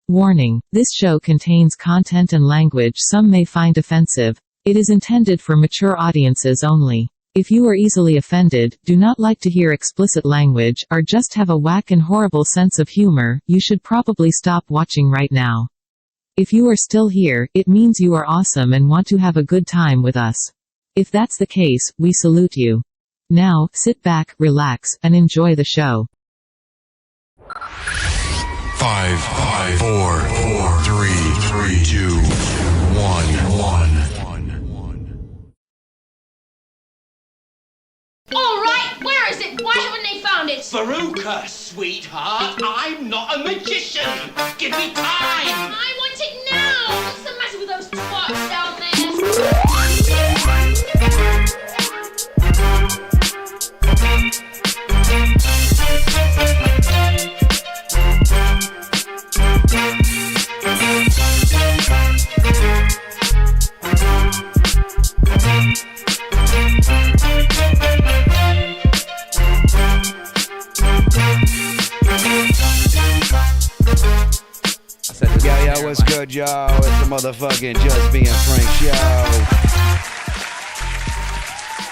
Warning: this show contains content and language some may find offensive. It is intended for mature audiences only. If you are easily offended, do not like to hear explicit language, or just have a whack and horrible sense of humor, you should probably stop watching right now. If you are still here, it means you are awesome and want to have a good time with us. If that's the case, we salute you. Now, sit back, relax, and enjoy the show. 5, 4, 3, 2, 1. All right, where is it? Why haven't they found it? Veruca, sweetheart, I'm not a magician. Give me time. I want it now. What's the matter with those twats down there? Yo, what's good, y'all? It's the motherfucking Just Being Frank show.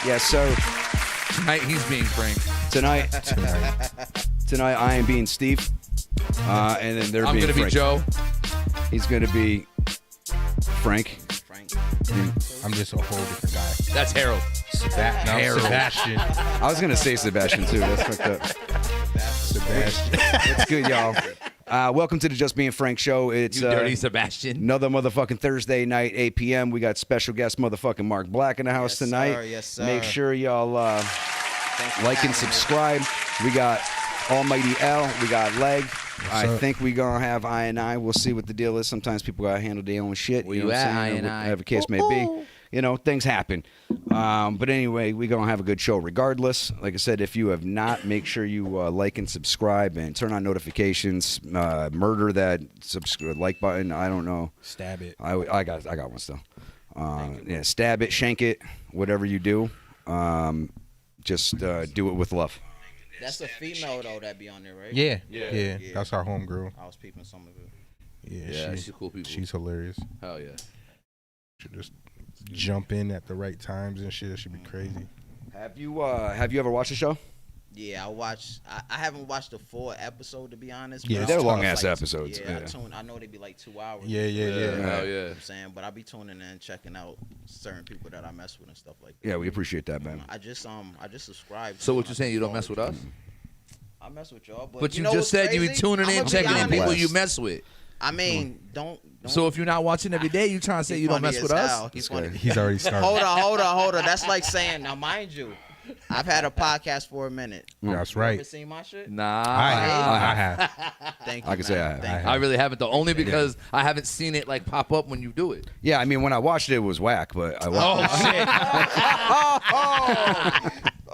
Yes, sir. Tonight he's being Frank. Tonight I am being Steve. And then they're I'm being gonna Frank. be Joe. He's gonna be Frank. I'm just a whole different guy. That's Harold. Sebastian. I was gonna say Sebastian too. That's fucked up. Sebastian. What's good, y'all? Welcome to the Just Being Frank show. It's You dirty Sebastian. another motherfucking Thursday night, 8 p.m. We got special guest motherfucking Marc-Black in the house tonight. Sir, yes, sir. Make sure y'all like and subscribe. We got Almighty L. We got Leg. I think we gonna have I. We'll see what the deal is. Sometimes people gotta handle their own shit. Where you know you what at, I'm saying? I&I? Whatever case may be. You know, things happen. But anyway, we're going to have a good show regardless. Like I said, if you have not, make sure you like and subscribe and turn on notifications. Murder that like button. I don't know. Stab it. I got one still. Yeah, stab it, shank it, whatever you do. Just do it with love. That's a female though that be on there, right? Yeah. That's our homegirl. I was peeping some of it. Yeah, she's cool people. She's hilarious. Hell yeah. Should just jump in at the right times and shit. That should be crazy. Have you ever watched the show? Yeah, I haven't watched the full episode to be honest. Yeah, but they're I'll long tune, ass episodes. Yeah, Yeah. I know they be like 2 hours. Yeah. Hell You know yeah. what I'm saying, but I be tuning in, checking out certain people that I mess with and stuff like that. Yeah, we appreciate that, man. I just subscribed. So what you saying? You don't mess with us? I mess with y'all, But you know just what's said you be crazy? tuning in, I'ma be checking in people honest. you mess with. I mean, don't. So if you're not watching every day, you trying to say you don't mess with us? He's funny. He's already started. Hold on. That's like saying, now mind you, I've had a podcast for a minute. That's You right. ever seen my shit? Nah. I have. Thank you. I can say I have. Thank I really haven't though. Only because I haven't seen it like pop up when you do it. Yeah, I mean, when I watched it, it was whack, but I watched shit.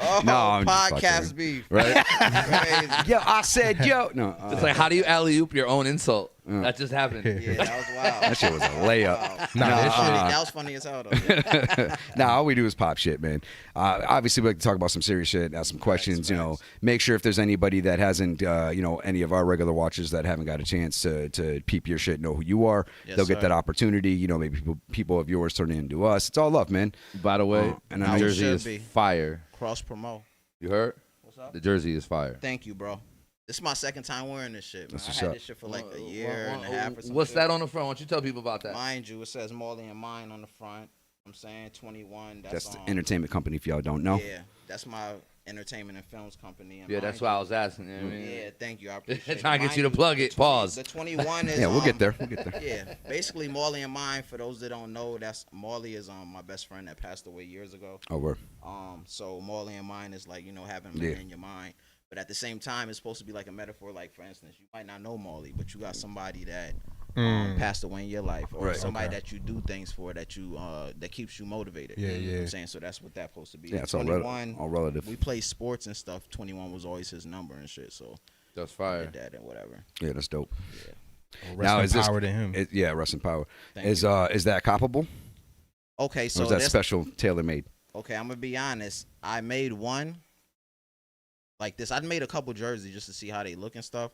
Oh, No, I'm just podcast fucking beef. right? Crazy. Yo, I said yo. No, It's like, how do you alley-oop your own insult? That just happened. Yeah, that was wild. that shit was a layup. Nah, that shit- That was funny as hell, though. Nah, all we do is pop shit, man. Obviously, we like to talk about some serious shit, ask some questions. You know, make sure if there's anybody that hasn't, any of our regular watchers that haven't got a chance to peep your shit, know who you are. Yes, They'll get sir. that opportunity. You know, maybe people of yours turn into us. It's all love, man. By the way, and the I know you jersey should is be. fire. Cross promote. You heard? What's up? The jersey is fire. Thank you, bro. This is my second time wearing this shit. Man. That's I what's had up. this shit for like a year and a half or something. What's that on the front? Why don't you tell people about that? Mind you, it says Marley and Mine on the front. I'm saying 21. That's the entertainment company, if y'all don't know. Yeah, that's my entertainment and films company. And Yeah, that's mind why I you- was asking. You know what I mean? Yeah, thank you. I appreciate it. Trying to get Mind you to plug the it. Pause. The 21 is. Yeah, we'll get there. We'll get there. Yeah, basically Marley and Mine. For those that don't know, that's Marley is my best friend that passed away years ago. Over. So Marley and Mine is like having him Yeah. in your mind, but at the same time, it's supposed to be like a metaphor. Like for instance, you might not know Marley, but you got somebody that passed away in your life, or Right. somebody that you do things for that you that keeps you motivated. Yeah, You know what yeah. I'm saying? So that's what that's supposed to be. Yeah, it's all 21. all relative. We play sports and stuff. 21 was always his number and shit. So That's I fire. did that and whatever. Yeah, that's dope. Rest is in this- power to him. Yeah, rest in power. Thank Is you. that copable? Okay, Or so is that that's special, tailor made? okay. I'm gonna be honest. I made one like this. I made a couple jerseys just to see how they look and stuff.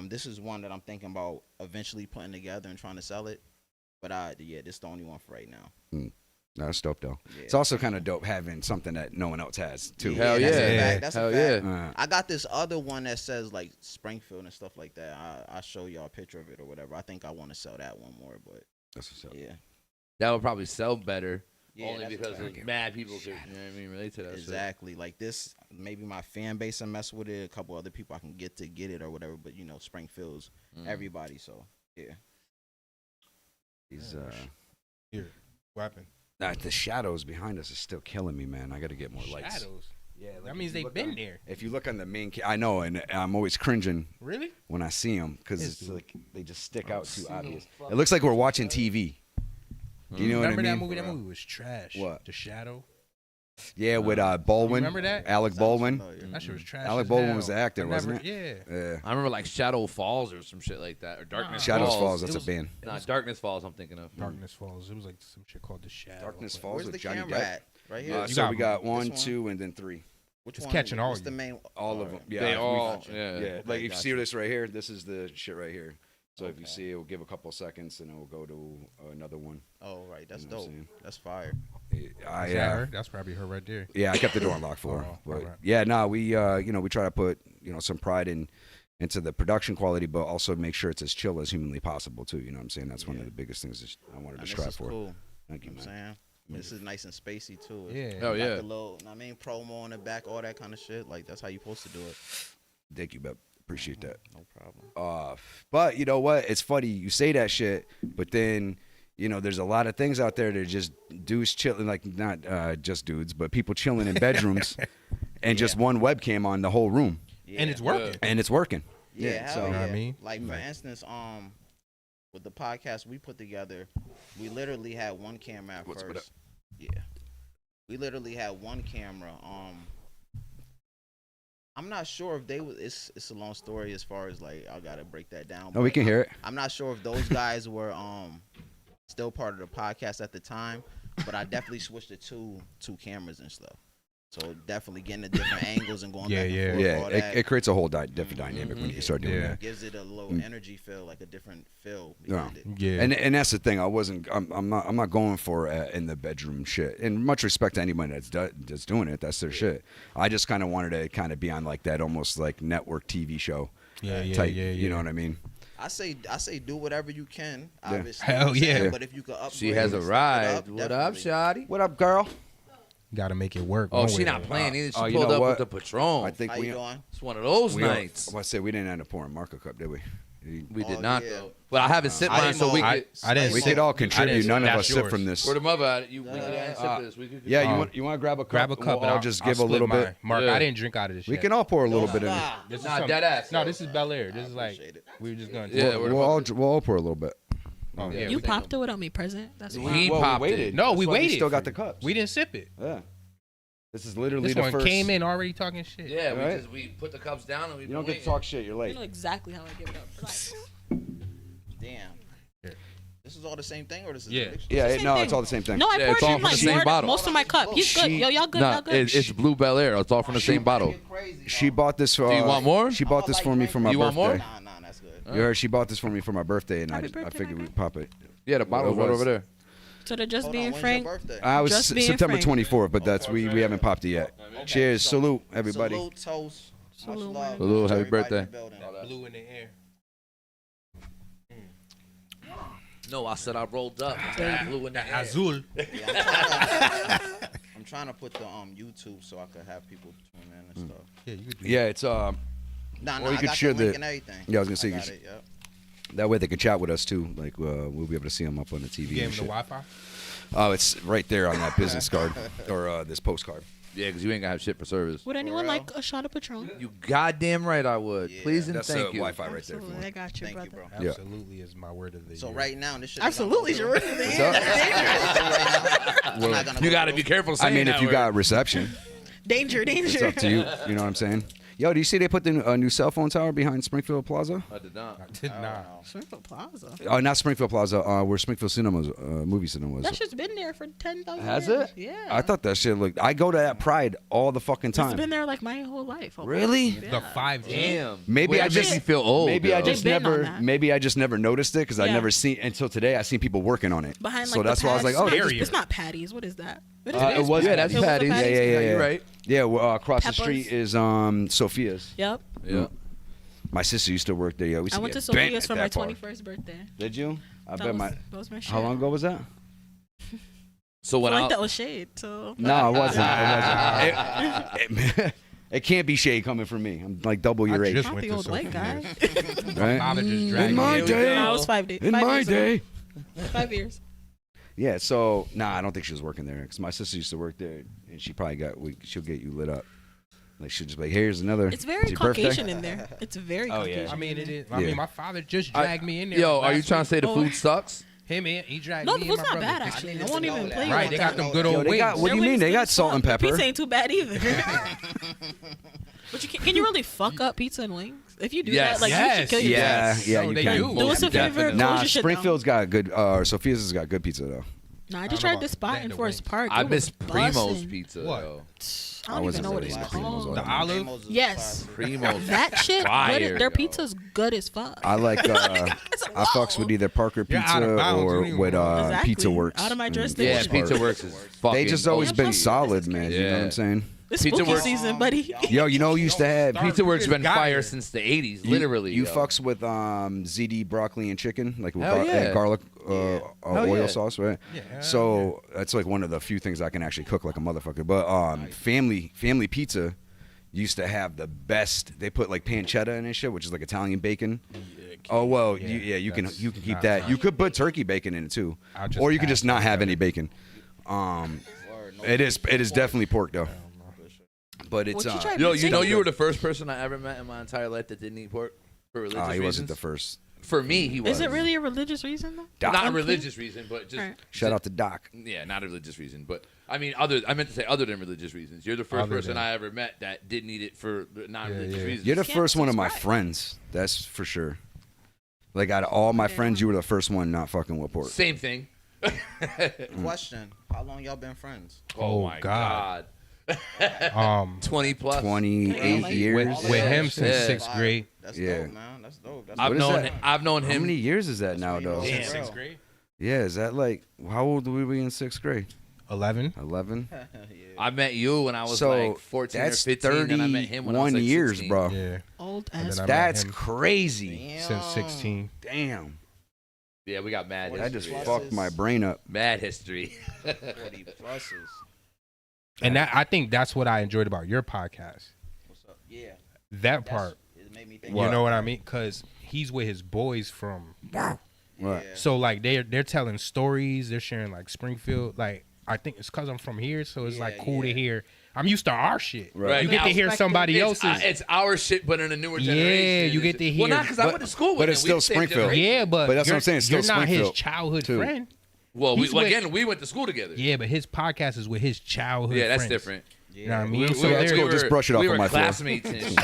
This is one that I'm thinking about eventually putting together and trying to sell it. But this is the only one for right now. That's dope though. Yeah. It's also kind of dope having something that no one else has too. Hell that's yeah. a fact. That's Hell a fact. yeah. I got this other one that says like Springfield and stuff like that. I'll show y'all a picture of it or whatever. I think I want to sell that one more, but That's what's up. yeah. That would probably sell better. Yeah, only that's a because fact. mad people could, you know what I mean, relate to that Exactly. Like this, maybe my fan base will mess with it. A couple other people I can get it or whatever. But Springfield's everybody. So yeah. These Here, what happened? the shadows behind us is still killing me, man. I got to get more lights. Shadows. Yeah, That means they've been there. If you look on the main, I know, and I'm always cringing Really? when I see them because Yes, it's dude. like they just stick out too obvious. It looks like we're watching TV. Do you know Remember what I that mean? movie? That movie was trash. What? The Shadow. Yeah, with Baldwin. remember that? Alec Baldwin. That shit was trash. Alec as Baldwin hell. was the actor, I wasn't never- it? Yeah. Yeah. I remember like Shadow Falls or some shit like that, or Darkness Shadows Falls. Falls. That's It a was- band. Nah, Darkness Falls. I'm thinking of. Darkness Falls. It was like some shit called The Shadow. Darkness but- Falls Where's with the Johnny camera Depp. at? Right here. So got we got This one, one? 2, and then 3. Which It's one? catching all What's you. the main? All of them. Yeah. They if we- all, Yeah. yeah. Like you gotcha. see this right here. This is the shit right here. So if you Okay. see it, we'll give a couple seconds and it will go to another one. Oh right, that's You know what I'm dope. saying? That's fire. Is that her? That's probably her right there. Yeah, I kept the door unlocked for her. Oh, But alright. yeah, no, we we try to put some pride into the production quality, but also make sure it's as chill as humanly possible too. You know what I'm saying? That's one of the biggest things that I wanted to And strive this is for. cool. Thank you, You know what I'm man. saying? This is nice and spacey too. Yeah. Hell Got yeah. the little, promo on the back, all that kind of shit. Like that's how you supposed to do it. Thank you, Beb. Appreciate that. No problem. But you know what? It's funny you say that shit, but then there's a lot of things out there that are just dudes chilling, like not just dudes, but people chilling in bedrooms, and just one webcam on the whole room, Yeah. And it's working. and it's working. Yeah, so hell You know what I yeah. mean? Like for instance, with the podcast we put together, we literally had one camera at What's first. Yeah. We literally had one camera. I'm not sure if they was. It's a long story as far as like I gotta break that down. Oh, we but can hear it. I'm not sure if those guys were still part of the podcast at the time, but I definitely switched to two cameras and stuff. So definitely getting the different angles and going Yeah, back and yeah. forth. Yeah, all that. it creates a whole different dynamic when you start doing Yeah. that. Gives it a little energy feel, like a different feel. Yeah. behind it. Yeah. And that's the thing. I'm not going for in the bedroom shit. And much respect to anybody that's doing it. That's their shit. I just kind of wanted to kind of be on like that almost like network TV show. Yeah, yeah, type, yeah, You know yeah. what I mean? I say do whatever you can. Obviously, Hell you know what I'm saying? yeah. But if you could upgrade, She has a and step it ride. up, What up, definitely. Shotty? What up, girl? Got to make it work. Oh, one she way not or playing either. She Oh, you pulled know up what? with the Patron. I think How we. you doing? It's one of those we nights. I say we didn't end up pouring Marco Cup, did we? We did Oh, not. yeah. But I haven't sipped I mine, didn't so we know. could. I didn't We sip- could all I contribute. didn't- None of that's us sip yours. from this. Where the mother at? We could sip this. We could. Yeah, Um, you want to grab a cup? Grab a cup We'll and all I'll just I'll give a little split bit. mine. Mark, Yeah. I didn't drink out of this We yet. can all pour a little bit in. Nah. This is Nah, some- dead ass. No, this is Bel Air. This is like appreciate it. we were just going. Yeah, to we're- We'll all pour a little bit. Oh, yeah. You we- popped it without me present. That's We wild. ain't Well, popped we waited. it. No, That's we why waited. still got for the you. cups. We didn't sip it. Yeah. This is literally This the one first. came in already talking shit. Yeah, Right? we put the cups down and we. You don't get to talk shit. You're You late. know exactly how I give it up. Relax. Damn. Here. This is all the same thing, or this is Yeah. a mixture? Yeah, Same no, thing. it's all the same thing. No, I Yeah, poured it's all in from like the same more, bottle. most of my cup. He's good. Yo, y'all good. Nah, Y'all good. it's Blue Bel Air. It's all from the same bottle. She bought this. For, Do you want more? She bought this for me for my You want birthday. more? Nah, that's good. You heard? She bought this for me for my birthday, and Happy I birthday, figured my we'd pop it. Yeah, the bottle's It right was. over there. So they're just Hold being on, when's frank. your birthday? I was Just being September frank. 24th, but that's we haven't popped it yet. Cheers, so- salute, everybody. Salute, toast. Much Salute, love. man. Salute, to happy everybody in birthday. the building. Blue in the air. No, I said I rolled up. Blue in the air. Azul. Yeah, I'm trying to put the YouTube so I could have people tune in and stuff. Yeah, you could do Yeah, it's Nah, Or you I could got share the link the- and everything. Yeah, I was gonna say I you got should- it, yep. that way they can chat with us too. Like we'll be able to see them up on the TV. You gave and him the shit. Wi-Fi? Oh, it's right there on that business card or this postcard. Yeah, because you ain't gonna have shit for service. Would anyone real? like a shot of Patron? You goddamn right I would. Yeah. Please and That's thank you. Wi-Fi right there. if you Absolutely, want. I got you, Thank brother. you, bro. Yeah. Absolutely is my word of the So year. right now, this shit. Absolutely, is you're not right. I'm not gonna You go gotta through. be careful I saying mean, that if you word. got reception, Danger, it's danger. up to you. You know what I'm saying? Yo, do you see they put the new cell phone tower behind Springfield Plaza? I did not. I did not. Springfield Plaza. Oh, not Springfield Plaza. Where Springfield Cinemas, movie cinema was. That shit's been there for 10,000 Has years. it? Yeah. I thought that shit looked. I go to that Pride all the fucking It's time. been there like my whole life. Really? Yeah. The 5G. Damn. Maybe Wait, I that just makes me feel old. Maybe I yo. just They've been on never. that. Maybe I just never noticed it because I Yeah. never seen until today. I seen people working on it. Behind like so that's the why I was like, pads. oh, they It's just, not- it's not patties. What is that? What is it was. Yeah, that's It was the Patty's. Patty's? Yeah, You're right. Yeah, well, across Peppers. the street is Sophia's. Yep. Yeah. My sister used to work there. Yo, we used I to went to get bent Sophia's at for my that bar. 21st birthday. Did you? I That bet was my shit. How long ago was that? So I when feel I like that was shade. So No, it wasn't. It wasn't. It can't be shade coming from me. I'm like double your I age, just not went the to old white guy. Sophia's. right? Father just In dragged my me. day. No, it was 5 days. In 5 my years ago. day. 5 years. Yeah, so I don't think she was working there because my sister used to work there, and she probably she'll get you lit up. Like she'll just be like, here's another. It's very your birthday? Caucasian in there. It's very Oh, yeah. Caucasian. I mean, it is. I Yeah. mean, my father just dragged me in there. Yo, are you last trying to say the Oh. food sucks? Him in, he dragged No, me the and food's my not brother. bad actually. I won't even play Right, with they that. got them good Yo, old they wings. got- what do you Their mean? wings They good got as salt fuck. and The pepper. Pizza ain't too bad either. But can you really fuck up pizza and wings? If you do Yes. that, like you Yes. should kill yourself. Yeah, So you they can. do. Do us a favor, Definitely. close Nah, your shit Springfield's got good. Sophia's has got good pizza though. Nah, I I just don't know tried this about spot that, in the Forest wings. Park. I It miss was Primo's bussin'. pizza. What? Yo. I don't even know what it's really into called. Primo's. The olive? Yes. Primo's. That shit, Fire, their yo. pizza's good as fuck. I like. I fucks with either Parker You're out of Pizza bounds, or you don't even with know. Exactly. Pizza Works. Out of my in jurisdiction. Yeah, Forest Park. Pizza Works is fucking. They just always OG. been solid, man. You know what Yeah. I'm saying? It's Pizza spooky Works- season, buddy. Yo, you know who used to have Pizza Works Just been got fire here. since the 80s, You- literally. You yo. fucks with ZD broccoli and chicken, like with Hell yeah. and garlic Hell oil yeah. sauce, right? Yeah. So that's like one of the few things I can actually cook like a motherfucker. But family pizza used to have the best. They put like pancetta in and shit, which is like Italian bacon. Oh well, you can that's keep not that. fine. You could put turkey bacon in it too, I'll just or you could pass just not have together. any bacon. It is definitely pork though, but it's What you try Yo, pizza? you know you were the first person I ever met in my entire life that didn't eat pork for religious he reasons. wasn't the first. For me, he was. Is it really a religious reason though? Not a I'm religious reason, but just Right. Shout out to Doc. yeah, not a religious reason, but I mean, I meant to say other than religious reasons. You're the first Other person than- I ever met that didn't eat it for non-religious Yeah, yeah. reasons. You're the Can't first one of my subscribe. friends. That's for sure. Like out of all my friends, you were the first one not fucking with pork. Same thing. Question: how long y'all been friends? Oh, Oh, my God. god. 20 plus. 28 Like- years. With him since Yeah. 6th grade. That's Yeah. dope, man. That's dope. That's I've What is known that? I've known How him. many years is that now, though? Damn. Since 6th grade? Yeah, is that like how old were we in 6th grade? 11. 11. I met you when I was So like 14 or that's 15, and I met him when I was 31 like years, 16. bro. Yeah. Old And ass. then I met That's him crazy. since 16. Damn, Yeah, we got mad that just history. fucked my brain up. Mad history. 40 pluses. And that I think that's what I enjoyed about your podcast. What's up? Yeah. That part. It made me think. You know what I mean? Because he's with his boys from. Right. Yeah. So like they're telling stories. They're sharing like Springfield. Like I think it's because I'm from here, so it's like cool to hear. I'm used to our shit. Right. You get to hear somebody else's. It's our shit, but in a newer Yeah, generation. you get to Well, hear- not because I went to school with but him. it's We still the same Springfield. generation. Yeah, but But that's what I'm you're- saying, it's still you're not his Springfield, childhood too. friend. Well, He's with- again, we went to school together. Yeah, but his podcast is with his childhood. Yeah, that's friends. different. You know what I mean? We, So we, that's we cool. were, Just brush it off we on were my floor. classmates and shit.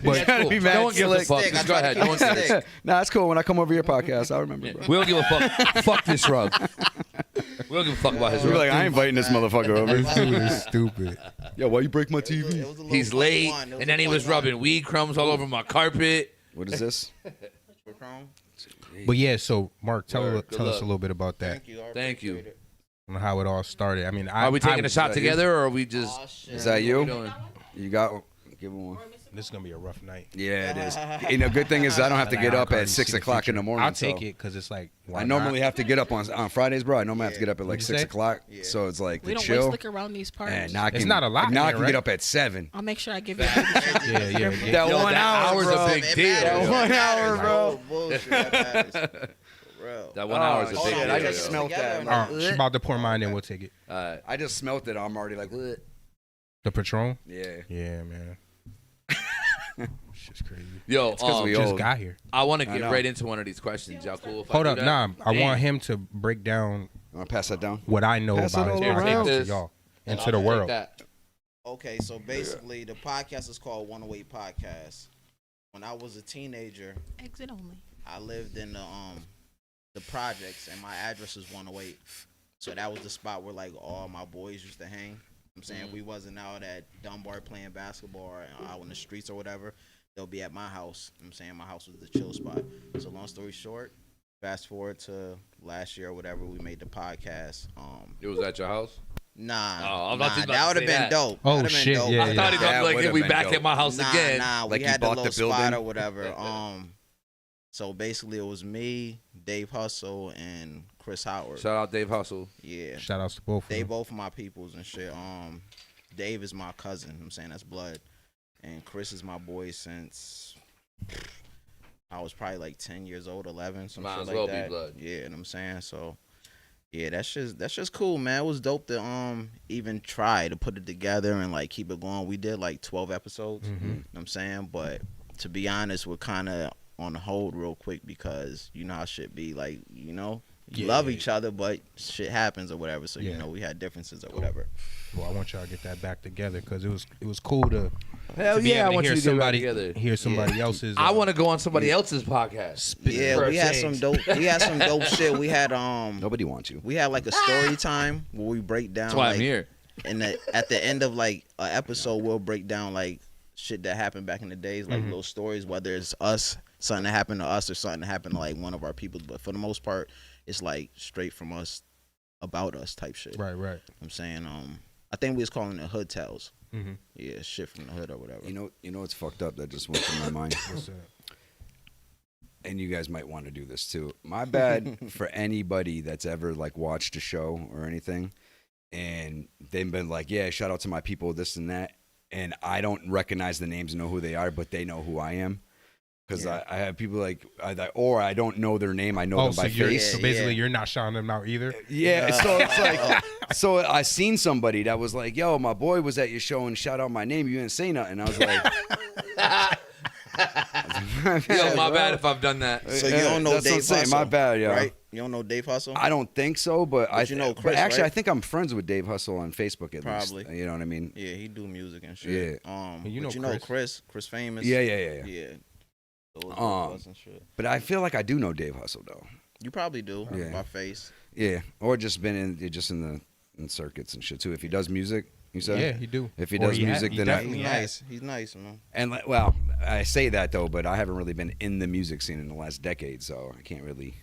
But That's cool. be mad No one gives a slick. fuck. Stick, I Just go try to ahead. keep No one it gives stick. Nah, it's cool. When I come over your podcast, I'll remember, bro. We don't give a fuck. Fuck this rug. We don't give a fuck about his You're rug. like, I ain't inviting this motherfucker over. this dude is stupid. Yo, why you break my It was TV? a little He's point late, one. It and then he a was point one. rubbing weed crumbs all over my carpet. What is this? Patron. But yeah, so Mark, tell Word. us Good a luck. little bit about that Thank you. I Thank you. appreciate it. and how it all started. I mean, Are we taking a shot is that you? together, or are we just? Oh, shit. Is that What we you? doing? You got? Give him one. this is gonna be a rough night. Yeah, it is. And the good thing is I don't have to get up at 6 o'clock in the morning. I'll take so it because it's like I normally have to get up on Fridays, bro. I normally have to get up at like What'd 6 you say? o'clock. So it's like We to don't chill. waste liquor around these parts. And now I It's can, not a lot Now in I there, can get right? up at 7. I'll make sure I give you a baby treat. Yeah. That Yo, 1 that hour, hour's bro. a big It deal. matters. That 1 hour, bro. Oh, bullshit. That matters. For real. That 1 hour is a Oh, big shit, deal. I just yo. smelled that. Together, She's about to pour mine in. We'll take it. I just smelled it. I'm already like, "Bleh." The Patron. Yeah. Yeah, man. Shit's crazy. Yo, It's 'cause we Just old. got here. I want to I get know. right into one of these questions. Y'all cool? If Hold I up, do that? I Damn. want him to break down Want to pass that down? what I know Pass it about his all Here, take podcast to this. y'all and I'll to the take world. that. Okay, so basically, the podcast is called 108 Podcast. When I was a teenager, Exit only. I lived in the projects, and my address is 108. So that was the spot where like all my boys used to hang. I'm saying we wasn't out at Dunbar playing basketball or out in the streets or whatever. They'll be at my house. I'm saying my house was the chill spot. So long story short, fast forward to last year or whatever, we made the podcast. It was at your house? Nah, Oh, I'm about to that would have say been that. dope. Oh, That'd've been shit, dope. yeah, I thought he That was like, would've we been back dope. at my house again. Nah, Like we you had the bought the little spot building? or whatever. So basically, it was me, Dave Hustle, and Chris Howard. Shout out Dave Hustle. Yeah, Shout outs to both. they of them. both my peoples and shit. Dave is my cousin. I'm saying that's blood, and Chris is my boy since I was probably like 10 years old, 11, some Might shit as like well be that. blood. Yeah, and I'm saying so. Yeah, that's just cool, man. It was dope to even try to put it together and like keep it going. We did like 12 episodes. You know what I'm saying, but to be honest, we're kind of on hold real quick because you know how shit be. Like, you know, you love each other, but shit happens or whatever. So you know, we had differences or whatever. Well, I want y'all to get that back together because it was cool to Hell be yeah, I able want to you hear to get back somebody together. hear somebody else's. I want to go on somebody else's podcast. Yeah, For we had change. some dope. We had some dope shit. We had Nobody wants you. we had like a story time where we break down. That's why like, I'm here. And at the end of like an episode, we'll break down like shit that happened back in the days, like little stories, whether it's us, something that happened to us, or something that happened to like one of our people. But for the most part, it's like straight from us, about us type shit. Right. I'm saying, I think we was calling it hood tales. Mhm. Yeah, shit from the hood or whatever. You know what's fucked up that just went through my mind? What's that? And you guys might want to do this too. My bad for anybody that's ever like watched a show or anything and they've been like, yeah, shout out to my people, this and that. And I don't recognize the names and know who they are, but they know who I am. Because I have people like, or I don't know their name. I know them by face. So basically, you're not shouting them out either. Yeah, so it's like, so I seen somebody that was like, yo, my boy was at your show and shout out my name. You didn't say nothing. I was like, Yo, my bad if I've done that. So you don't know that's what I'm Dave saying. Hustle, My bad, yeah. right? You don't know Dave Hustle? I don't think so, but you know Chris, but actually, right? I think I'm friends with Dave Hustle on Facebook at Probably. least. You know what I mean? Yeah, he do music and shit. Yeah. But You know you know Chris. Chris famous. Yeah. Yeah. Those and shit. But I feel like I do know Dave Hustle though. You probably do Yeah. by face. Yeah, or just been in circuits and shit too. If he does music, you said. Yeah, he do. If he Or does music, he then definitely He's has. nice. He's nice, man. and like, well, I say that though, but I haven't really been in the music scene in the last decade, so I can't really.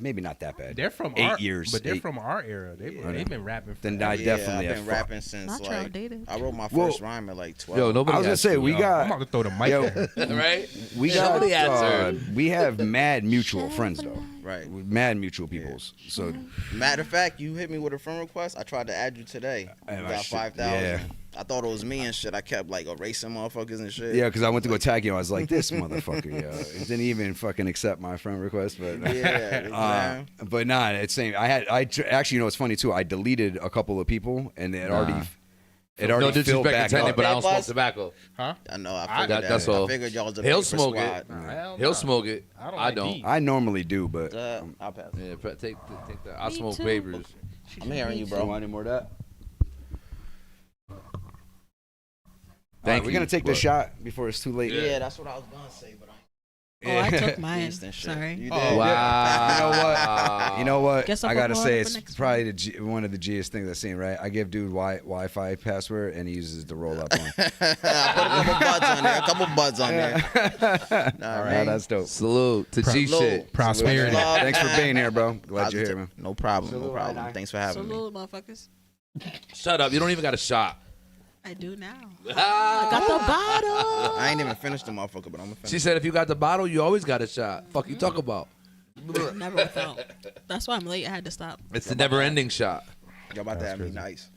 Maybe not that bad. They're from 8 our, years, but they're 8 from our era. They've been rapping. Then forever. I definitely I've have been fuck. rapping since Not like outdated. I wrote my Well, first rhyme at like 12. Yo, nobody I was gonna has say to, we yo. got. I'm about to throw the mic Yo, at her. Right? we Somebody got. answer. We have mad mutual friends though. Right. Mad mutual peoples. So Matter of fact, you hit me with a friend request. I tried to add you today. You And I got should- 5,000. yeah. I thought it was me and shit. I kept like erasing motherfuckers and shit. yeah, because I went to go tag you. I was like, this motherfucker, yo. It didn't even fucking accept my friend request, but. Yeah. man. But nah, it's same. Actually, you know, it's funny too. I deleted a couple of people, and it already No filled disrespect back intended, up. but I don't Dave smoke Buzz? tobacco. Huh? I know. I I- figured that. that's all. I figured y'all was a He'll vapor smoke squad. it. Hell He'll no. smoke it. I don't I like don't. deep. I normally do, but I'll pass. Yeah, take that. I Me smoke too. papers. I'm hearing you, you bro. want any more of that? Thank We're you. gonna take the shot before it's too late. Yeah, that's what I was gonna say, but I Oh, I took mine. Instant shit. Sorry. You did. Oh, Wow. You know what? You know what? Guess I'll I put gotta more say up it's for next probably one of the G'est things I've seen. Right? I give dude Wi-Fi password, and he uses the roll up one. I put a couple buds on there. A couple buds on there. All right, that's dope. Salute to G Salute. shit. Prosperity. Love. Thanks for being here, bro. Glad you're here, Positive. man. No problem. Salute, No problem. right, Thanks for having me. Salute, motherfuckers. Shut up. You don't even got a shot. I do now. I got the bottle. I ain't even finished the motherfucker, but I'm gonna She finish. said if you got the bottle, you always got a shot. Fuck you talk about. Never without. That's why I'm late. I had to stop. It's the never ending shot. Y'all about to have me crazy. nice.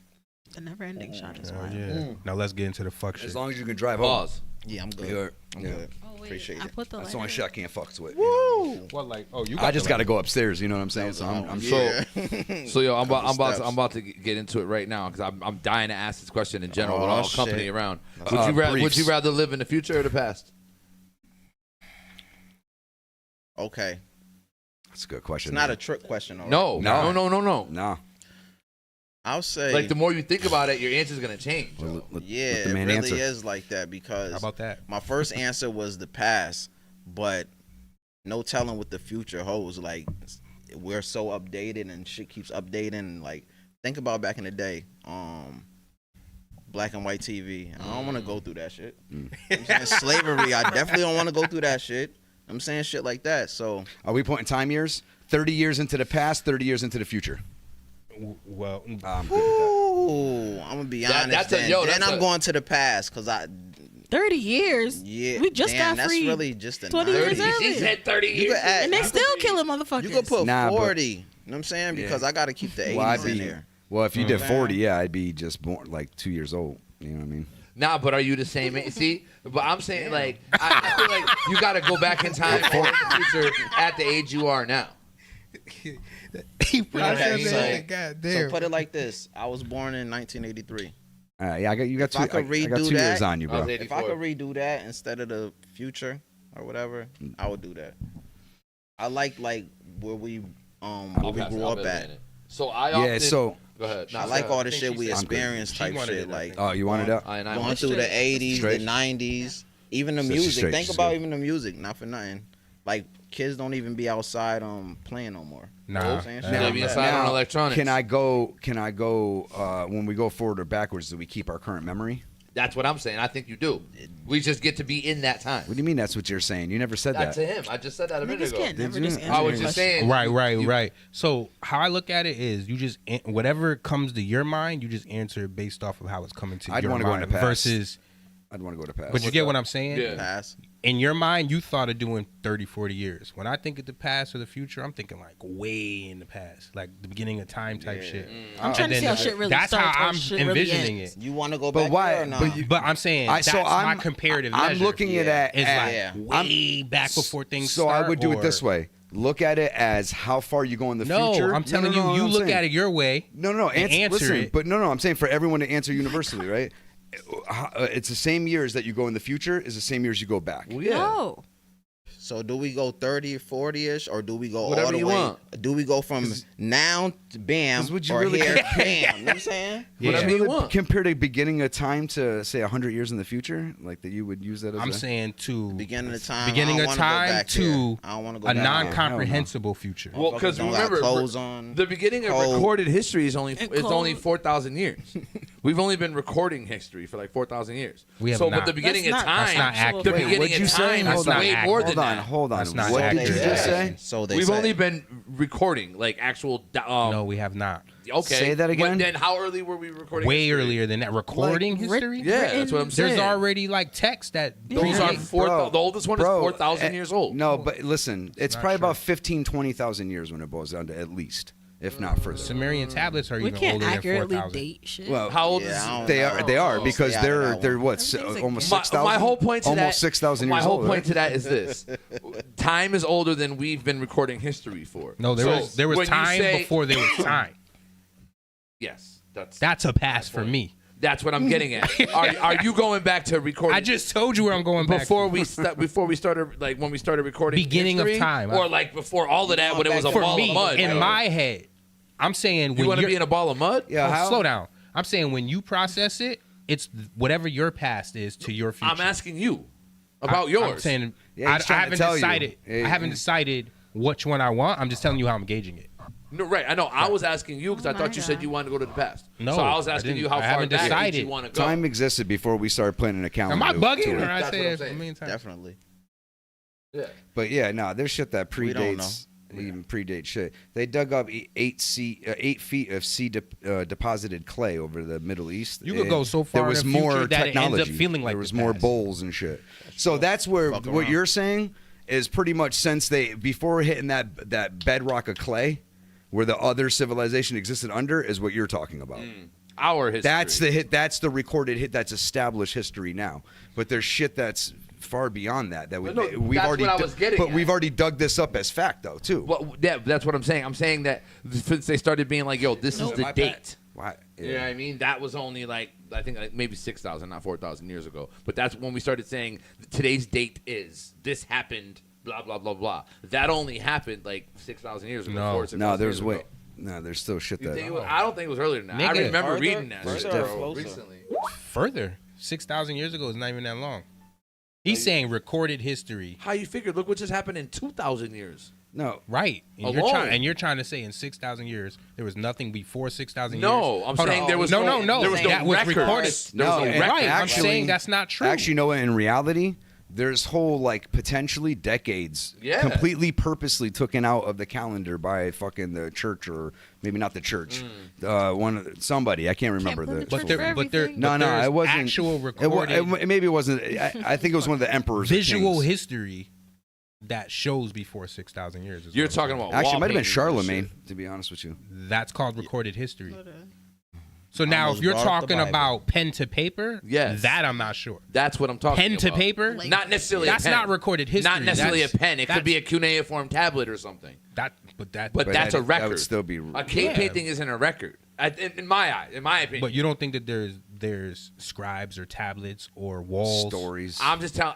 The never-ending shot is Oh, wild. yeah. Now let's get into the fuck shit. As long as you can drive home. Pause. Yeah, I'm good. You're- I'm yeah. good. Oh, wait. Appreciate I it. put the That's the only lighter. shit I can't fuck with. What, like, oh, you I just the got to go upstairs. You know what I'm saying? So I'm Yeah. So yo, I'm Couple steps. about to get into it right now because I'm dying to ask this question in general with Oh, all company shit. around. Would Briefs. you rather live in the future or the past? Okay. That's a good question. It's not man. a trick question. All right? No. No. No. Nah. I'll say Like the more you think about it, your answer's gonna change. yeah, let the it man really answer. is like that because How about that? my first answer was the past, but no telling what the future holds. Like we're so updated and shit keeps updating. Like think about back in the day, black and white TV. I don't want to go through that shit. I'm saying slavery. I definitely don't want to go through that shit. I'm saying shit like that. So Are we pointing time years? 30 years into the past, 30 years into the future. Well, I'm good with that. ooh, I'm gonna be honest. that's a- then yo, then that's I'm a- going to the past because 30 years. yeah. We just damn, got free. That's really just a 20 years 90s. earlier. He said 30 You years. could add, And they you still could- killing motherfuckers. You could put Nah, but- 40. You know what I'm saying? Because I got to keep the 80s Well, in there. Well, if you did 40, yeah, I'd be just born like 2 years old. You know what I mean? Nah, but are you the same age? See, but I'm saying like I feel like you got to go back in time for the future at the age you are now. he Okay, so, God so put it like this. I was born in 1983. Yeah, you got If I two. could I got redo 2 years that- on you, I was bro. 84. If I could redo that instead of the future or whatever, I would do that. I like where we grew up at. So I Yeah, often, so go ahead. I like all the think shit she we said- experienced She type wanted shit. it, I Like think. oh, you wanted up? I going through the 80s, Straight. the 90s, even the So she's music. straight, Think she's about good. even the music. Not for nothing. Like kids don't even be outside playing no more. Nah. You know what I'm saying? Shit They like be that. inside on electronics. Can I go? When we go forward or backwards, do we keep our current memory? That's what I'm saying. I think you do. We just get to be in that time. What do you mean? That's what you're saying? You never said That's that. to him. I just said that a minute Niggas ago. can't never you? just I answer I was the just question. saying. Right. So how I look at it is, you just whatever comes to your mind, you just answer it based off of how it's coming to I'd your wanna go in mind the past. versus. I'd want to go to past. But you get what I'm saying? Yeah. Pass. In your mind, you thought of doing 30, 40 years. When I think of the past or the future, I'm thinking like way in the past, like the beginning of time type shit. I'm trying to And see how then shit really that's starts how or I'm shit really envisioning ends. it. You want to go But back why- there or not? but you- But I'm saying that's my comparative I'm measure. looking at it It's at, like way back before things So start. I would do it or- this way. Look at it as how far you go in the No, future. I'm telling No, you, I'm look saying. at it your way. No, and answer listen, it. But no, I'm saying for everyone to answer universally, right? It's the same years that you go in the future is the same years you go back. Well, yeah. No. So do we go 30, 40-ish, or do we go Whatever all the you way? want. Do we go from now to bam 'Cause would you or really- here bam? You know what I'm saying? Yeah. Whatever you want. Compare the beginning of time to say 100 years in the future, like that you would use that as I'm a... saying to Beginning of time. beginning I of don't wanna go time back to there. I don't want to go a back non-comprehensible future. Well, because Don't got remember, clothes on. the beginning of cold. recorded history is only And it's only cold. 4,000 years. We've only been recording history for like 4,000 years. We have so, not. but the beginning That's of not- time, that's not accurate. the Wait, beginning what'd of you say? time That's is not way accurate. more Hold than on, that. hold on. That's not What accurate. did you just say? So they We've say. only been recording like actual. No, we have not. Okay. Say that again? But then how early were we recording? Way history? earlier than that. Recording Like, history? Yeah, that's what I'm saying. There's already like text that Those are predate. the oldest one is 4,000 years old. No, but listen, it's not probably true. about 15, 20,000 years when it boils down to at least, if not further. Sumerian tablets are We even can't older than accurately 4,000. date shit. Well, How old Yeah, is? I don't they know. are because Stay out of that they're one. what Everything's almost My, 6,000. my whole point to almost that, 6,000 years My whole old, point right? to that is this: time is older than we've been recording history for. No, there So was when you time say- before there was time. Yes, That's a pass for me. That's what I'm getting at. Are you going back to recording? I just told you where I'm going back. before to. we started like when we started recording Beginning of history, time. or like before all of that when it was a For ball me, of mud. in yo. my head, I'm saying you when want to you're be in a ball of mud? Yeah, Oh, how? slow down. I'm saying when you process it, it's whatever your past is to your future. I'm asking you about yours. I'm saying Yeah, he's I trying to haven't tell you. decided. Yeah, I haven't decided which one I want. I'm just telling you how I'm gauging it. No, right. I know. I was asking you because I thought you said you wanted to go to the past. No, so I was I asking didn't. you how I far haven't back decided. you want to go. Time existed before we started planning a calendar. Am I to bugging? it. Or I That's what say I'm it saying. a million times? Definitely. Yeah. But yeah, no, there's shit that We don't predates, even predate shit. They dug up 8 feet of sea deposited clay over the Middle East. You could and go so far There was in the more future that it ends up technology. feeling like there the was more past. bowls and shit. So that's where Fuck what around. you're saying is pretty much since before hitting that bedrock of clay, where the other civilization existed under, is what you're talking about. Our history. That's the hit. That's the recorded hit. That's established history now. But there's shit that's far beyond that. That No, we've that's already. what I was getting but at. we've already dug this up as fact, though, too. Well, yeah, that's what I'm saying. I'm saying that since they started being like, yo, this is the My date. bad. Why? You know what I mean? That was only like, I think like maybe 6,000, not 4,000 years ago. But that's when we started saying today's date is this happened, blah, blah, blah, blah. That only happened like 6,000 years ago. No. 4,000, 6,000 No, there's years way. ago. No, there's still shit You that. think I don't think it was earlier than that. I Nigga. remember Further? reading that Further shit, or bro, closer? recently. Further, 6,000 years ago is not even that long. He's saying recorded history. How you figure? Look what just happened in 2,000 years. No, Right. And Alone. you're trying to say in 6,000 years there was nothing before 6,000 years. No, I'm Hold saying on. there was no. there was no that was records. recorded. There was No, no and records. Right. I'm actually- saying that's not true. actually, no. In reality, there's whole like potentially decades Yeah. completely purposely taken out of the calendar by fucking the church, or maybe not the church. Somebody I can't remember blame the. the church for everything. No, there's it wasn't actual It, recorded maybe it wasn't. I think it was one of the emperors. or visual kings. history that shows before 6,000 years. is You're what I'm talking saying. about Actually, it wall might have been paintings and Charlemagne. shit. To be honest with you. That's called recorded history. So now, Almost if you're brought up the talking Bible. about pen to paper, Yes. that I'm not sure. That's what I'm talking Pen about. to paper, Not necessarily that's a pen. not recorded history. Not necessarily That's- a pen. It could be a cuneiform tablet or something. but But But that's a that record. would still be. A cave Yeah. painting isn't a record. In my eye, in my opinion. But you don't think that there's scribes or tablets or walls? Stories. I'm just telling.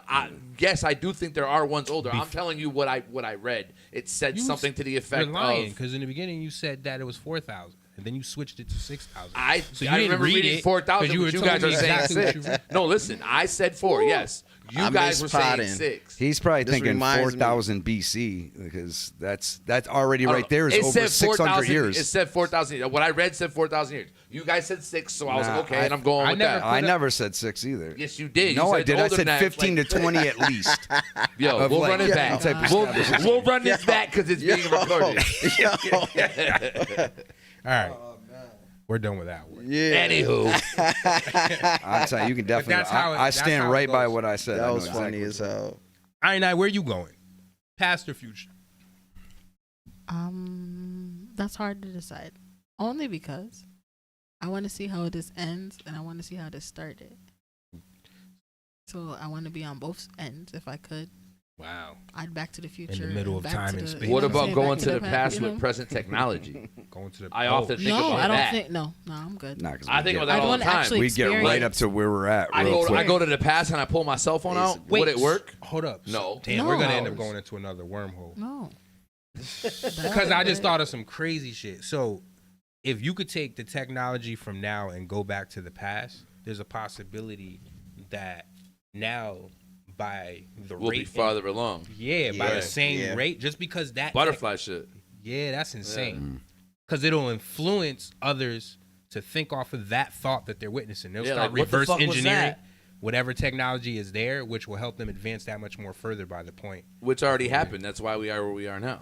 Yes, I do think there are ones older. I'm telling you what I read. It said something to the effect You're lying of. because in the beginning you said that it was 4,000 and then you switched it to 6,000. I So you I didn't remember read reading it 4,000, 'cause you but were you telling guys are me saying exactly what 6. you read. No, listen. I said 4. Yes, you I guys were saying mispotting. 6. He's probably This thinking reminds me- 4,000 BC because that's already I don't right there is know. It over said 600 4,000 years. It said 4,000 years. What I read said 4,000 years. You guys said 6, so I was Nah, like, okay, and I'm going with that. I never said 6 either. Yes, you did. No, You I said did. I older said than that. 15 Like- to 20 at least. Yo, of we'll like, run it yeah, back. type of We'll run this back because it's being recorded. All right. We're done with that one. Yeah. Anywho, I'm telling you, can definitely. that's how it- I that's stand how it right by goes. what I said. I That know was exactly funny what as you- hell. All right, now where you going? Past or future? That's hard to decide. Only because I want to see how this ends and I want to see how this started. So I want to be on both ends if I could. Wow. I'd Back to the Future. middle and of Back time to and the- space. you know what I'm about saying? going Back to the past you know? with present technology? Going to the I often think No, about I don't that. think. No, I'm good. Nah, 'cause I we think get- about that I'd all the want to time. actually we get right experience- up to where we're at. I real go quick. to the past and I pull my cell phone out. Would it work? Hold up. No. Damn, No. we're gonna end up going into another wormhole. No. Because I just thought of some crazy shit. So, if you could take the technology from now and go back to the past, there's a possibility that now, by the We'll rate, be farther along. by Yeah, the same yeah. rate, just because that Butterfly shit. yeah, that's insane. Because it'll influence others to think off of that thought that they're witnessing. They'll Yeah, start like, what the reverse fuck was engineering that? whatever technology is there, which will help them advance that much more further by the point. Which already happened. That's why we are where we are now.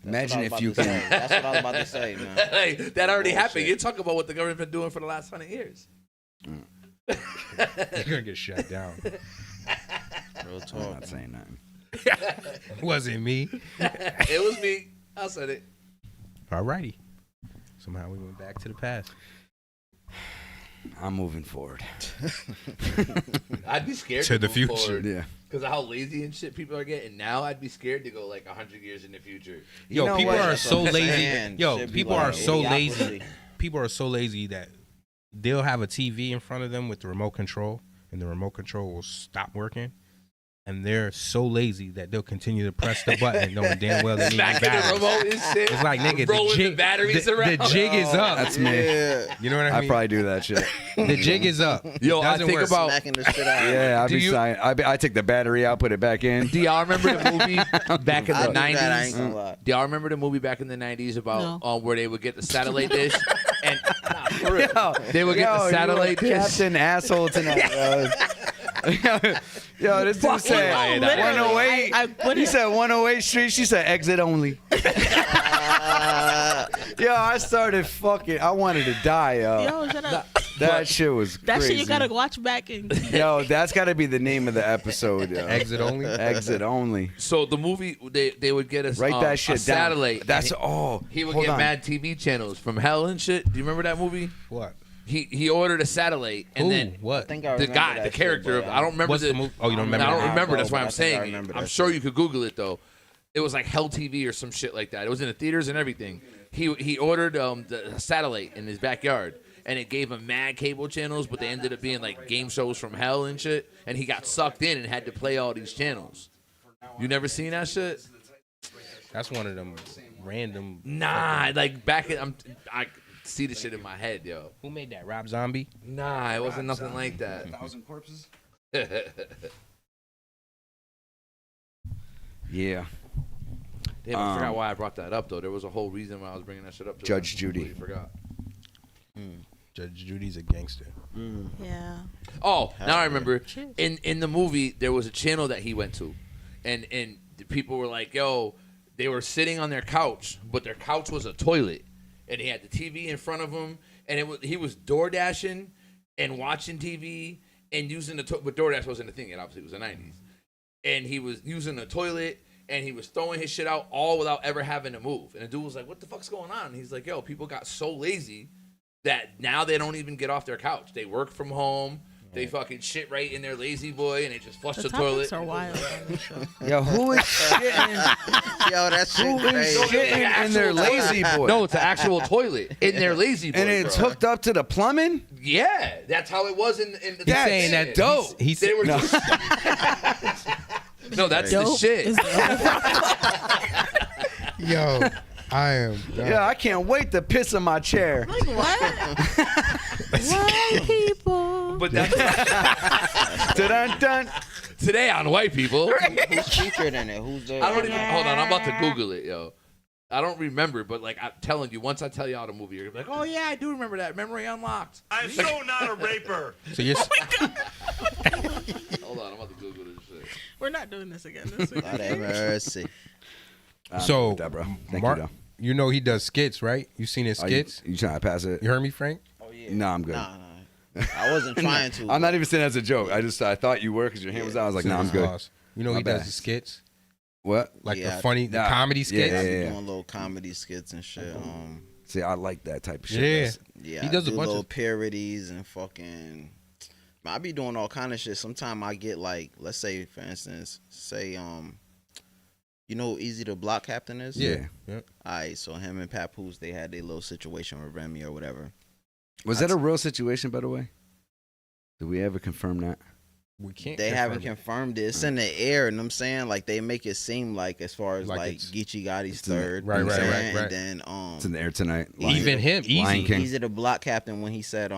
Imagine if you can. can. That's what I was about to say, man. Like, that already happened. Bullshit. You're talking about what the government's been doing for the last 100 years. You're gonna get shut down. Real I'm talk. not saying nothing. Wasn't me. It was me. I said it. Alrighty. Somehow we went back to the past. I'm moving forward. I'd be scared To the move future. forward. Yeah. Because of how lazy and shit people are getting now, I'd be scared to go like 100 years in the future. Yo, know people what? are That's so what I'm lazy. saying. Yo, Should be people like are so lazy. idiocracy. People are so lazy that they'll have a TV in front of them with the remote control, and the remote control will stop working. And they're so lazy that they'll continue to press the button, knowing damn well they need Back in the batteries. remote and shit. It's like, nigga, rolling the jig, the batteries the around. jig is up. That's me. Yeah. You know what I I mean? probably do that shit. The jig is up. Yo, It I doesn't think work. about. Smacking the shit out. Yeah, I'll Do be you- signing. I take the battery out, put it back in. Do y'all remember the movie back in I the do that, I ain't 90s? gonna lie. Do y'all remember the movie back in the 90s about No. where they would get the satellite dish? And nah, for real. They would get the Yo, satellite you a dish. Captain asshole tonight, bro. Yo, this dude said no, literally. 108. He said 108 Street. She said exit only. Yo, I started fucking. I wanted to die, yo. Yo, shut up. That shit was That crazy. shit you gotta watch back and. Yo, that's got to be the name of the episode, yo. Exit only. Exit only. So the movie, they would get us Write that shit a down. satellite. That's and all. he would Hold get on. mad TV channels from hell and shit. Do you remember that movie? What? He ordered a satellite and Ooh, then what? I think I the remember guy, that the shit, character of but I don't remember What's the movie? Oh, you don't remember? I don't that? remember. know, That's why but I'm I think I saying remember it. I'm that sure shit. you could Google it though. It was like Hell TV or some shit like that. It was in the theaters and everything. He ordered the satellite in his backyard, and it gave him mad cable channels, but they ended up being like game shows from hell and shit. And he got sucked in and had to play all these channels. You never seen that shit? That's one of them random. Nah, like back in, I see the shit in my head, yo. Who made that? Rob Zombie? Nah, it wasn't nothing like that. 1,000 corpses. Damn, Yeah. I forgot why I brought that up though. There was a whole reason why I was bringing that shit up. Judge Judy. I forgot. Judge Judy's a gangster. Yeah. Oh, now I remember. Cheers. In the movie, there was a channel that he went to, and the people were like, "Yo," they were sitting on their couch, but their couch was a toilet, and he had the TV in front of him, and he was door dashing and watching TV and using the but DoorDash wasn't a thing yet. Obviously, it was the '90s, and he was using the toilet. And he was throwing his shit out all without ever having to move. And the dude was like, what the fuck's going on? And he's like, yo, people got so lazy that now they don't even get off their couch. They work from home. They fucking shit right in their lazy boy, and they just flush the toilet. topics are wild on this show. Yo, who is shitting? Yo, that shit Who is crazy. shitting in their lazy boy? No, it's an actual toilet in their lazy boy. And it's bro. hooked up to the plumbing? Yeah, that's how it was in the That's saying that dope. He's They were just, no, that's the Dope shit. is Yo, I am. Yeah, I can't wait to piss in my chair. Like what? White people. But that's Dun-dun-dun. today on white people. Who's featured in it? Who's there? I don't even. Hold on, I'm about to Google it, yo. I don't remember, but like I'm telling you, once I tell y'all the movie, you're gonna be like, oh yeah, I do remember that. Memory unlocked. I'm so not a raper. So you're. Hold on, I'm about to Google this shit. We're not doing this again this week. Lord have mercy. So, with that, bro. Thank Mark, you, though. you know he does skits, right? You seen his Are skits? You trying to pass it? You heard me, Frank? Oh yeah. No, I'm good. Nah. I wasn't trying to. I'm not even saying that as a joke. I thought you were because your hand was out. I was like, no, I'm good. Boss. You know My he does bad. the skits, What? like Yeah, the funny, the nah. comedy skits. Yeah, I be yeah. doing little comedy skits and shit. See, I like that type of shit. Yeah. That's- Yeah, He does I a do bunch little of- parodies and fucking. I be doing all kind of shit. Sometimes I get like, let's say for instance, you know who Easy the Block Captain is? Yeah. Yeah. Alright, so him and Papoose, they had their little situation with Remy or whatever. Was that a real situation, by the way? Did we ever confirm that? We can't. They haven't confirm confirmed it. It's in the air, and I'm saying like they make it seem like as far as Like like it's- Geechee Gotti's in the- third, right, you know what I'm right, saying? right. And then It's in the air tonight. it. Even him, Lion easy. King. Easy the Block Captain when he said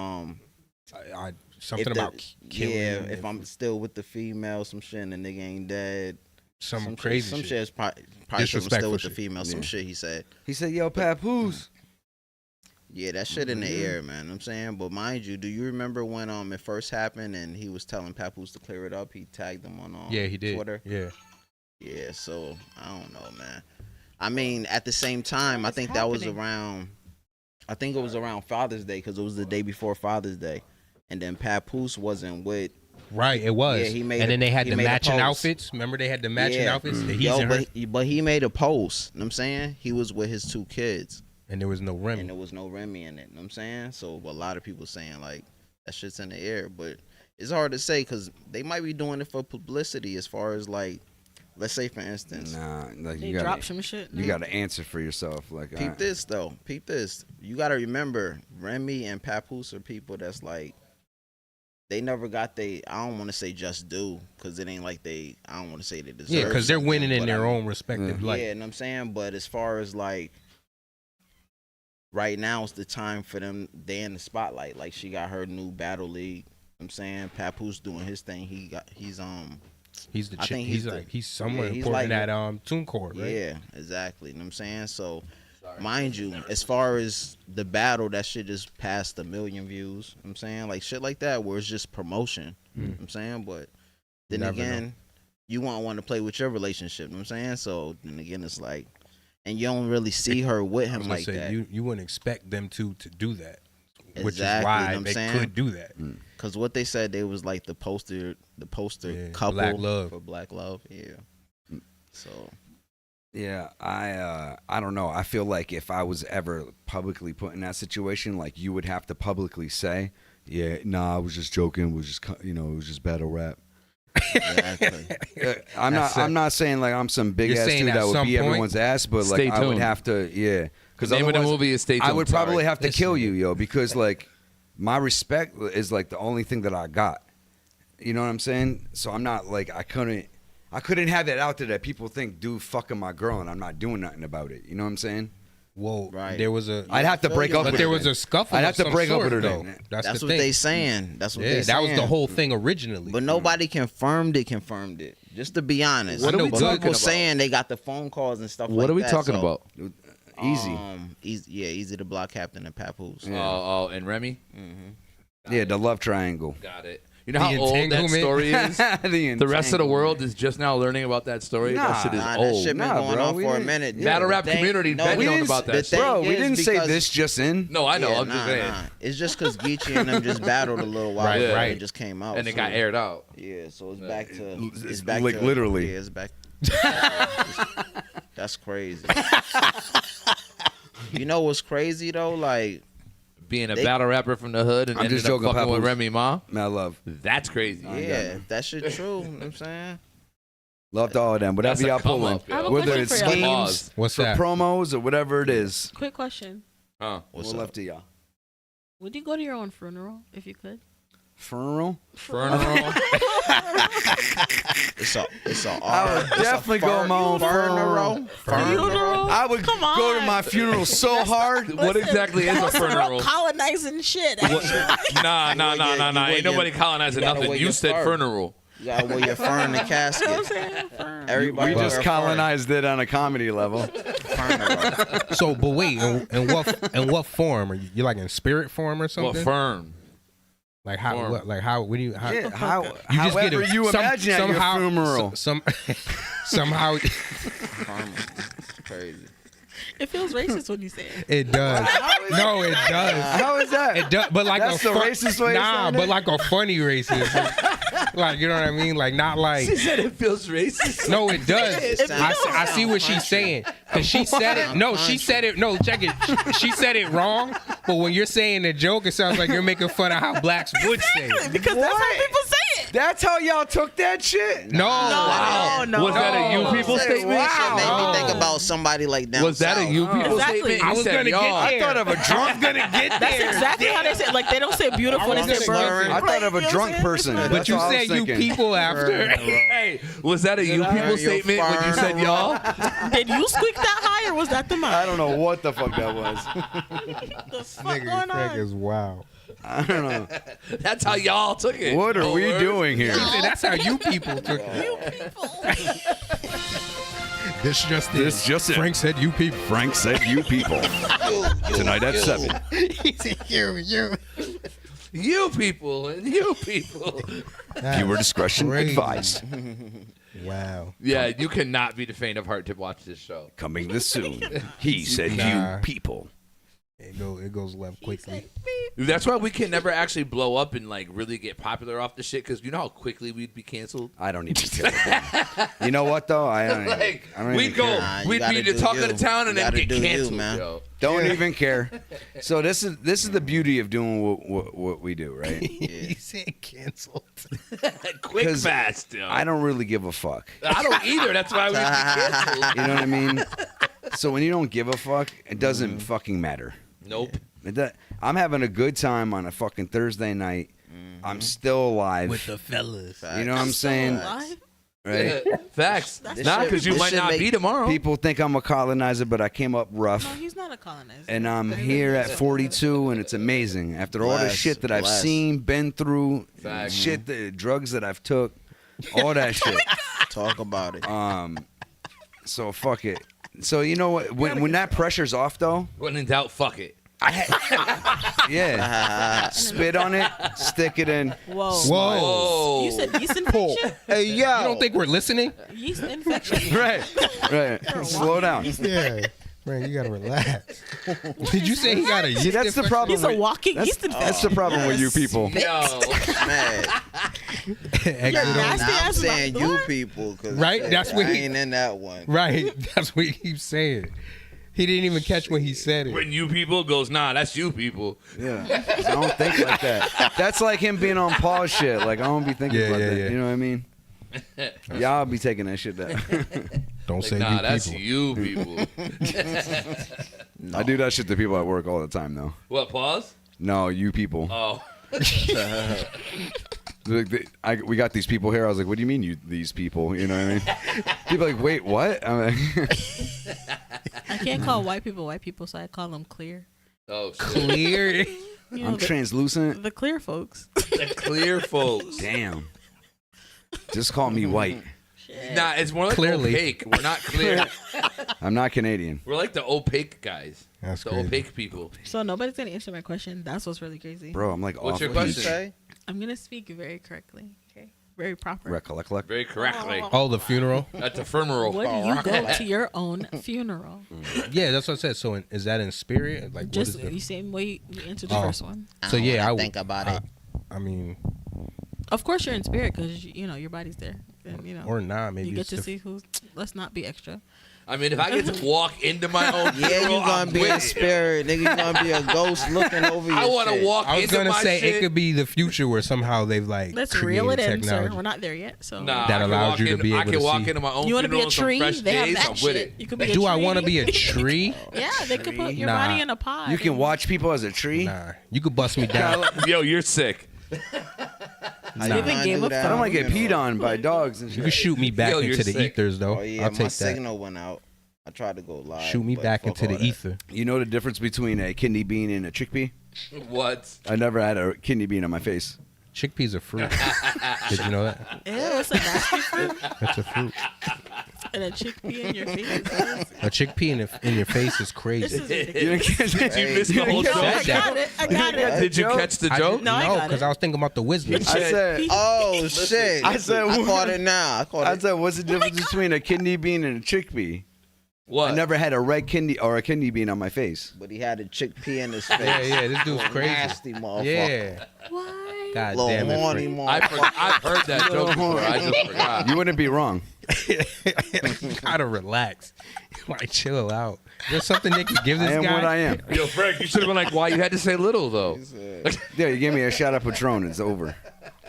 Something if the- about killing. yeah, if I'm still with the female, some shit, and the nigga ain't dead. some crazy shit. Some shit. shit is probably if I'm still Disrespectful with the shit. female. Some Yeah. shit he said. He said, yo, Papoose. Yeah, that shit in the air, man. You know what I'm saying, but mind you, do you remember when it first happened and he was telling Papoose to clear it up? He tagged him on Yeah, he did. Twitter. Yeah. Yeah, so I don't know, man. I mean, at the same time, I think that was around. I think it was around Father's Day because it was the day before Father's Day, and then Papoose wasn't with. Right, it was. Yeah, he made and a- then they had he the made a matching post. outfits. Remember they had the matching Yeah. outfits? That he's Yo, in her, but he made a post. You know what I'm saying he was with his 2 kids, and there was no Remy. and there was no Remy in it. You know what I'm saying, so a lot of people saying like that shit's in the air, but it's hard to say because they might be doing it for publicity. As far as like, let's say for instance, Nah, like They you drop got some shit. you got to answer for yourself. Like, peep this though. Peep this. You gotta remember, Remy and Papoose are people that's like, they never got I don't want to say just due, because it ain't like I don't want to say they deserve. Yeah, because they're something, winning in but their I mean, own respective Yeah. light. Yeah, you know what I'm saying? But as far as like, right now is the time for them. They in the spotlight. Like she got her new battle league. You know what I'm saying Papoose doing his thing. He's He's the I chick. think He's he's like the- he's somewhere yeah, he's important like- at TuneCore, right? Yeah, exactly. You know what I'm saying? So, mind you, as far as the battle, that shit just passed 1 million views. You know what I'm saying? Like shit like that where it's just promotion. You know what I'm saying? But then Never again, know. you won't want to play with your relationship. You know what I'm saying? So then again, it's like, and you don't really see her with I him was gonna like say, that. You wouldn't expect them to do that, which is Exactly, you know why what I'm they saying? could do that. Cause what they said, they was like the poster Yeah, couple Black Love. for Black Love. Yeah. So Yeah, I don't know. I feel like if I was ever publicly put in that situation, like you would have to publicly say, "Yeah, nah, I was just joking. It was just it was just battle rap." exactly. I'm not saying like I'm some big You're ass saying dude at that would some beat point? everyone's ass, but like Stay I would tuned. have to, yeah. Because The name of the movie is Stay I would Tuned, probably sorry. have to kill you, yo, because like my respect is like the only thing that I got. You know what I'm saying? So I'm not like I I couldn't have that out there that people think dude fucking my girl and I'm not doing nothing about it. You know what I'm saying? Well, Right. there was a. I'd have to break up But with there her was then. a scuffle. I'd of have to some break up sort, with her though. then. That's That's the what thing. they saying. That's what Yeah, they that saying. was the whole thing originally. But nobody confirmed it. Just to be honest. What are we But talking people about? saying they got the phone calls and stuff like that. What are we talking so, about? Easy. Easy to block Captain and Papoose. Oh, and Remy? Yeah, the love triangle. Got it. You know how The old that entanglement? story is? The rest of the world is just now learning about that story. That shit is Nah, old. that shit been Nah, going bro, on we for a didn't- minute. yeah. Battle The rap thing- community no, been we known didn't- about the that. thing Bro, we is didn't say because- this just in. No, I know. Yeah, I'm just saying. It's just because Geechee and them just battled a little while Right, ago. right. It just came out. And it so- got aired out. Yeah, so it's back to. It's It's back like to literally. Yeah, it's back. That's crazy. You know what's crazy though? Like Being a They- battle rapper from the hood and I'm ended just up joking, fucking with Papoose. Remy Ma. Man, love. That's crazy. yeah, if that shit true. You know what I'm saying? Love to all of them. Whatever That's a y'all come pulling. up, yo. I have a Whether question it's for y'all. schemes, Pause. What's for that? promos, or whatever it is. Quick question. Huh. What's We'll up? left to y'all. Would you go to your own funeral if you could? Funeral? Funeral. It's a I would definitely go to my own funeral. Funeral? I would Come go to on. my funeral so hard. What exactly is a That's some real funeral? colonizing shit. Nah. Ain't nobody colonizing you gotta nothing. wear You your said fur. funeral. You gotta wear your fur in the casket. Everybody We just wear a colonized it on a comedy level. funeral. So, but wait, in what form? Are you like in spirit form or What something? firm? Like how? Form. What, like how? What do you? How, Yeah, you however you imagine at your funeral. Somehow It's crazy. It feels racist when you say it. it does. No, it does. How is that? It does, but like That's a the racist way of Nah, saying but it? like a funny racist. Like you know what I mean? Like not like. She said it feels racist. No, it does. It I see what she's saying. Cause she said it. No, she said it. No, check it. She said it wrong. But when you're saying the joke, it sounds like you're making fun of how blacks would say it. Because that's how people say it. That's how y'all took that shit? No. Wow. No. Was that a you people Say, statement? wow. Made me think about somebody like down Was that a south. you people Exactly. statement? I You was said gonna y'all. get there. I thought of a drunk. That's exactly how they say it. Like, they don't say beautiful, they say burn. I thought of a drunk person. But That's you what I was said you thinking. people after. Hey, was that a you I people heard your statement when you said y'all? Did you squeak that high or was that the mic? I don't know what the fuck that was. The fuck going on? is wow. I don't know. That's how y'all took it. What are Oh, we word? doing here? That's how you people took it. This just This just it. Frank said you people. Frank said you people. Tonight at 7. You people and you people. Viewer discretion crazy. advised. Wow. Yeah, you cannot be the faint of heart to watch this show. Coming this soon. He said Nah. you people. It goes left quickly. That's why we can never actually blow up and like really get popular off the shit because you know how quickly we'd be canceled. I don't even care. You know what though? I don't We'd even go, care. Nah, you we'd gotta be the do talk you. of the town and You then gotta get do you, canceled, man. yo. Don't even care. So this is the beauty of doing what we do, right? He said canceled. Quick 'Cause fast, yo. I don't really give a fuck. I don't either. That's why we'd be canceled. You know what I mean? So when you don't give a fuck, it doesn't fucking matter. Nope. I'm having a good time on a fucking Thursday night. I'm still alive. With the fellas. You know what I'm saying? Live? Right? Facts. This Not shit- because you this might shit not make be tomorrow. People think I'm a colonizer, but I came up No, rough. he's not a colonizer. And I'm here at 42, and it's amazing. After all the Bless, shit that I've bless. seen, been through, Facts. shit, the drugs that I've took, all that shit. Talk about it. So fuck it. So you know what? When that pressure's off, though, When in doubt, fuck it. yeah, spit on it, stick it in. Whoa. Whoa. Oh. You said yeast infection? Hey, yo. You don't think we're listening? Yeast infection. Right, right. Slow down. Yeah. Man, you gotta relax. Did you say he got a yeast See, that's the infection? problem. He's a walking that's, yeast infection. that's the problem with you people. Yo. Man. Exit You're on- nasty Nah, I'm ass saying my you blood. people. Cause Right? That's what I he- ain't in that one. Right. That's what he keeps saying. He didn't even catch when he said it. When you people goes, nah, that's you people. Yeah, I don't think like that. That's like him being on pause shit. Like I don't be thinking Yeah, about yeah, that. yeah. You know what I mean? Y'all be taking that shit down. Don't Like, say nah, you that's people. you people. I do that shit to people at work all the time, though. What, pause? No, you people. Oh. We got these people here. I was like, what do you mean these people? You know what I mean? People are like, wait, what? I'm like, I can't call white people, so I call them clear. Oh, shit. Clear. You know, I'm translucent. the clear folks. The clear folks. Damn. Just call me white. Nah, it's more like Clearly. opaque. We're not clear. I'm not Canadian. We're like the opaque guys. That's the crazy. opaque people. So nobody's gonna answer my question. That's what's really crazy. Bro, I'm like What's off your the question? Say? I'm gonna speak very correctly. Okay, very proper. Recollect. Very correctly. Oh, the funeral. At the funeral. What do you go to your own funeral? Yeah, that's what I said. So is that in spirit? Like, Just what is the same way you answered the Oh. first one. So yeah, I think about it. I mean, Of course, you're in spirit because you know your body's there, and you know. or not. Maybe you get it's to see who's. Let's not be extra. I mean, if I get to walk into my own Yeah, funeral, you gonna I'm be with in it. spirit, nigga. You gonna be a ghost looking over your I want to shit. walk I was into gonna my say shit. it could be the future where somehow they've like Let's created reel it in, technology. sir. We're not there yet, so. Nah, That I can allows walk you to in- be I able can to walk see. into my own You want to be funeral a on some tree? fresh They have days, that I'm with shit. it. You could be a Do tree. I want to be a tree? Yeah, they could put your Nah. body in a pod. You can watch people as a tree? Nah, you could bust me down. Yo, you're sick. Even Game of I don't want to get peed on by dogs and You shit. can shoot me back Yo, you're into the sick. ethers though. Oh yeah, I'll my take that. signal went out. I tried to go live. Shoot me but back fuck into the all that. ether. You know the difference between a kidney bean and a chickpea? What? I never had a kidney bean on my face. Chickpeas are fruit. Did you know that? Ew, it's a nasty fruit That's a fruit. and a chickpea in your face. A chickpea in your face is This crazy. is ridiculous. Did you miss the whole No, joke? I got it. I got it. Did you catch the joke? No, I got because it. I was thinking about the wisdom. I said, Oh shit! I said- I caught it now. I caught I it. said, what's the difference between a kidney bean and a chickpea? What? I never had a red kidney or a kidney bean on my face. But he had a chickpea in his face. Yeah, this dude's crazy. Nasty motherfucker. Yeah. Why? God Little damn it. horny Frank. motherfucker. I've heard that joke before. I just forgot. You wouldn't be wrong. You gotta relax. Like, chill out. There's something they can give this I am guy. what I am. Yo, Frank, you should have been like, why you had to say little, though? Yeah, you gave me a shot of Patron. It's over.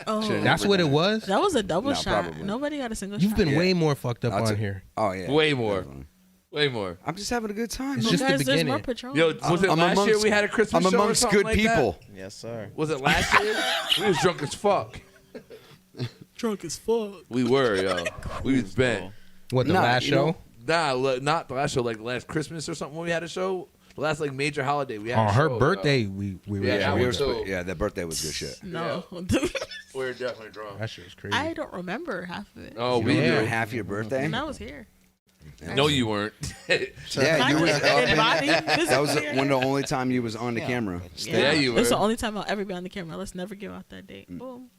Oh, That's what it was. that was a double No, shot. probably. Nobody got a single You've shot. been way more fucked up That's on a- here. Oh, yeah. Way more. Definitely. Way more. I'm just having a good time. It's man. just the Guys, there's more beginning. Patron. Yo, was it I'm last year amongst- we had a Christmas I'm show or amongst something good like people. that? Yes, sir. Was it last year? We was drunk as fuck. drunk as fuck. We were, yo. We was bent. What, the Nah, last you know- show? Not the last show, like last Christmas or something when we had a show. The last like major holiday we had. On a her show, birthday, we were Yeah, Yeah, we we were were so- yeah, that birthday was good shit. No, We were definitely drunk. That shit was crazy. I don't remember half of it. Oh, You we were Yeah. doing did. half your birthday? And I was here. No, you weren't. Yeah, you was up in body, That was physically. one of the only time you was on the camera. Yeah, you It's were. the only time I'll ever be on the camera. Let's never give out that Mm. date. Boom.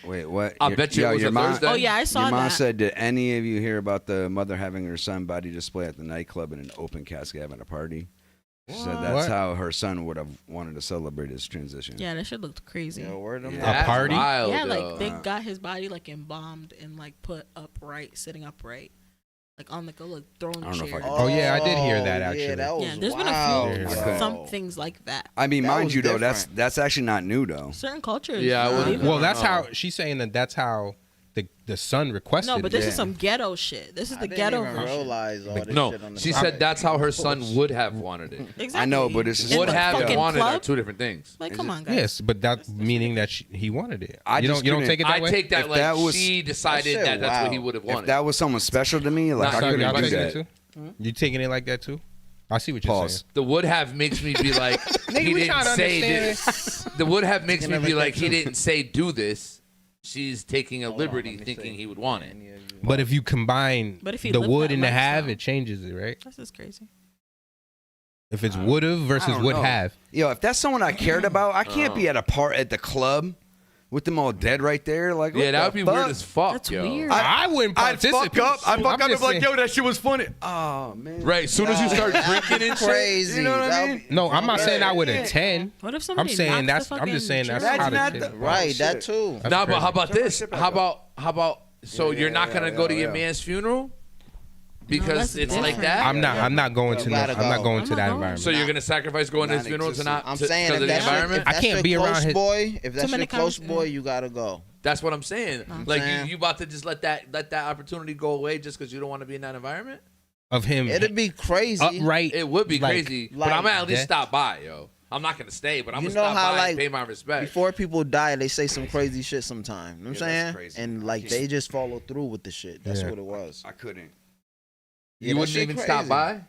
Wait, what? I bet you it was your a mom, Thursday. Oh yeah, I saw Your mom that. said, did any of you hear about the mother having her son body display at the nightclub in an open casket having a party? She said that's What? how her son would have wanted to celebrate his transition. Yeah, that shit looked crazy. Yo, word of Yeah. mouth. A party? Wild, Yeah, though. like they got his body like embalmed and like put upright, sitting upright, like on like a little throne I don't know if I chair. can- Oh, yeah, I did hear that, actually. Yeah, that was Yeah, there's been a wild, few yo. some things like that. I mean, That mind was you, though, different. that's actually not new, though. Certain cultures. Yeah, I believe wouldn't- it. Well, that's Oh. how she's saying that's how the son requested. No, but this Yeah. is some ghetto shit. This is I the didn't ghetto even version. realize all this No, shit on the she top. said that's how her son would have wanted it. Exactly. I know, but it's just- In Would the have and fucking wanted are club? two different things. Like, Is come it- on, guys. Yes, but that meaning that he wanted it. I You just don't couldn't- take it that I way. take that If like that was- she decided That that shit that's what wild. he would have If wanted. that was someone special to me, like, Nah, I son, couldn't Y'all do taking that. it too? You taking it like that too? I see what you're Pause. saying. The would have makes me be like he we didn't trying to say understand this. The would have makes me never be like think he so. didn't say do this. She's taking a liberty let me thinking see. he would want it. But if you combine But if he the lived would that and the have, lifestyle. it changes it, right? That's just crazy. If it's would have I versus don't would know. have. Yo, if that's someone I cared about, I can't be at at the club with them all dead right there. Like, what Yeah, that would the be fuck? weird as fuck, That's yo. weird. I wouldn't I'd participate. fuck up. I'd fuck I'm up and just be like, saying- yo, that shit was funny. Oh, man. Right, as soon as you start drinking and shit. Crazy. You know what I That mean? would- No, I'm not saying I would attend. What if I'm somebody saying knocks that's. the I'm just saying that's fucking how Imagine the that shit. the- Right, Oh, that shit. too. That's Nah, but how crazy. about this? Turn my shit How back about so Yeah, you're not gonna yeah, go to your yeah. man's funeral because that's it's like different. that. I'm not going to. You No, gotta I'm not go. going I'm to not that going. environment. So you're gonna sacrifice going to his funeral to not I'm to, saying because if of the that's your, environment? if I that's can't your be around close his- boy, if that's many your close comments, boy, yeah. you gotta go. That's what I'm saying. Like saying. you about to just let that opportunity go away just because you don't want to be in that environment? Of him It'd be crazy. upright. It would be Like- crazy, but I'm gonna at least death. stop by, yo. I'm not gonna stay, but I'm You gonna know stop how, by like, and pay my respect. Before people die, they say some crazy shit sometimes. You know what I'm Yeah, that's saying? crazy. And like they just follow through with the shit. That's what it was. I couldn't. Yeah, You that wouldn't shit even crazy. stop by.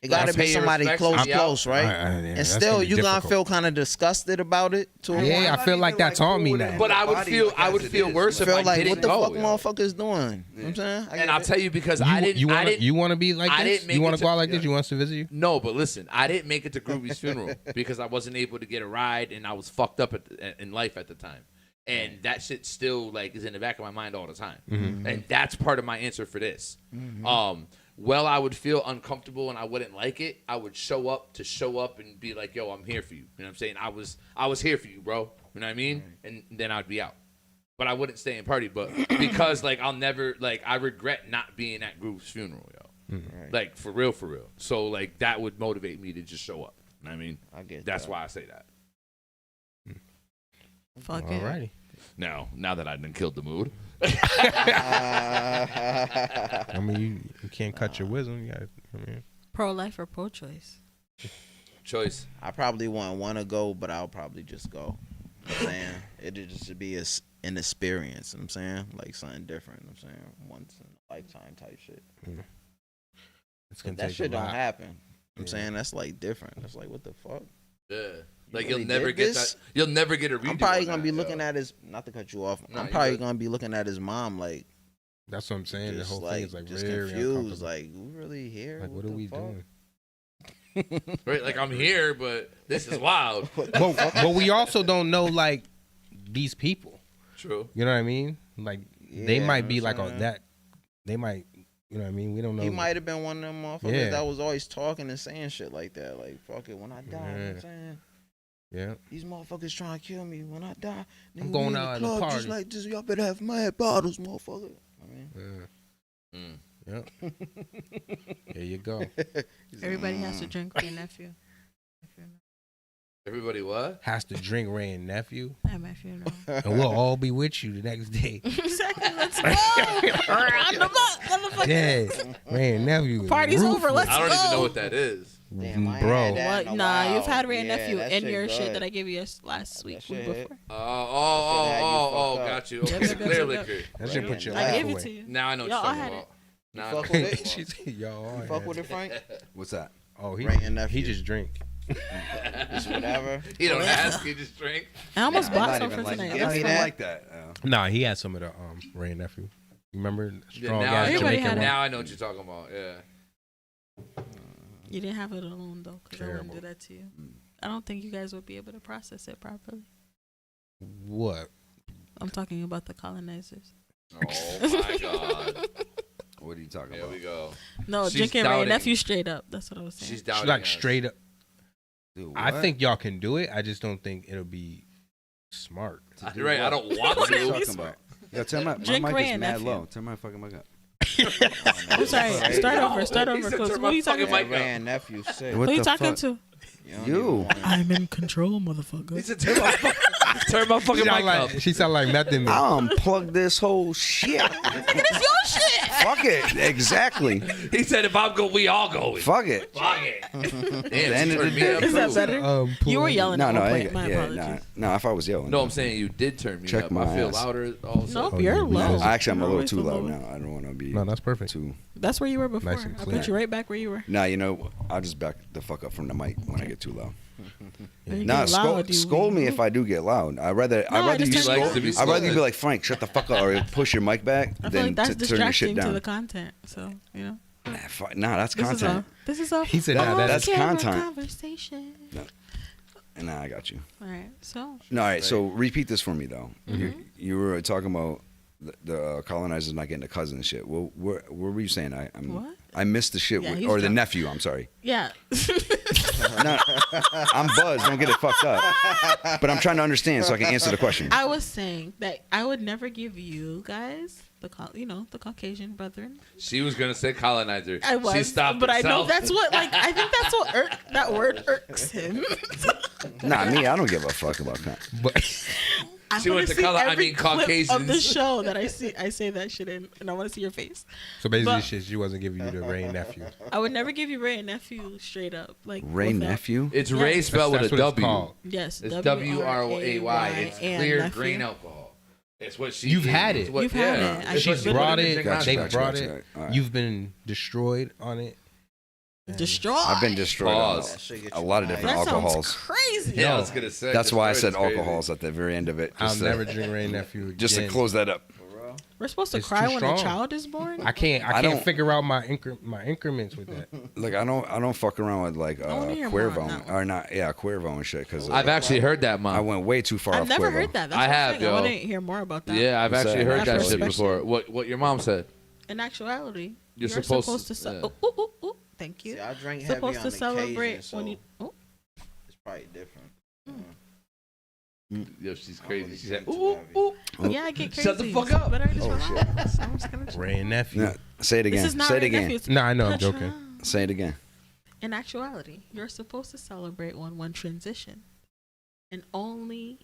It gotta Pay be your somebody respects, close, be out. close, right? And And still, you gonna difficult. feel kind of disgusted about it too. Yeah, I feel like that's on me now. But I would feel worse if feel I like didn't what the go. fuck yo. motherfuckers doing? You know what I'm saying? And I'll tell you because I didn't. You want to be like I this? didn't make You want it to go out like this? You want us to visit you? No, but listen, I didn't make it to Groovy's funeral because I wasn't able to get a ride and I was fucked up in life at the time. And that shit still like is in the back of my mind all the time. And that's part of my answer for this. Well, I would feel uncomfortable and I wouldn't like it. I would show up and be like, "Yo, I'm here for you." You know what I'm saying? I was here for you, bro. You know what I mean? And then I'd be out. But I wouldn't stay and party. But because like I'll never like I regret not being at Groove's funeral, yo. Like for real. So like that would motivate me to just show up. You know what I mean? I get That's that. why I say that. Fuck it. Alrighty. Now that I done killed the mood. I mean, you can't cut your wisdom. You gotta, I mean, Pro-life or pro-choice? Choice. I probably wouldn't want to go, but I'll probably just go. You know what I'm saying? It'd just be an experience. You know what I'm saying? Like something different. You know what I'm saying? Once in a lifetime type shit. it's gonna That take shit a don't lot. happen. You know what I'm saying? That's like different. That's like, what the fuck? Yeah. Like really you'll never did get this? that. You'll never get a redo. I'm probably on gonna that, be yo. looking at his. Not to cut you off. Nah, I'm you probably good. gonna be looking at his mom like That's what I'm saying. The just whole like thing is like just very confused. uncomfortable. Like, we really here? Like, what are the we fuck? doing? Right, like I'm here, but this is wild. But we also don't know like these people. True. You know what I mean? Like they Yeah, might be you know like what on I'm that. They might. You know what I mean? We don't know. He might have been one of them motherfuckers Yeah. that was always talking and saying shit like that. Like, fuck it, when I die, you know what I'm Yeah. saying? Yeah. These motherfuckers trying to kill me. When I die, I'm nigga, going we out in in the a club just party. like this. Y'all better have mad bottles, motherfucker. I mean, Yeah. There you go. Everybody has to drink for your nephew. Everybody what? Has to drink Ray and nephew, At my funeral. and we'll all be with you the next day. Exactly. Let's go. Round them up, motherfucker. Yeah, Ray and nephew. is Party's over. ruthless. Let's I don't even know go. what that is. Damn, I ain't Bro. had that What? in a Nah, while. you've had Ray and Yeah, nephew that in your good. shit that I gave you last week shit before. hit. Oh, fucked up. got you. Yep, Okay, yep, clear yep, yep. liquor. That should put your I life gave it away. to you. Now I know what Y'all you're all talking had about. it. Now I You know fuck what with you're it? talking She said, y'all. You fuck with it, Frank? What's that? Oh, he Ray and nephew. he just drink. Just whatever. about. You don't ask, you just drink. I almost I'm bought not some even for like, tonight. I'm Give not me even that. like that. Nah, he had some of the Ray and nephew. You remember strong now, ass I know, Everybody Jamaican had one? now I know what you're talking about. Yeah. You didn't have it alone though, because I wouldn't Terrible. do that to you. I don't think you guys would be able to process it properly. What? I'm talking about the colonizers. Oh my god. What are you talking Here about? we go. No, She's drinking Ray doubting. and nephew straight up. That's what I was saying. She's down. Like straight up. Dude, I what? think y'all can do it. I just don't think it'll be smart. Right, I don't want What are you to. talking about? Yo, turn my Drink mic Ray is and mad nephew. low. Turn my fucking mic up. I'm sorry. Start over. Start He over. said, Cause "Turn who my you talking fucking to? mic Ray and nephew sick. What Who you the talking fuck? to? don't You. even wanna- I'm in control, motherfucker. He said, turn my fucking mic up. She sound like method man. I'll unplug this whole shit. It's your shit. Fuck it. Exactly. He said, if I'm going, we all going. Fuck it. Fuck it. the Damn, end she of the turned me day- up, Is that too. better? You were yelling No, at no, one I point. ain't, My yeah, apologies. no, if I was yelling. No, I'm saying you did turn me Check up. my I feel ass. louder also. Nope, Oh, you're yeah, low. because- Actually, I'm a You're little always too so loud low. now. I don't want to be. No, that's perfect. Too. That's where you were before. Nice and I clear. put you right back where you were. Nah, you know, I'll just back the fuck up from the mic when I get too loud. When you Nah, get loud, you- scold me if I do get loud. I'd rather I you just turn scold. it up. I'd rather you be like, Frank, shut the fuck up, or push your mic back I feel than like that's to turn your shit distracting to down. the content. So, you know. Nah, that's This is content. a this is a He said, nah, that's camera content. conversation. Nah, I got you. All right. So, No, all right. So repeat this for me though. You were talking about the colonizers not getting the cousin and shit. Well, what were you saying? What? I missed the shit, Yeah, with, he's or the drunk. nephew. I'm sorry. yeah. No, I'm buzzed. Don't get it fucked up. But I'm trying to understand so I can answer the question. I was saying that I would never give you guys the the Caucasian brethren. She was going to say colonizer. I was, She stopped but I know herself. that's what I think that's what that word irks him. Nah, me, I don't give a fuck about that. But She wanna went to see color. I every mean, clip of the Caucasians. show that I see. I say that shit in, and I want to see your face. So basically, But- shit, she wasn't giving you the Ray nephew. I would never give you Ray and nephew straight up. Like Ray without- nephew? It's Yes. Ray spelled with That's a what it's W. called. Yes, It's W-R-A-Y. It's and clear nephew. grain alcohol. It's what she. You've is. had It's it. what- You've had yeah. it. I It's She's what she brought put in it. the Gotcha, They drink. brought gotcha, it. all right. You've been destroyed on it. Destroyed. I've been destroyed on Pause. That shit get a you lot of high. different That alcohols. sounds crazy. Yeah, I was gonna say. That's why I said destroyed is crazy. alcohols at the very end of it. I'll Just, never drink Ray nephew again. just to close that up. We're supposed to It's cry too when strong. a child is born. I can't don't- figure out my increments with that. Like I don't fuck around with like wanna hear Cuervo more on that one. or not. Yeah, Cuervo and shit. Because I've actually heard that, I Mom. went way too far I've off never Cuervo. heard that. That's I what I'm have, saying. yo. I want to hear more about that. Yeah, I've What's actually that? heard that shit Respect. before. What your mom said? In actuality, You're you're supposed supposed to- to. yeah. Ooh, thank you. See, I drink heavy Supposed on to celebrate occasion, so when you. Oh, it's probably different. Yo, she's I crazy. really She said, drink too "Ooh, heavy. ooh." yeah, I get crazy. Shut the fuck up. But I just relax. I'm just gonna. Ray and nephew. No, say it This again. is not Say it Ray again. nephew, it's No, I know, I'm Patron. joking. Say it again. In actuality, you're supposed to celebrate when one transition, and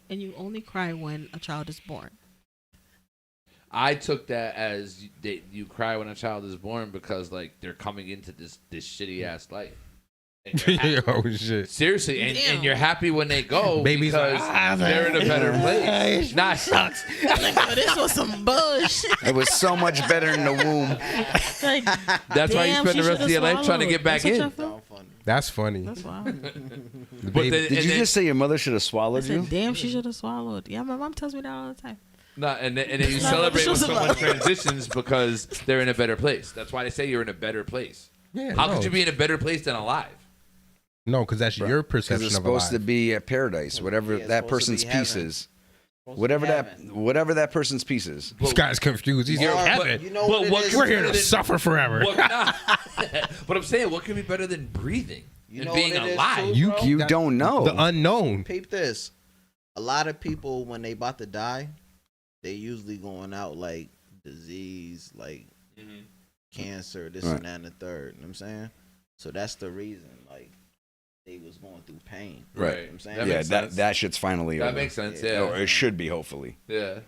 you only cry when a child is born. I took that as you cry when a child is born because like they're coming into this shitty ass life. And you're happy- Oh shit. Seriously, and Damn. you're happy when they go Baby's because like, they're in a better place. Nah, sucks. Like, oh, this was some bullshit. It was so much better in the womb. Like, That's why you damn, spend she the rest of should've your life trying to swallowed. get back That's in. what y'all feel? Sound funny. That's funny. That's wild. The But baby- then- Did you and then- just say your mother should have I swallowed you? said, damn, she should have swallowed. Yeah, my mom tells me that all the time. No, and then you Not celebrate when what someone it's about. transitions because they're in a better place. That's why they say you're in a better place. yeah, How no. could you be in a better place than alive? No, because that's your Because perception it's of supposed to alive. be a paradise, whatever Yeah, it's that supposed to be person's heaven. piece is. Supposed to Whatever be that heaven. whatever that person's piece is. This guy's confused. He's Or, in heaven. You know But what, what it is? We're here better to than- suffer forever. What, nah. But I'm saying, what can be better than breathing You and know being what it is, alive? too? You bro? You That- don't know. The unknown. Peep this. A lot of people when they about to die, they usually going out like disease, like cancer, this Right. and that and the third. You know what I'm saying? So that's the reason, like they was going through pain. Right. You know what I'm saying? That yeah, makes that sense. that shit's finally That over. makes sense. Yeah. Or Yeah. it should be, hopefully. Yeah.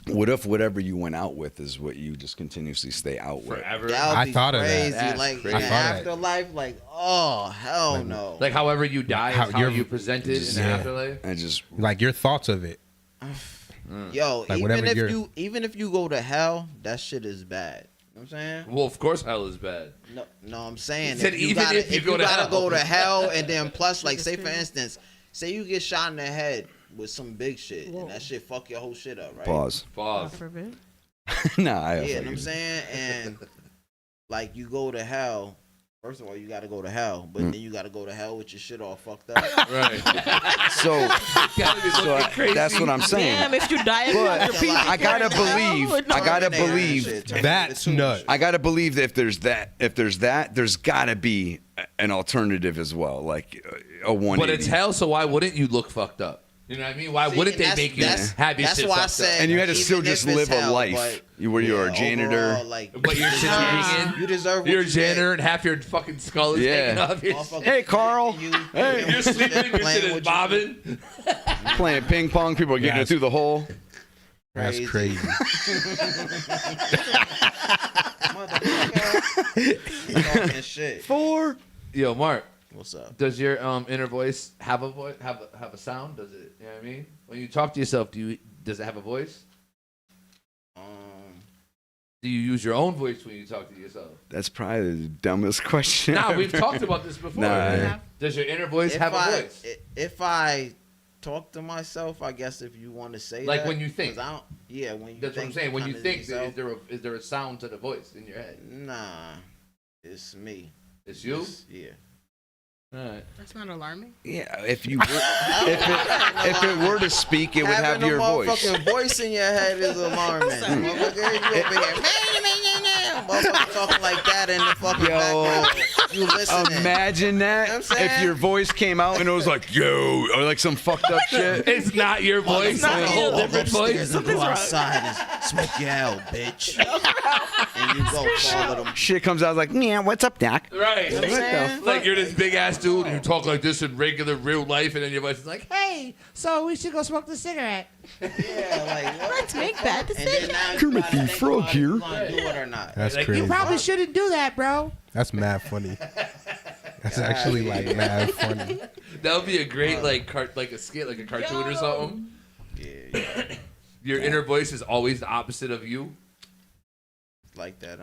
What if whatever you went out with is what you just continuously stay out with? Forever. That would I be thought of that. crazy. That's Like crazy. in I thought of that. afterlife, like oh hell no. Like however you die is How how you're- you presented in the Yeah. afterlife. And just Like your thoughts of it. Yo, Like, whatever you're- even if you go to hell, that shit is bad. You know what I'm saying? Well, of course, hell is bad. No, I'm saying He said if you even gotta, if you go to gotta hell. go to hell, and then plus, like, say for instance, say you get shot in the head with some big shit, and that shit fuck your whole shit up, right? pause. Pause. God forbid. Nah, I Yeah, you know what I'm saying? And like you go to hell. First of all, you gotta go to hell, but then you gotta go to hell with your shit all fucked up. Right. So, that's what I'm saying. Damn, if you die in But front of people, I gotta believe. I gotta believe. That's nuts. I gotta believe that if there's that, there's gotta be an alternative as well, like a 180. But it's hell, so why wouldn't you look fucked up? You know what I mean? Why wouldn't they make you have your That's shit why I fucked said, up? And you had to even still if just it's live a hell, life. but You were a janitor. overall, like, But you're shit's hanging. You deserve what You're a you janitor, and half your fucking skull is Yeah. hanging off. Your Motherfuckers Hey, Carl. you- Hey. You're sleeping, your Playing shit is with bobbing. Playing ping pong, people are getting it Yes. through the hole. That's Crazy. crazy. Motherfucker. Talking shit. 4. Yo, Mark, What's up? does your inner voice have a voice? Have a sound? Does it? You know what I mean? When you talk to yourself, does it have a voice? Do you use your own voice when you talk to yourself? That's probably the dumbest question. Nah, I've we've ever- talked about this before. Nah. Does your inner voice If have a I, voice? if I talk to myself, I guess if you want to say Like that, when you think. 'cause I don't, yeah, when you That's what I'm think saying. When you kinda think, yourself, is there a sound to the voice in your head? nah, it's me. It's you. Yeah. All right. That's not alarming. Yeah, if it were to speak, it would have Having your a voice. motherfucking voice in your head is alarming. Motherfucker, you over here, motherfucker talking like that in the fucking background. You listening. Imagine that You know what I'm saying? if your voice came out and it was like, yo, or like some fucked up shit. It's not your voice. It's a whole different voice. And go outside and smoke you out, bitch. And you go follow them. Shit comes out like, yeah, what's up, Doc? Right. What the fuck? Like you're this big ass dude and you talk like this in regular real life, and then your voice is like, Hey, so we should go smoke the cigarette. Yeah, like what? Let's make that And then decision. now you Kermit gotta the think Frog about here. if you gonna do it or not. That's Like, crazy. you Probably shouldn't do that, bro. That's mad funny. That's actually like mad funny. that would be a great like a skit, like a cartoon or something. Yeah. Your inner voice is always the opposite of you. Like that.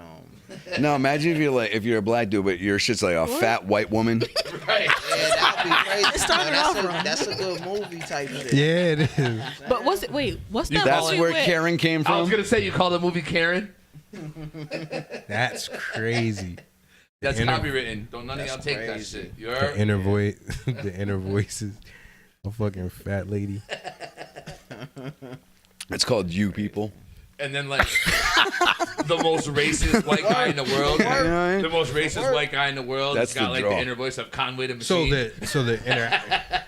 No, imagine if you're a black dude, but your shit's like a fat white woman. Right. Yeah, that'd be crazy. It started that's, off wrong. that's a good movie type shit. Yeah, it is. But what's that? That's movie where with- Karen came I was from. gonna say you call the movie Karen. That's crazy. That's Inner- copywritten. Don't none of y'all take that crazy. shit. You The heard? inner voice, the inner voices, a fucking fat lady. It's called You People. And then like the most racist white guy in the world. Yeah. The most racist white guy in the world. That's That's got the like draw. the inner voice of Conway the So Machine. the inner.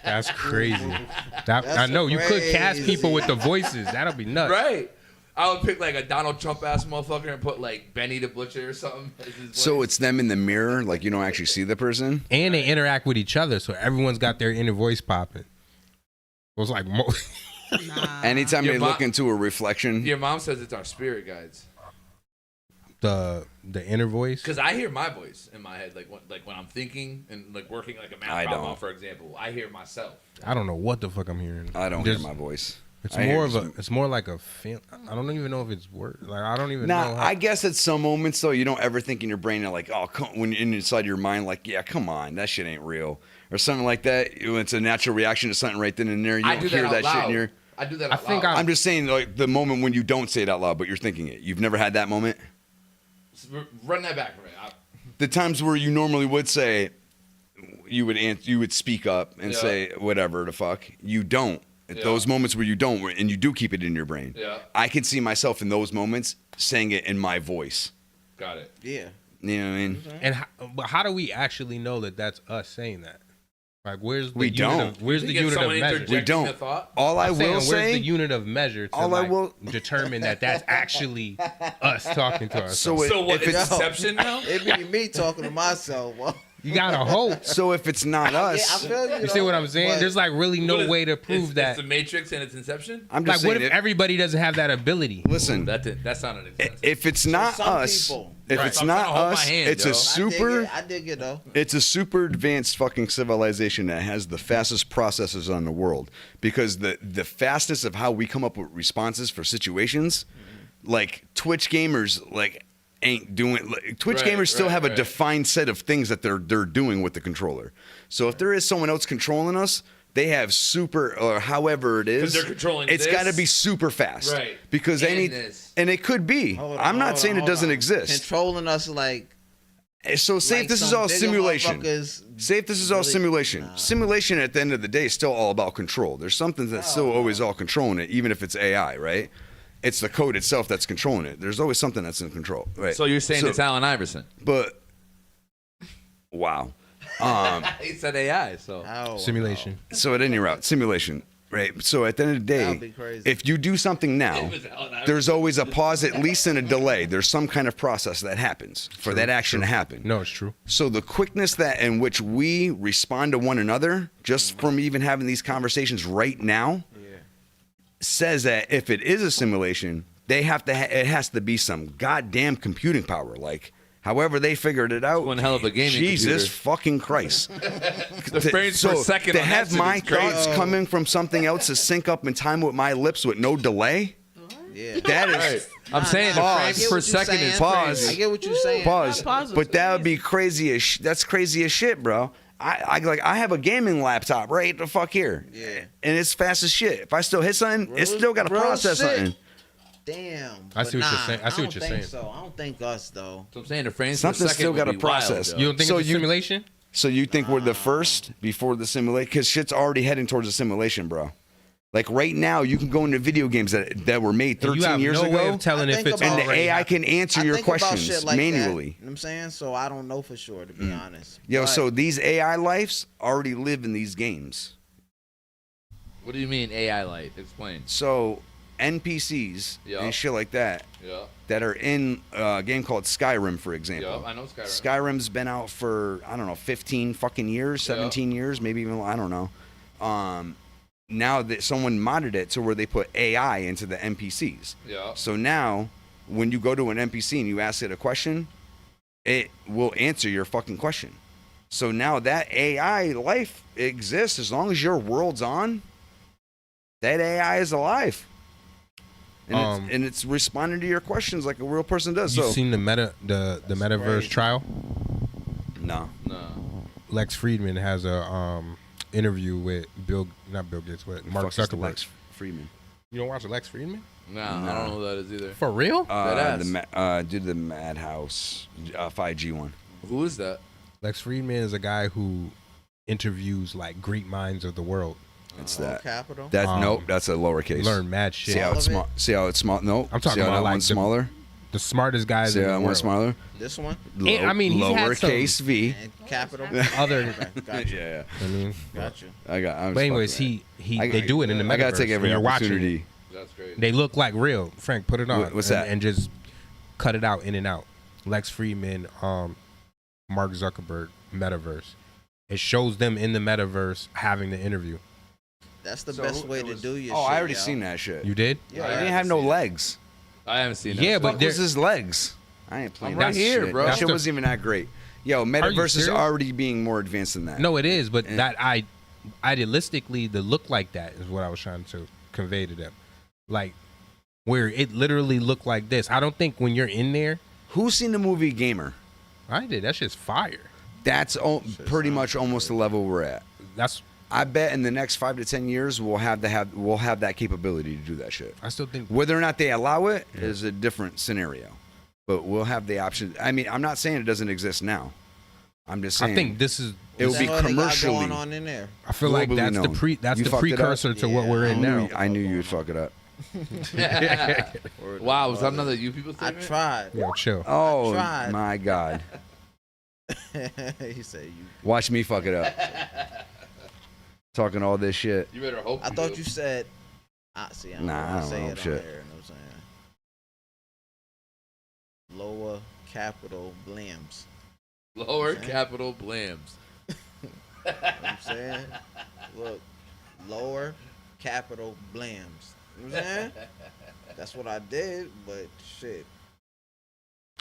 That's crazy. I know you could cast crazy. people with the voices. That'll be nuts. Right. I would pick like a Donald Trump ass motherfucker and put like Benny the Butcher or something. as his So voice. it's them in the mirror, like you don't actually see the person. And they interact with each other, so everyone's got their inner voice popping. It was like Anytime Your they mo- look into a reflection, Your mom says it's our spirit guides. the inner voice. Because I hear my voice in my head, like when I'm thinking and like working like a math I problem, don't. for example. I hear myself. I don't know what the fuck I'm hearing. I don't Just- hear my voice. It's I more hear of some- it's more like a feel. I don't even know if it's word. Like I don't even know. Nah, How, I guess at some moments though, you don't ever think in your brain, you're like, oh, when you're inside your mind, like, yeah, come on, that shit ain't real, or something like that. It's a natural reaction to something right then and there. You I don't do hear that out that shit loud. in your. I do that. I Out think loud. I'm just saying, like the moment when you don't say it out loud, but you're thinking it. You've never had that moment. Run that back for me. The times where you normally would say, you would speak up and Yeah. say whatever the fuck. You don't. At Yeah. those moments where you don't, and you do keep it in your brain. Yeah. I can see myself in those moments saying it in my voice. Got it. Yeah. You know what I mean? and but how do we actually know that that's us saying that? Like where's the We unit don't. Of, where's You the get unit of someone measure? interjecting We don't. the thought? All I I'm saying, will where's say. the unit of measure to All I like will- determine that that's actually us talking to ourselves? So So what? if It's it's Inception now. It be me talking to myself. Well, you gotta hope. so if it's not yeah, I us, feel you. You see what I'm saying? But There's like really no What is- way to prove it's that. the Matrix and its Inception. I'm Like, just what saying. if everybody doesn't have that ability? Listen, That sounded expensive. if it's not some us, people. if Right. it's I'm not trying to hold my us, hand, it's yo. a super. I dig it though. It's a super advanced fucking civilization that has the fastest processors on the world, because the fastness of how we come up with responses for situations, like Twitch gamers ain't doing. Twitch Right, gamers still right, have a right. defined set of things that they're doing with the controller. So if there is someone else controlling us, they have super, or however it 'Cause is, they're controlling it's this. got to be super fast, Right. Because And this. and it could be. I'm not saying it doesn't exist. Controlling us like. So say if like this is some all bigger simulation. motherfuckers. Say if this is all Really? simulation. Nah. Simulation at the end of the day is still all about control. There's something that's still always all controlling it, even if it's AI, right? It's the code itself that's controlling it. There's always something that's in control, right? So you're saying it's Allen Iverson? But wow. He said AI. So Oh, Simulation. So at any route, simulation, right? So at the end of the That'd be day, crazy. if you do something now, It was Allen Iverson. there's always a pause, at least in a delay. There's some kind of process that happens for that action to happen. No, it's true. So the quickness that in which we respond to one another, just from even having these conversations right now, says that if it is a simulation, they have to. It has to be some goddamn computing power. Like, however they figured it out. One hell of a gaming Jesus computer. fucking Christ! the frames per second. to on have that shit my is crazy. thoughts coming from something else to sync up in time with my lips with no delay. Yeah. That is. Right. I'm saying the Pause. frames per second is Pause. crazy. I get what you're saying. Pause. Pause was But that would be crazy as that's crazy as shit, bro. I have a gaming laptop right the fuck here. Yeah. And it's fast as shit. If I still hit something, it's Real- still got to real process shit. something. Damn. I see But what you're nah, saying. I see what don't you're think saying. So I don't think us though. So I'm saying the frames Something per second still would gotta be wild, process. though. You don't think So it's a you- simulation? So you think we're the first before the simulation? Because shit's already heading towards a simulation, bro. Like right now, you can go into video games that were made 13 you have years no ago. way of telling if it's and the already AI can answer your think about questions shit like manually. That, you know what I'm saying? So I don't know for sure, to be honest. Yo, But so these AI lives already live in these games. What do you mean AI light? Explain. So NPCs Yeah. and shit like that Yeah. that are in a game called Skyrim, for example. Yeah, I know Skyrim. Skyrim's been out for, I don't know, 15 fucking years, 17 years, maybe even, I don't know. Now that someone modded it to where they put AI into the NPCs. Yeah. So now, when you go to an NPC and you ask it a question, it will answer your fucking question. So now that AI life exists as long as your world's on. That AI is alive, and it's responding to your questions like a real person does. You So seen the metaverse crazy. trial? no, Lex Friedman has a interview with not Bill Gates, but Mark Fuck is the Zuckerberg. Lex Friedman. You don't watch the Lex Friedman? Nah, I don't know who that is either. For real? Did the Madhouse 5G one. Who is that? Lex Friedman is a guy who interviews like great minds of the world. It's that. Capital. That nope. That's a lowercase. Learn mad shit. See how All it's of small. See how it's small. No, I'm talking see how about that like one's smaller. The smartest guys See in how the that world. one's smaller. This one. I mean, he's had some- lowercase v. And capital. Other, Okay, gotcha. Yeah, I mean, Gotcha. I'm but anyways, fucking they do it in the metaverse. I gotta take every when you're watching. opportunity. That's great. They look like real. Frank, put it on. What's and, that? And just cut it out in and out. Lex Friedman, Mark Zuckerberg, metaverse. It shows them in the metaverse having the interview. That's the So best way it to was- do your Oh, shit. I already yo. seen that shit. You did? Yeah, He didn't have no legs. I haven't seen that. Yeah, shit. but What there- was his legs? I ain't playing I'm right that here, shit. bro. That That's shit the- wasn't even that great. Yo, metaverse is serious? already being more advanced than that. No, it is, but And- that idealistically, the look like that is what I was trying to convey to them. Like, where it literally looked like this. I don't think when you're in there, Who's seen the movie Gamer? I did. That shit's fire. That's pretty much almost the level we're at. That's, I bet in the next 5 to 10 years we'll have that capability to do that shit. I still think, Whether or not they allow it is a different scenario, but we'll have the option. I mean, I'm not saying it doesn't exist now. I'm just saying. I think this is, it will What be the hell they got commercially. going on in there? I feel like globally that's known. that's You the fucked it up? precursor to what Yeah, we're in now. I knew you'd fuck it up. Wow, was that another you people I statement? tried. Yo, chill. Oh tried. my god! He said you. Watch me fuck it up. Talking all this shit. You better hope. I thought you said. See, I don't Nah, I want to don't say know, it on shit. air. You know what I'm saying? Lower capital blams. Lower Okay. capital blams. You know what I'm saying? Look, lower capital blams. You know what I'm saying? That's what I did, but shit.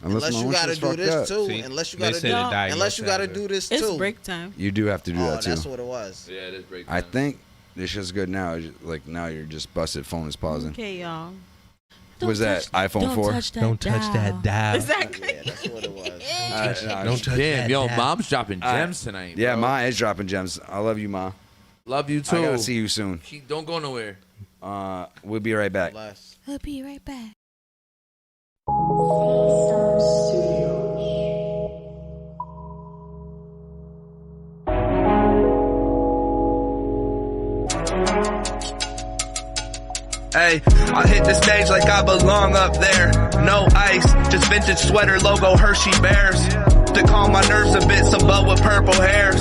Unless my you own gotta shit's do fucked this up. too. See, Unless you they gotta said do. it diagnosed Unless you gotta Saturday. do this It's too. break time. You do have to do Oh, that too. that's what it was. Yeah, it is break I time. think this shit's good now. Like now you're just busted. Phone is pausing. Okay, y'all. Was that iPhone 4? Don't touch that dial. Exactly. Yeah, that's what it was. Don't touch Damn, that yo, dial. mom's dropping gems tonight. Yeah, bro. Ma is dropping gems. I love you, Ma. Love you too. I gotta see you soon. Don't go nowhere. We'll be right back. Less. We'll be right back. Hey, I hit the stage like I belong up there. No ice, just vintage sweater logo Hershey Bears. To calm my nerves a bit, some bow with purple hairs.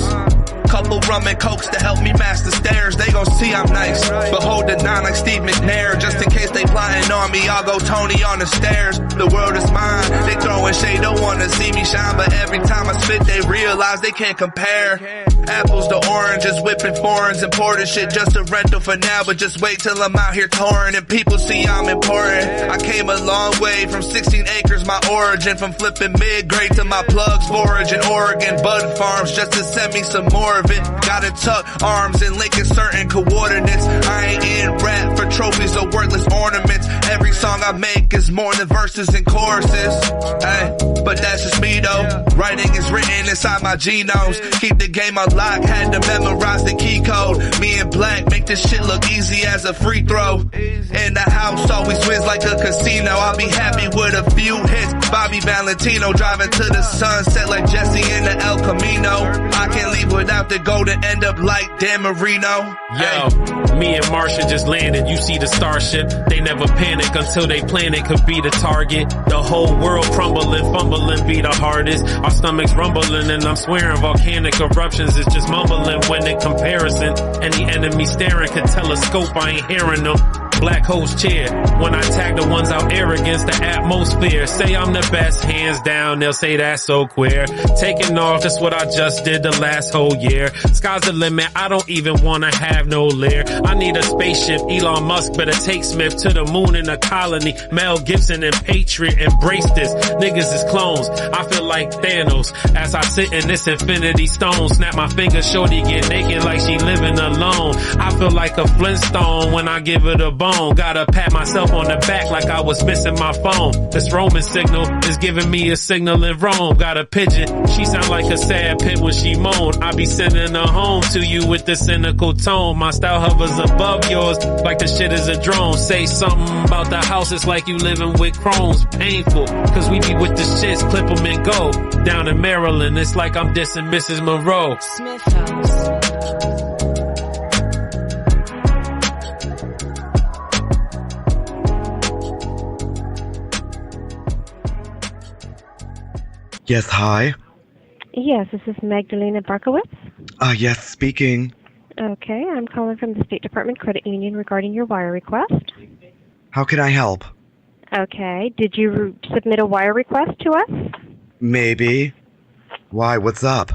Couple rum and cokes to help me master stairs. They gon' see I'm nice, but hold the 9 like Steve McNair. Just in case they plotting on me, I'll go Tony on the stairs. The world is mine, they throwing shade, don't wanna see me shine. But every time I spit, they realize they can't compare. Apples to oranges, whipping foreigns, imported shit just a rental for now. But just wait till I'm out here touring and people see I'm important. I came a long way from 16 acres, my origin. From flipping mid-grade to my plugs, forage in Oregon. Bud farms just to send me some more of it. Gotta tuck arms and link in certain coordinates. I ain't in rap for trophies or worthless ornaments. Every song I make is more than verses and choruses. Hey, but that's just me though. Writing is written inside my genomes. Keep the game unlocked, had to memorize the key code. Me and Black make this shit look easy as a free throw. In the house always wins like a casino. I'll be happy with a few hits. Bobby Valentino driving to the sunset like Jesse in the El Camino. I can't leave without the the goal to end up like Dan Marino. Yo, me and Marsha just landed. You see the starship. They never panic until they planet could be the target. The whole world crumbling, fumbling be the hardest. Our stomachs rumbling and I'm swearing volcanic eruptions is just mumbling when in comparison. Any enemy staring could telescope, I ain't hearing them. Black host cheer when I tag the ones out arrogance, the atmosphere. Say I'm the best, hands down, they'll say that's so queer. Taking off, that's what I just did the last whole year. Sky's the limit, I don't even wanna have no lair. I need a spaceship, Elon Musk better take Smith to the moon in a colony. Mel Gibson and Patriot, embrace this. Niggas is clones, I feel like Thanos as I sit in this infinity stone. Snap my fingers, shorty get naked like she living alone. I feel like a Flintstone when I give it a bone. Gotta pat myself on the back like I was missing my phone. This Roman signal is giving me a signal in Rome. Got a pigeon, she sound like a sad pit when she moan. I be sending her home to you with the cynical tone. My style hovers above yours like the shit is a drone. Say something about the house, it's like you living with Crohn's. Painful, cause we be with the shits, clip them and go. Down in Maryland, it's like I'm dissing Mrs. Monroe. Smith House. Yes, hi. Yes, this is Magdalena Barkowitz. Yes, speaking. Okay, I'm calling from the State Department Credit Union regarding your wire request. How can I help? Okay, did you submit a wire request to us? Maybe. Why, what's up?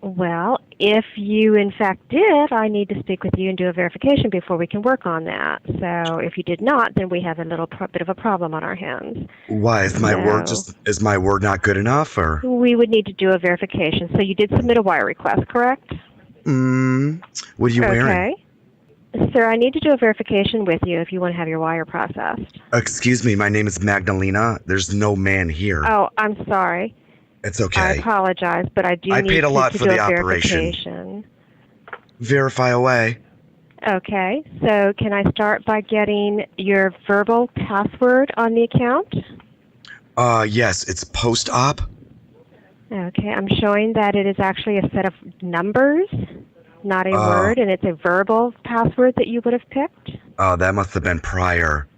Well, if you in fact did, I need to speak with you and do a verification before we can work on that. So if you did not, then we have a little bit of a problem on our hands. Why, is my word not good enough, or? We would need to do a verification. So you did submit a wire request, correct? What are you wearing? Okay. Sir, I need to do a verification with you if you want to have your wire processed. Excuse me, my name is Magdalena. There's no man here. Oh, I'm sorry. It's okay. I apologize, but I do need paid a lot to for do the a operation. verification. Verify away. Okay, so can I start by getting your verbal password on the account? Yes, it's post-op. Okay, I'm showing that it is actually a set of numbers, not a word, and it's a verbal password that you would have picked? Oh, that must have been prior.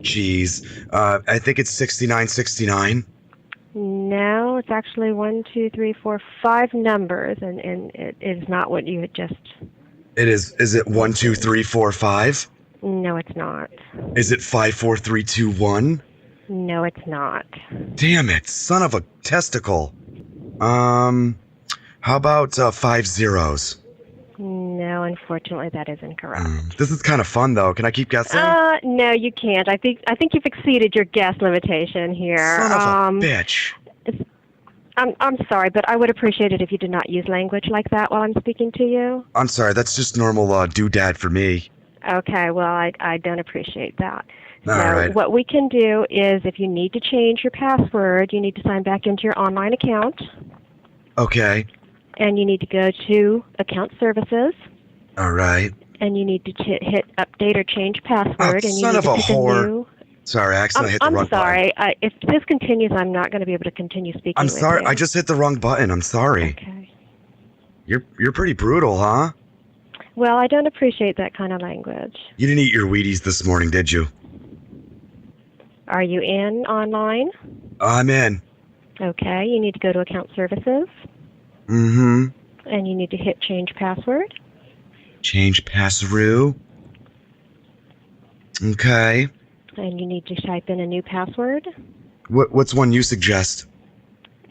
Geez. I think it's 6969. No, it's actually 5 numbers, and it is not what you had just... It is. Is it 1, 2, 3, 4, 5? No, it's not. Is it 5, 4, 3, 2, 1? No, it's not. Damn it, son of a testicle. How about 5 zeros? No, unfortunately, that is incorrect. This is kind of fun, though. Can I keep guessing? No, you can't. I think you've exceeded your guess limitation here. Son of a bitch. I'm sorry, but I would appreciate it if you did not use language like that while I'm speaking to you. I'm sorry, that's just normal doodad for me. Okay, well, I don't appreciate that. All right. What we can do is if you need to change your password, you need to sign back into your online account. Okay. And you need to go to Account Services. All right. And you need to hit Update or Change Password. And you son need of to a pick whore. Sorry, I accidentally hit the wrong button. I'm sorry. If this continues, I'm not going to be able to continue speaking I'm with sorry. you. I just hit the wrong button. I'm sorry. Okay. You're pretty brutal, huh? Well, I don't appreciate that kind of language. You didn't eat your Wheaties this morning, did you? Are you in online? I'm in. Okay. You need to go to Account Services. Mm-hmm. And you need to hit Change Password. Change password. Okay. And you need to type in a new password. What's one you suggest?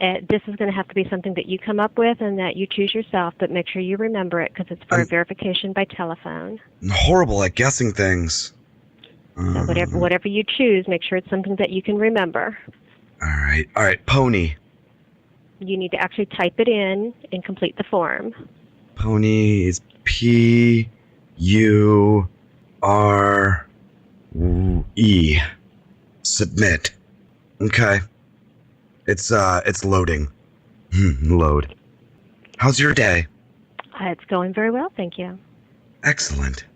This is going to have to be something that you come up with and that you choose yourself, but make sure you remember it because it's for verification by telephone. I'm horrible at guessing things. So whatever you choose, make sure it's something that you can remember. All right. Pony. You need to actually type it in and complete the form. Pony is P-U-R-E. Submit. Okay. It's loading. Load. How's your day? It's going very well, thank you. Excellent.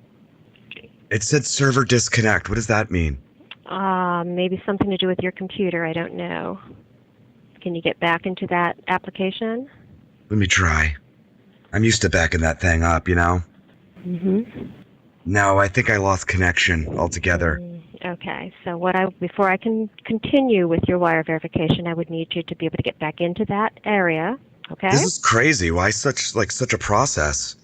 It said server disconnect. What does that mean? Maybe something to do with your computer. I don't know. Can you get back into that application? Let me try. I'm used to backing that thing up, you know? Mm-hmm. No, I think I lost connection altogether. Okay, so before I can continue with your wire verification, I would need you to be able to get back into that area. Okay. This is crazy. Why such a process?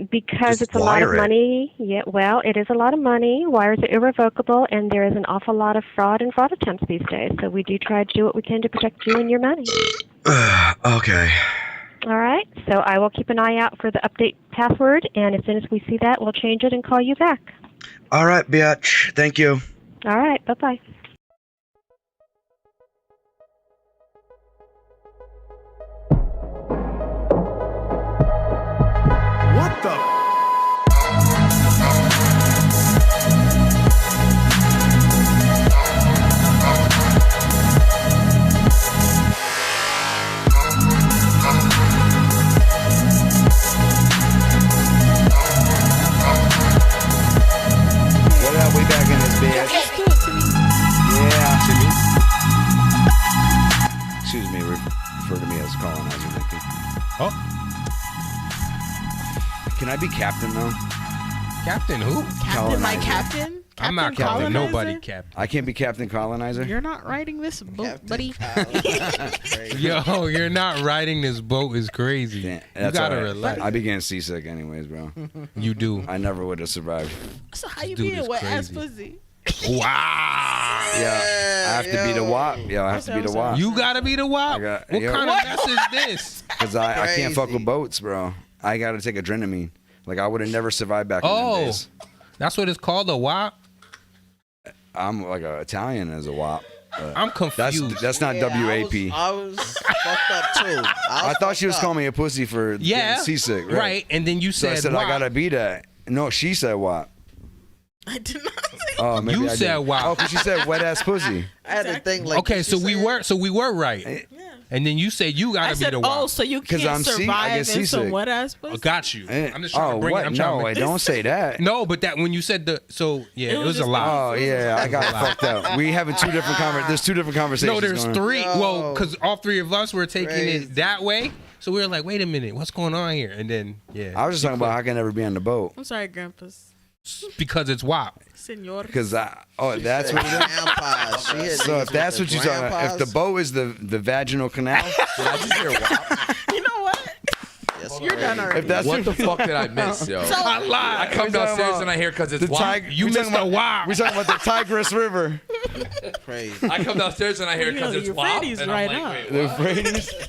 Because Just it's a lot of wire it. money. Yeah, well, it is a lot of money. Wires are irrevocable, and there is an awful lot of fraud and fraud attempts these days. So we do try to do what we can to protect you and your money. Okay. All right. So I will keep an eye out for the update password, and as soon as we see that, we'll change it and call you back. All right, bitch. Thank you. All right. Bye-bye. What the? What up? We back in this bitch. Yeah. Excuse me. Refer to me as colonizer, Nikki. Oh. Can I be captain though? Captain who? Captain, my captain? I'm not Captain calling Colonizer? nobody captain. I can't be captain colonizer. You're not riding this boat, buddy. Yo, you're not riding this boat is crazy. Yeah, You that's gotta all right. relax. I began seasick anyways, bro. You do. I never would have survived. So how you Dude being is wet ass crazy. pussy? Wow. Yeah, I have to be the WAP. Yeah, I have to be the WAP. You gotta be the WAP. What kind of mess is this? Because I can't fuck with boats, bro. I gotta take Adrenamine. Like I would have never survived back in them days. That's what it's called, a WAP? I'm like an Italian as a WAP. I'm confused. That's not WAP. I was fucked up too. I thought she was calling me a pussy for getting seasick. Right. And then you So I said said I WAP. gotta be that. No, she said WAP. I did not say Oh, maybe You I said did. WAP. Oh, because she said wet ass pussy. I had to think like. Okay, so we were right. And then you said you gotta I be said, the WAP. oh, so you 'Cause can't I'm I survive get in some seasick. wet ass pussy? Got you. I'm just trying to bring what? it. I'm trying No, to I bring don't say that. No, but that when you said it was a lot. Oh yeah, I got fucked up. We having two different There's two different conversations. No, there's going on. three. Well, because all three of us were taking it that way, so we were like, wait a minute, what's going on here? And then I was just talking about how I can never be on the boat I'm sorry, Grandpas. because it's WAP. Senor. because that's what it is. So if that's what you're talking about, if the boat is the vaginal canal, did I just hear WAP? You know what? You're done already. If that's What the fuck did I miss, yo? So- I lied. I come downstairs and I hear because it's WAP. You missed a WAP. We're talking about the Tigris River. Crazy. I come downstairs and I hear because Yo, it's you're WAP. Freddy's And right I'm now. like, The wait, what? Euphrates.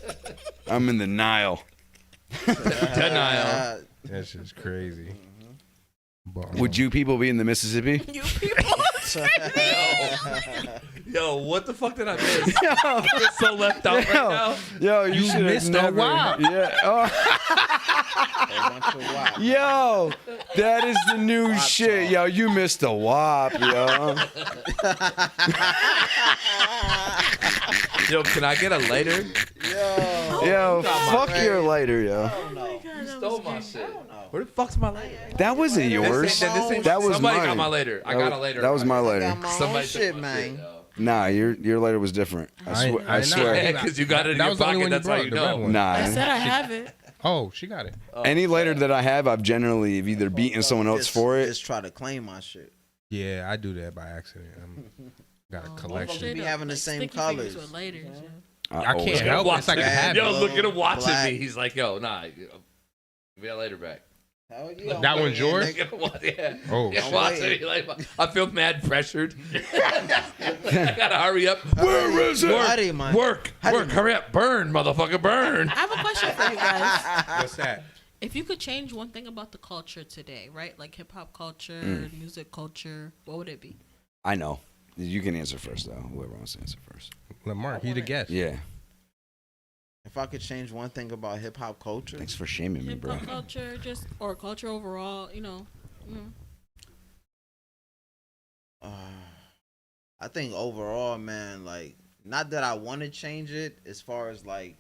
I'm in the Nile. Denial. That's just crazy. Would you people be in the Mississippi? You people. Yo, what the fuck did I miss? I'm just so left out right now. Yo, You should've missed a never. WAP. Yeah. Oh. Yo, that is the new shit. Yo, you missed a WAP, yo. Yo, can I get a lighter? Yo, fuck your lighter, yo. You stole my shit. Where the fuck's my lighter? That wasn't yours. This ain't- That was somebody mine. got my lighter. I got a lighter. That was my lighter. Somebody took shit, my man. yo. Nah, your lighter was different. I swear. Yeah, because you got it in That your was the only pocket. one you That's how brought, you the red know. one. Nah. I said I have it. Oh, she got it. Any lighter that I have, I've generally either beaten someone else for it. Just try to claim my shit. Yeah, I do that by accident. Got a collection. They be having the same Sticky colors. fingers with lighters, yeah. I can't help it. It's like a habit. Yo, look at him watching Black. me. He's like, yo, nah. Give me that lighter back. Hell yeah. That one's yours? Yeah. Oh. Yeah, watching me. Like, I feel mad pressured. I gotta hurry up. Where is it? Howdy, man. Work. Hurry up. Burn, motherfucker. Burn. I have a question for you guys. What's that? If you could change one thing about the culture today, right? Like hip hop culture, music culture, what would it be? I know. You can answer first, though. Whoever wants to answer first. Let Mark, he the guest. Yeah. If I could change one thing about hip hop culture, Thanks for shaming me, Hip bro. hop culture, just or culture overall, you know. I think overall, man, like, not that I want to change it, as far as like,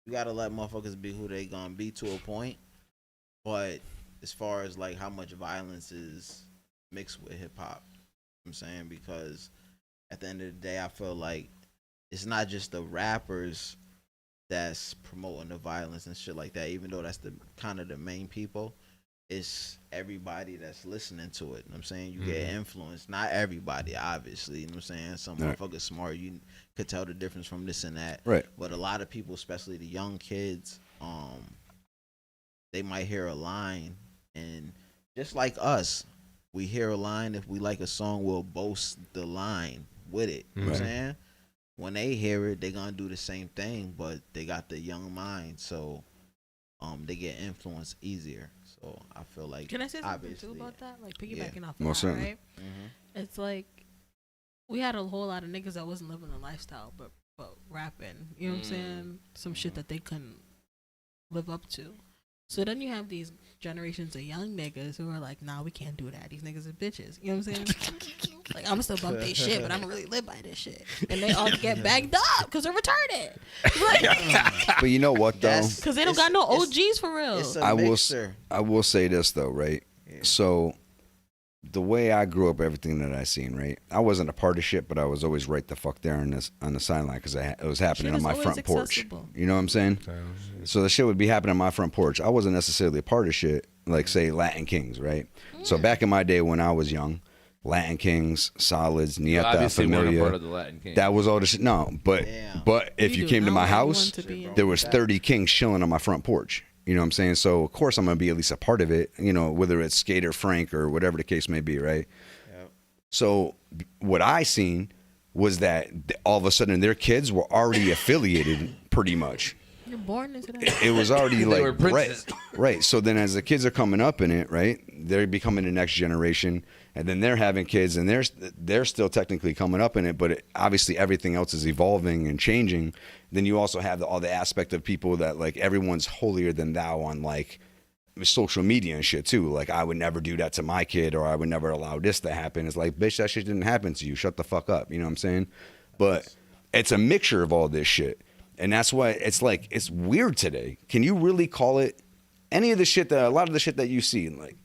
you gotta let motherfuckers be who they gonna be to a point, but as far as like how much violence is mixed with hip hop, I'm saying, because at the end of the day, I feel like it's not just the rappers that's promoting the violence and shit like that, even though that's the kind of the main people, it's everybody that's listening to it. You know what I'm saying? You get influenced. Not everybody, obviously. You know what I'm saying? Some motherfuckers smart. You could tell the difference from this and that. Right. But a lot of people, especially the young kids, they might hear a line, and just like us, we hear a line. If we like a song, we'll boast the line with it. You know what I'm saying? When they hear it, they're gonna do the same thing, but they got the young mind, so they get influenced easier. So I feel like, can I say something too about that? Like piggybacking off most that, certainly. right? It's like we had a whole lot of niggas that wasn't living the lifestyle, but rapping. You know what I'm saying? Some shit that they couldn't live up to. So then you have these generations of young niggas who are like, nah, we can't do that. These niggas are bitches. You know what I'm saying? Like, I'm still bump they shit, but I'm gonna really live by this shit. And they all get bagged up because they're retarded. Like, But you know what though? because they don't got no OGs for real. I will say this though, right? So the way I grew up, everything that I seen, right? I wasn't a part of shit, but I was always right the fuck there on the sideline because it was happening on my front porch. You know what I'm saying? So the shit would be happening on my front porch. I wasn't necessarily a part of shit, like say Latin Kings, right? So back in my day when I was young, Latin Kings, Solids, Nieta, obviously weren't a Familia, part of the Latin Kings. that was all the shit. No, but if you came to my house, there was 30 Kings chilling on my front porch. You know what I'm saying? So, of course, I'm going to be at least a part of it, you know, whether it's Skater, Frank, or whatever the case may be, right? Yep. So, what I seen was that all of a sudden their kids were already affiliated pretty much. You're born into that. It was already like, right. So then as the kids are coming up in it, right, they're becoming the next generation, and then they're having kids, and they're still technically coming up in it, but obviously everything else is evolving and changing. Then you also have all the aspect of people that like everyone's holier than thou on like social media and shit too. Like I would never do that to my kid, or I would never allow this to happen. It's like, bitch, that shit didn't happen to you. Shut the fuck up. You know what I'm saying? But it's a mixture of all this shit. And that's why it's like, it's weird today. Can you really call it any of the shit a lot of the shit that you see? Like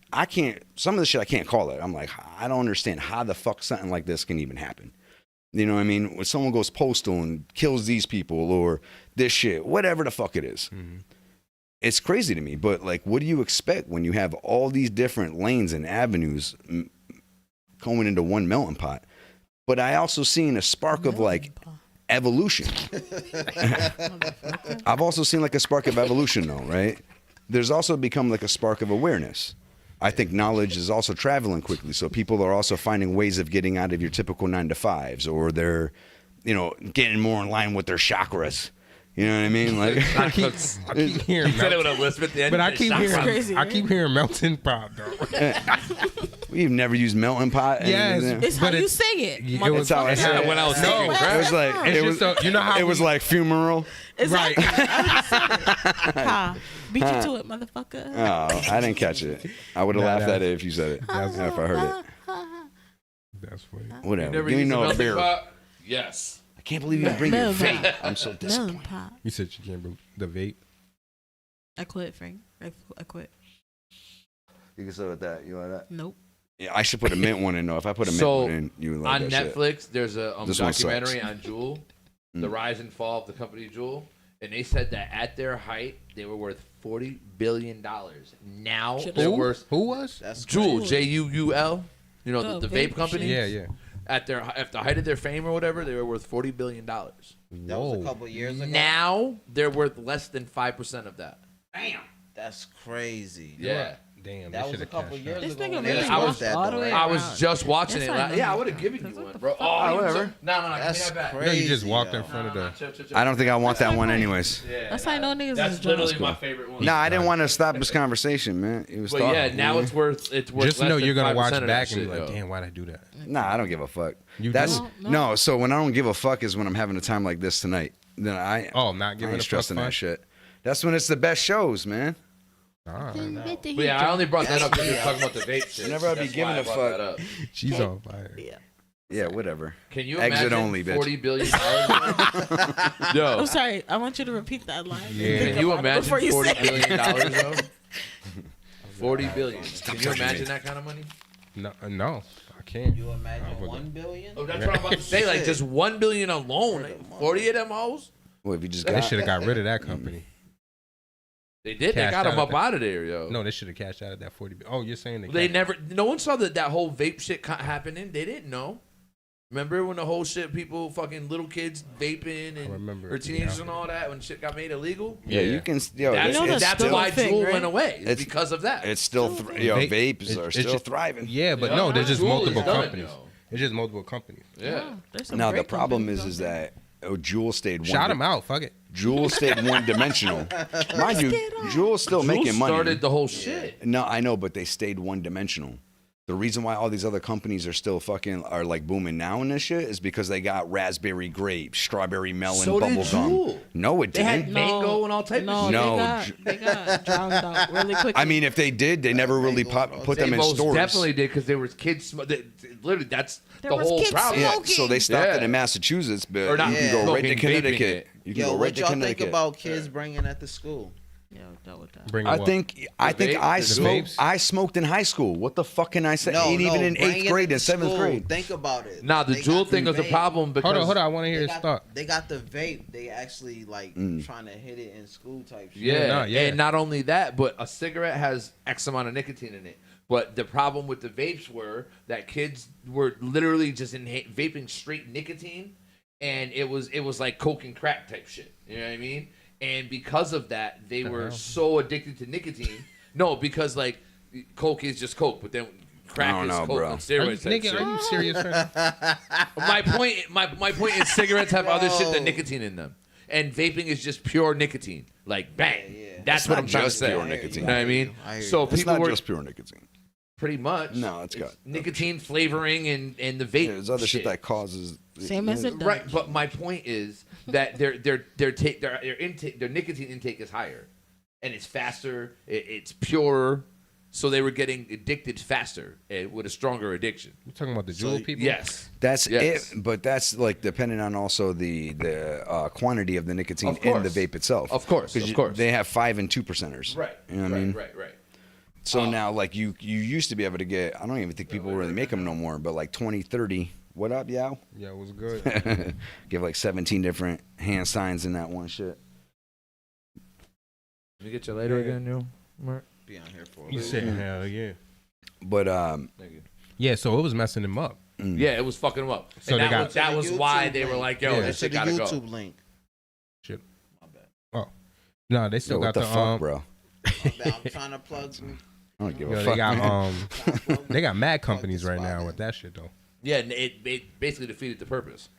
some of the shit I can't call it. I'm like, I don't understand how the fuck something like this can even happen. You know what I mean? When someone goes postal and kills these people or this shit, whatever the fuck it is. It's crazy to me. But like, what do you expect when you have all these different lanes and avenues going into one melting pot? But I also seen a spark of like evolution. I've also seen like a spark of evolution though, right? There's also become like a spark of awareness. I think knowledge is also traveling quickly, so people are also finding ways of getting out of your typical 9-to-5s, or they're, you know, getting more in line with their chakras. You know what I mean? Like I keep hearing. He said it with a lisp at the end. But I keep hearing melting pot though. We've never used melting pot. Yes, it's how you say it. It's how I say it. When I was it was like you know how it was like funeral. Right. Beat you to it, motherfucker. Oh, I didn't catch it. I would have laughed at it if you said it. If I heard it. That's funny. Whatever. Give me no beer. Yes. I can't believe you didn't bring your vape. I'm so disappointed. You said you can't bring the vape. I quit, Frank. I quit. You can say with that. You like that? Nope. Yeah, I should put a mint one in though. If I put a mint one in, you would like on that Netflix, shit. there's a documentary on Juul, the rise and fall of the company Juul, and they said that at their height they were worth $40 billion. Now they're worth. Who was? That's Juul, Juul. You know the vape company. Yeah. At the height of their fame or whatever, they were worth $40 billion. That was a couple years ago. Now they're worth less than 5% of that. Damn, that's crazy. Yeah. Damn, that was a couple years This ago. nigga when really they walked announced that, all though, the way right? I was just watching Yes, it. I know. Yeah, I would have given you one, bro. whatever. No, That's give me that back. crazy. No, you just walked in yo. front of the. I don't think I want that one anyways. That's how I know niggas That's is literally drunk. my favorite one. No, I didn't want to stop this conversation, man. It was But yeah, now it's worth. Just less know than you're gonna 5% watch of that back and shit, be like, yo. damn, why'd I do that? Nah, I don't give a fuck. You That's do? no. So when I don't give a fuck is when I'm having a time like this tonight. Then not giving I ain't a stressing fuck. that shit. That's when it's the best shows, man. But yeah, I only brought that up because you're talking about the vape shit. Whenever I be That's giving why I a brought fuck. that up. She's on fire. Yeah, whatever. Can you Exit imagine only, bitch. $40 billion? Yo, I'm sorry. I want you to repeat that line. Yeah. can you imagine before you say $40 billion though? $40 billion. Can you imagine that kind of money? No, I can't. You imagine $1 billion? Oh, that's what I'm about to say. Like just $1 billion alone. Like 40 of them hoes. Well, if you just They got, should have got rid of that company. They did. They Cashed got him out up out of there, yo. No, they should have cashed out of that 40. Oh, you're saying They never. No one saw that whole vape shit happening. They didn't know. Remember when the whole shit, people, fucking little kids vaping and or teenagers and all that when shit got made illegal? Yeah, you can. Yo, that's why Juul went away. It's It's- because of that. It's still, vapes are still thriving. Yeah, but no, there's just multiple companies. There's just multiple companies. Yeah. Now the problem is that Juul stayed. Shout them out. Fuck it. Juul stayed one-dimensional. Mind you, Juul's still Juul making money. started the whole shit. No, I know, but they stayed one-dimensional. The reason why all these other companies are still are like booming now in this shit is because they got raspberry grape, strawberry melon, So did bubble gum. Juul. No, it They had didn't. mango and all types of shit. No, they got drowned out really quickly. I mean, if they did, they never really put them in most stores. definitely did because there was kids. Literally, that's There the was whole kids problem. Yeah, so they stopped it Yeah. in Massachusetts, but Or not you can go right to smoking, vaping Connecticut. it. You can Yo, go right what to y'all Connecticut. think about kids bringing that to school? Yeah, dealt with that. Bring I what? think The I the smoked. vapes? I smoked in high school. What the fuck can I say? No, Ain't even in bring 8th it grade to and 7th school. grade. Think about it. Nah, the They Juul got thing was a vape. problem because Hold on. I want to hear They his got, thought. they got the vape. They actually like trying to hit it in school type shit. Yeah, yeah. and not only that, but a cigarette has X amount of nicotine in it. But the problem with the vapes were that kids were literally just vaping straight nicotine, and it was like coke and crack type shit. You know what I mean? And because of that, they were so addicted to nicotine. No, because like coke is just coke, but then crack I don't is know, coke bro. on steroids. type Nigga, shit. are you serious right now? My point is cigarettes have other shit than nicotine in them, and vaping is just pure nicotine. Like bang, that's It's what not I'm trying to just say. pure nicotine. You know what I mean? So It's people not were just pure nicotine. pretty much. No, it's got nicotine flavoring and the vape. Yeah, there's other shit that causes. Same as it does. Right, but my point is that their nicotine intake is higher, and it's faster. It's purer, so they were getting addicted faster with a stronger addiction. You talking about the Juul people? Yes, That's Yes. it, but that's like depending on also the quantity of the nicotine Of in the course. vape itself. Of course, 'Cause of course. they have 5 and 2 percenters. Right. You know what I mean? Right. So now, like you used to be able to get. I don't even think people really make them no more. But like 20, 30. What up, y'all? Yeah, it was good. Give like 17 different hand signs in that one shit. Let me get you later again, yo, Mark. Be on here for a You little said bit. hell yeah. But Yeah, so it was messing him up. Yeah, it was fucking them up. So and they got- that was why they were link. like, yo, Yeah. this shit To the gotta go. YouTube link. Shit. Oh. No, they still Yo, what got the the fuck, bro? My bad, I'm trying to plug some. I don't give Yo, a they fuck. got man. they got mad companies right now with that shit though. Yeah, and it basically defeated the purpose.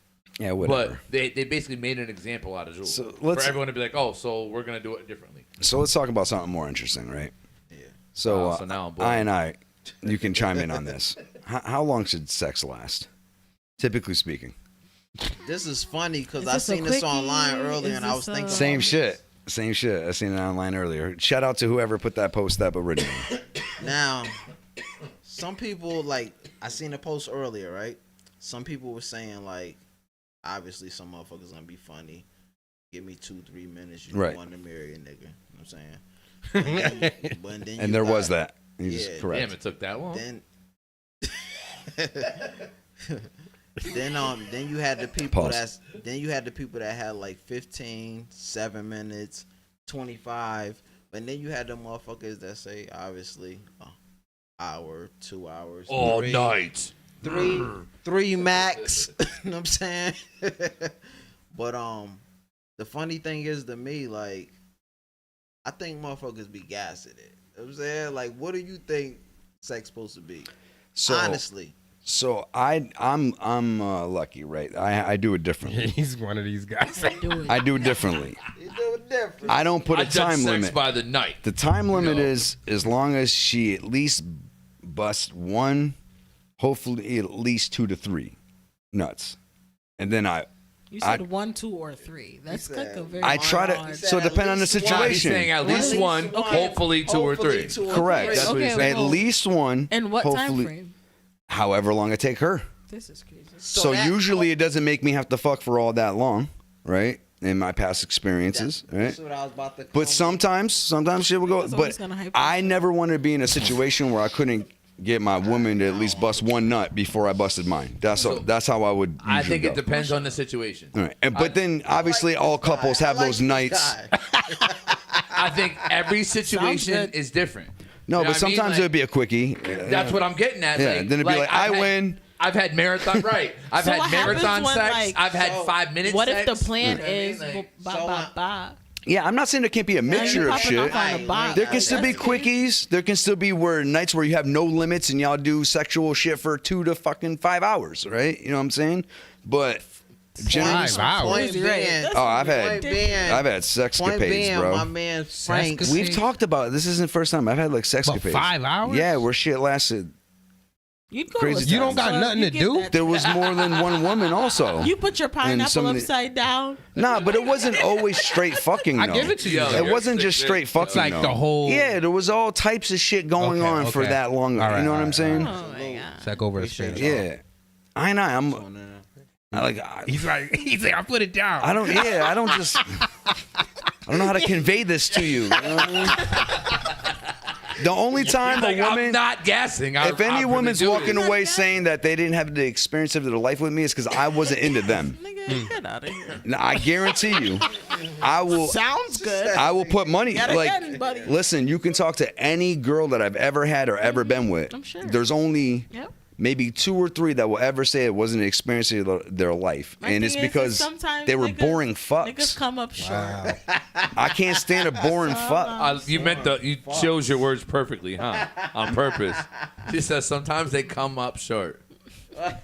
Yeah, whatever. But they basically made an example out of Juul. So for let's- everyone to be like, oh, so we're gonna do it differently. So let's talk about something more interesting, right? Yeah. So, Wow, so now I'm bored. you can chime in on this. How long should sex last? Typically speaking. This is funny because Is I this a seen this quickie? online earlier Is and I was this thinking Same about shit. Same shit. I seen it online earlier. Shout out to whoever put that post up originally. Now, some people like I seen a post earlier, right? Some people were saying like, obviously some motherfuckers gonna be funny. Give me 2-3 minutes. You Right. want to marry a nigga? You know what I'm saying? But then And you there got- was that. He's Yeah. correct. Damn, it took that long. Then you had the people Pause. that had like 15, 7 minutes, 25, and then you had the motherfuckers that say obviously hour, 2 hours, All 3, night. 3 max. You know what I'm saying? But the funny thing is to me, like, I think motherfuckers be gassing it. You know what I'm saying? Like, what do you think sex supposed to be? So, Honestly. So I'm lucky, right? I do it differently. He's one of these guys. I do it differently. You do it different. I don't put I a judge time sex limit. by the night. The time limit No. is as long as she at least busts one, hopefully at least 2 to 3 nuts, and then You said 1, 2, or 3. That's like a very. I try to. hard- So depend on the Nah, he's situation. saying at least one, hopefully 2 or 3. Correct. That's what he's Okay, saying. At least one. And what time hopefully, frame? However long it take her. This is crazy. So usually it doesn't make me have to fuck for all that long, right? In my past experiences, right? That's what I was about to But sometimes shit will go. It's But always gonna hype I never wanted to be in a situation where I couldn't get my woman to at least bust one nut before I busted mine. That's how I would. I usually think it go. depends on the situation. All right. But then obviously all couples have those nights. I think every situation is different. No, You know but what I mean? sometimes Like, it'd be a quickie. That's what I'm getting at. Yeah, Like, then it'd be like, I win. I've had marathon right. I've So had what happens marathon when, sex. like- I've had 5 minutes. What sex. if the plan You know what I mean? is Like, ba? Yeah, I'm not saying there can't be a mixture of popping shit. off on a box. There can still be quickies. There can still be nights where you have no limits and y'all do sexual shit for 2 to fucking 5 hours, right? You know what I'm saying? But generally, 5 hours. Point being, oh, I've had point sexcapades, being, bro. my man Frank. We've talked about it. This isn't the first time I've had like sexcapades. 5 hours? Yeah, where shit lasted. You'd go Crazy with You don't some got nothing to get do? that. There was more than one woman also. You put your pineapple some of the- upside down. Nah, but it wasn't always straight fucking. I though. give it to you. It wasn't just straight fucking. It's like though. the whole. Yeah, there was all types of shit going Okay, on for okay. that long. All right, you know what all I'm right, saying? Oh my god. It's like over the Spanish. Yeah, I know. He's like, I put it down. I don't just. I don't know how to convey this to you. You know what I mean? The only time like, a woman, I'm not guessing. if any woman's walking away saying that they didn't have the experience of their life with me, it's because I wasn't into them. Nigga, get out of here. Now, I guarantee you, I will. Sounds good. I will put money. Gotta Like, get it, buddy. listen, you can talk to any girl that I've ever had or ever been with. I'm sure. There's only maybe 2 or 3 that will ever say it wasn't an experience of their life, My and thing it's is because sometimes they were niggas- boring fucks. Niggas come up short. I can't stand a boring fuck. You chose your words perfectly, huh? On purpose. She says sometimes they come up short. Yeah,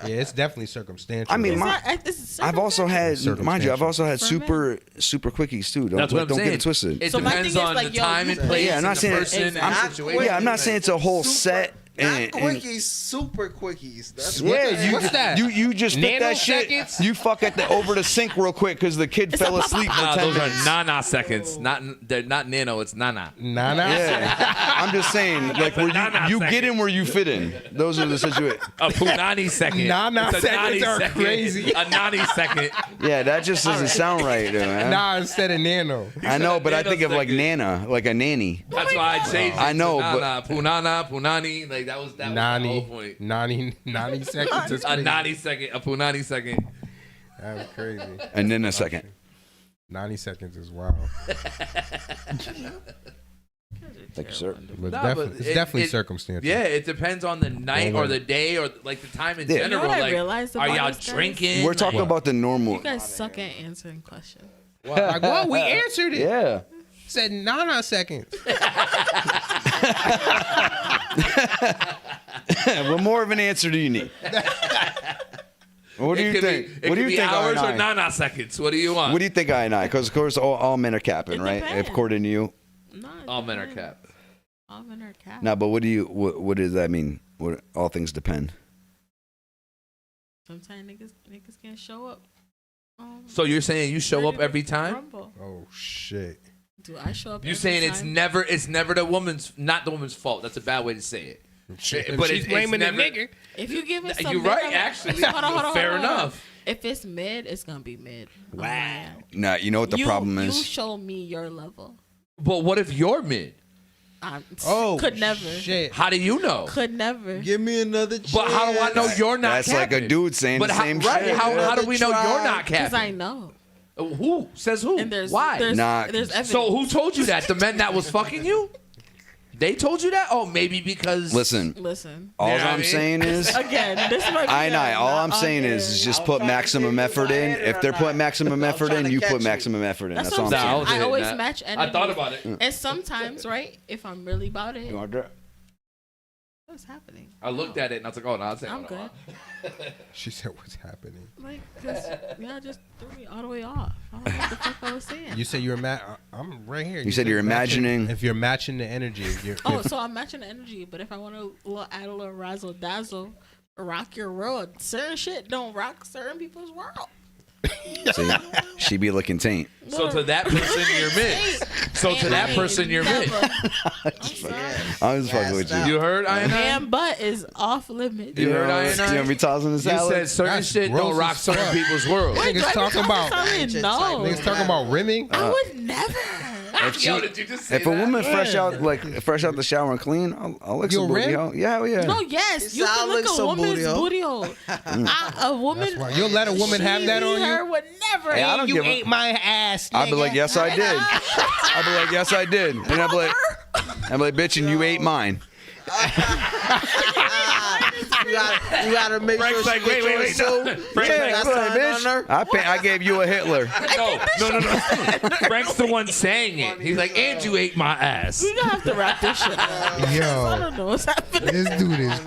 it's definitely circumstantial. I mean, I've also had, mind you, I've also had super quickies too. That's what I'm don't saying. get it twisted. It depends on the time and place. Yeah, I'm not and the saying person and the situation. Yeah, I'm not saying it's a whole set. And, Quickies, super quickies. That's yeah, that? You just fit that shit. Nanoseconds? You fuck at the over the sink real quick because the kid fell asleep for Nah, 10 those minutes. are nanoseconds. They're not nano. It's nana. Yeah, I'm just saying, like where you get in where you fit in. Those are the situations. A punani second. Nanoseconds It's a nani are second. crazy. A nani second. Yeah, that just doesn't sound right, man. Nah, instead of nano. I know, but I think of like Nana, like a nanny. That's why I changed it. I know, to but nana, punana, punani. Like that was the whole point. 90 seconds is A crazy. 90 second, a punani second. That was crazy. and then a second. 90 seconds is wild. Thank you, sir. But Nah, it's definitely circumstantial. Yeah, it depends on the night or the day or like the time in Yeah. general. You know what I like, realized are about y'all this, guys? drinking? We're talking about the normal. You guys suck at answering questions. Like, well, we answered it. Yeah. Said 9 seconds. What more of an answer do you need? What do you think? It What do could you be think? hours or I&I? nanoseconds. What do you want? What do you think, I&I? Because of course, all men are capping, right? depends. According to you. All men are capped. All men are cat. No, but what does that mean? What all things depend. Sometimes niggas can't show up. So you're saying you show up every time? Rumble. Oh shit. Do I show up? You're every saying time? it's never the woman's, not the woman's fault. That's a bad way to say it. But she's blaming the nigga. If you give it some You're mid, right, I'm- actually. Hold on. Fair enough. If it's mid, it's gonna be mid. Wow. Nah, you know what the problem You is? show me your level. But what if you're mid? Could never. Shit. How do you know? Could never. Give me another chance. But how do I know you're not That's like a capping? dude saying But the how, same right, shit. How do we know you're not Because I capping? know. Who says who? And there's Why? There's, Nah. there's evidence. So who told you that? The men that was fucking you? They told you that? Oh, maybe because. Listen. All You know what I I'm mean? saying is. Again, this might be I all I'm saying is just put maximum effort in. If they're putting maximum effort in, you put maximum effort in. That's That's what all I'm I'm saying. saying. I always match energy. I thought about it. And sometimes, right, if I'm really about it, You want to what's happening? I looked at it and I was like, oh, no, I'm good. She said, "What's happening?" Like, cause y'all just threw me all the way off. I don't know what the fuck I was saying. You said you're I'm right here. You said you're imagining. If you're matching the energy. So I'm matching the energy, but if I want to add a little razzle dazzle, rock your world. Certain shit don't rock certain people's world. See, she be looking taint. So to that person, you're mid. So to that person, you're mid. I'm just fucking with you. You heard, I&I? Man, butt is off limit. You heard, I&I? You want me tossing the You salad? said certain That's shit gross don't rock as certain fuck. people's world. Niggas talking about. No. Niggas talking about rimming. I would never. Did you just say if a woman Yeah. fresh out the shower and clean, I'll lick some booty hole. Yeah, hell yeah. No, yes, you I'll can lick lick a some woman's booty hole. booty hole. A woman. That's why. You'll let a woman have that on Her you? would never. Hey, I don't You give a- ate my ass, I'd be like, nigga. yes, I did. I'd be like, yes, I did. And I'd be like, bitch, and you ate mine. You gotta make Frank's sure like, she wait, get wait, you a no. suit. Frank's Yeah, like, That's I'm like, signed on her. I gave you a Hitler. no. Frank's the one saying it. He's like, and you ate my ass. We gonna have to wrap this shit up. I Yo, don't know what's happening. this dude is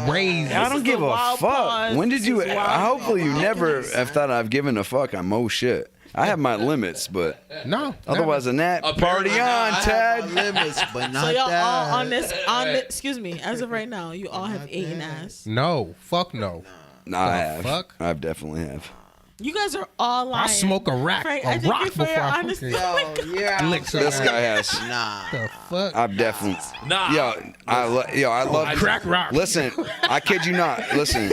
crazy. I don't give a wild fuck. pause. When did This you? is wild Hopefully, you never have thought I've given a fuck on most shit. I have my limits, but No. otherwise than that, Apparently party not. on, I Tad. have my limits, but not So y'all that. all on this excuse me, as of right now, you all have eaten ass. No. Fuck no. Nah, I The have. fuck? I definitely have. You guys are all lying. I smoke a rack, Frank, a I thank rock you for before your I honesty. fucking Yo, yeah. lick some This ass. guy has. Nah. The fuck? I've definitely. Nah. I love Crack rock. Listen, I kid you not. Listen,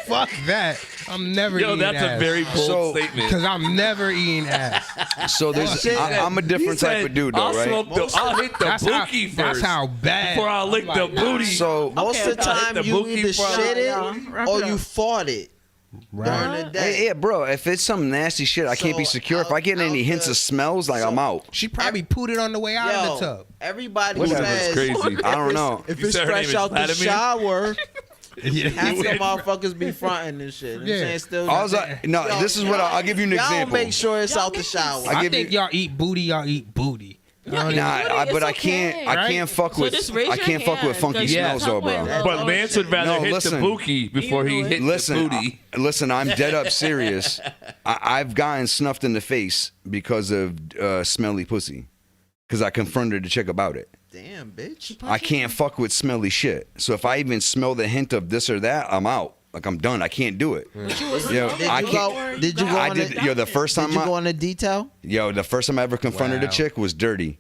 Fuck that. I'm never Yo, eating that's ass. a very bold So- statement. Because I'm never eating ass. so there's. I'm a different type of dude, though, I'll right? I'll hit the That's bookie how, first. that's how bad. Before I lick the booty. So Most of the I'll hit time, the you bookie either before I- shit Yeah, it wrap or it you up. fought it during the day. Hey, yeah, bro. If it's some nasty shit, I can't be So, secure. If I get any out hints the- of smells, like I'm out. She probably pooed it on the way out Yo, of the tub. everybody Whatever, says it's crazy. I don't know. if You it's said her name fresh is out the Vladimir? shower, Yeah. half the motherfuckers be fronting and shit. You know what I'm Yeah. saying? Still, No, this is what I'll give you an y'all example. make sure it's Y'all out the make shower. I I give think you- y'all eat booty. Y'all eat booty. Y'all don't eat Nah, booty, but it's I can't. okay. I can't fuck So with. just raise I your can't fuck with hand, funky 'cause smells, though, Subway bro. loves But all Lance shit. would rather No, hit listen. the bookie before he hit Listen, the booty. Listen, I'm dead up serious. I've gotten snuffed in the face because of smelly pussy. Because I confronted the chick about it. Damn, bitch. I can't fuck with smelly shit. So if I even smell the hint of this or that, I'm out. Like I'm done. I can't do it. Yo, I can't. Did you go I on did. a, Yo, the first time Did you go on a detail? the first time I ever confronted a Wow. chick was dirty.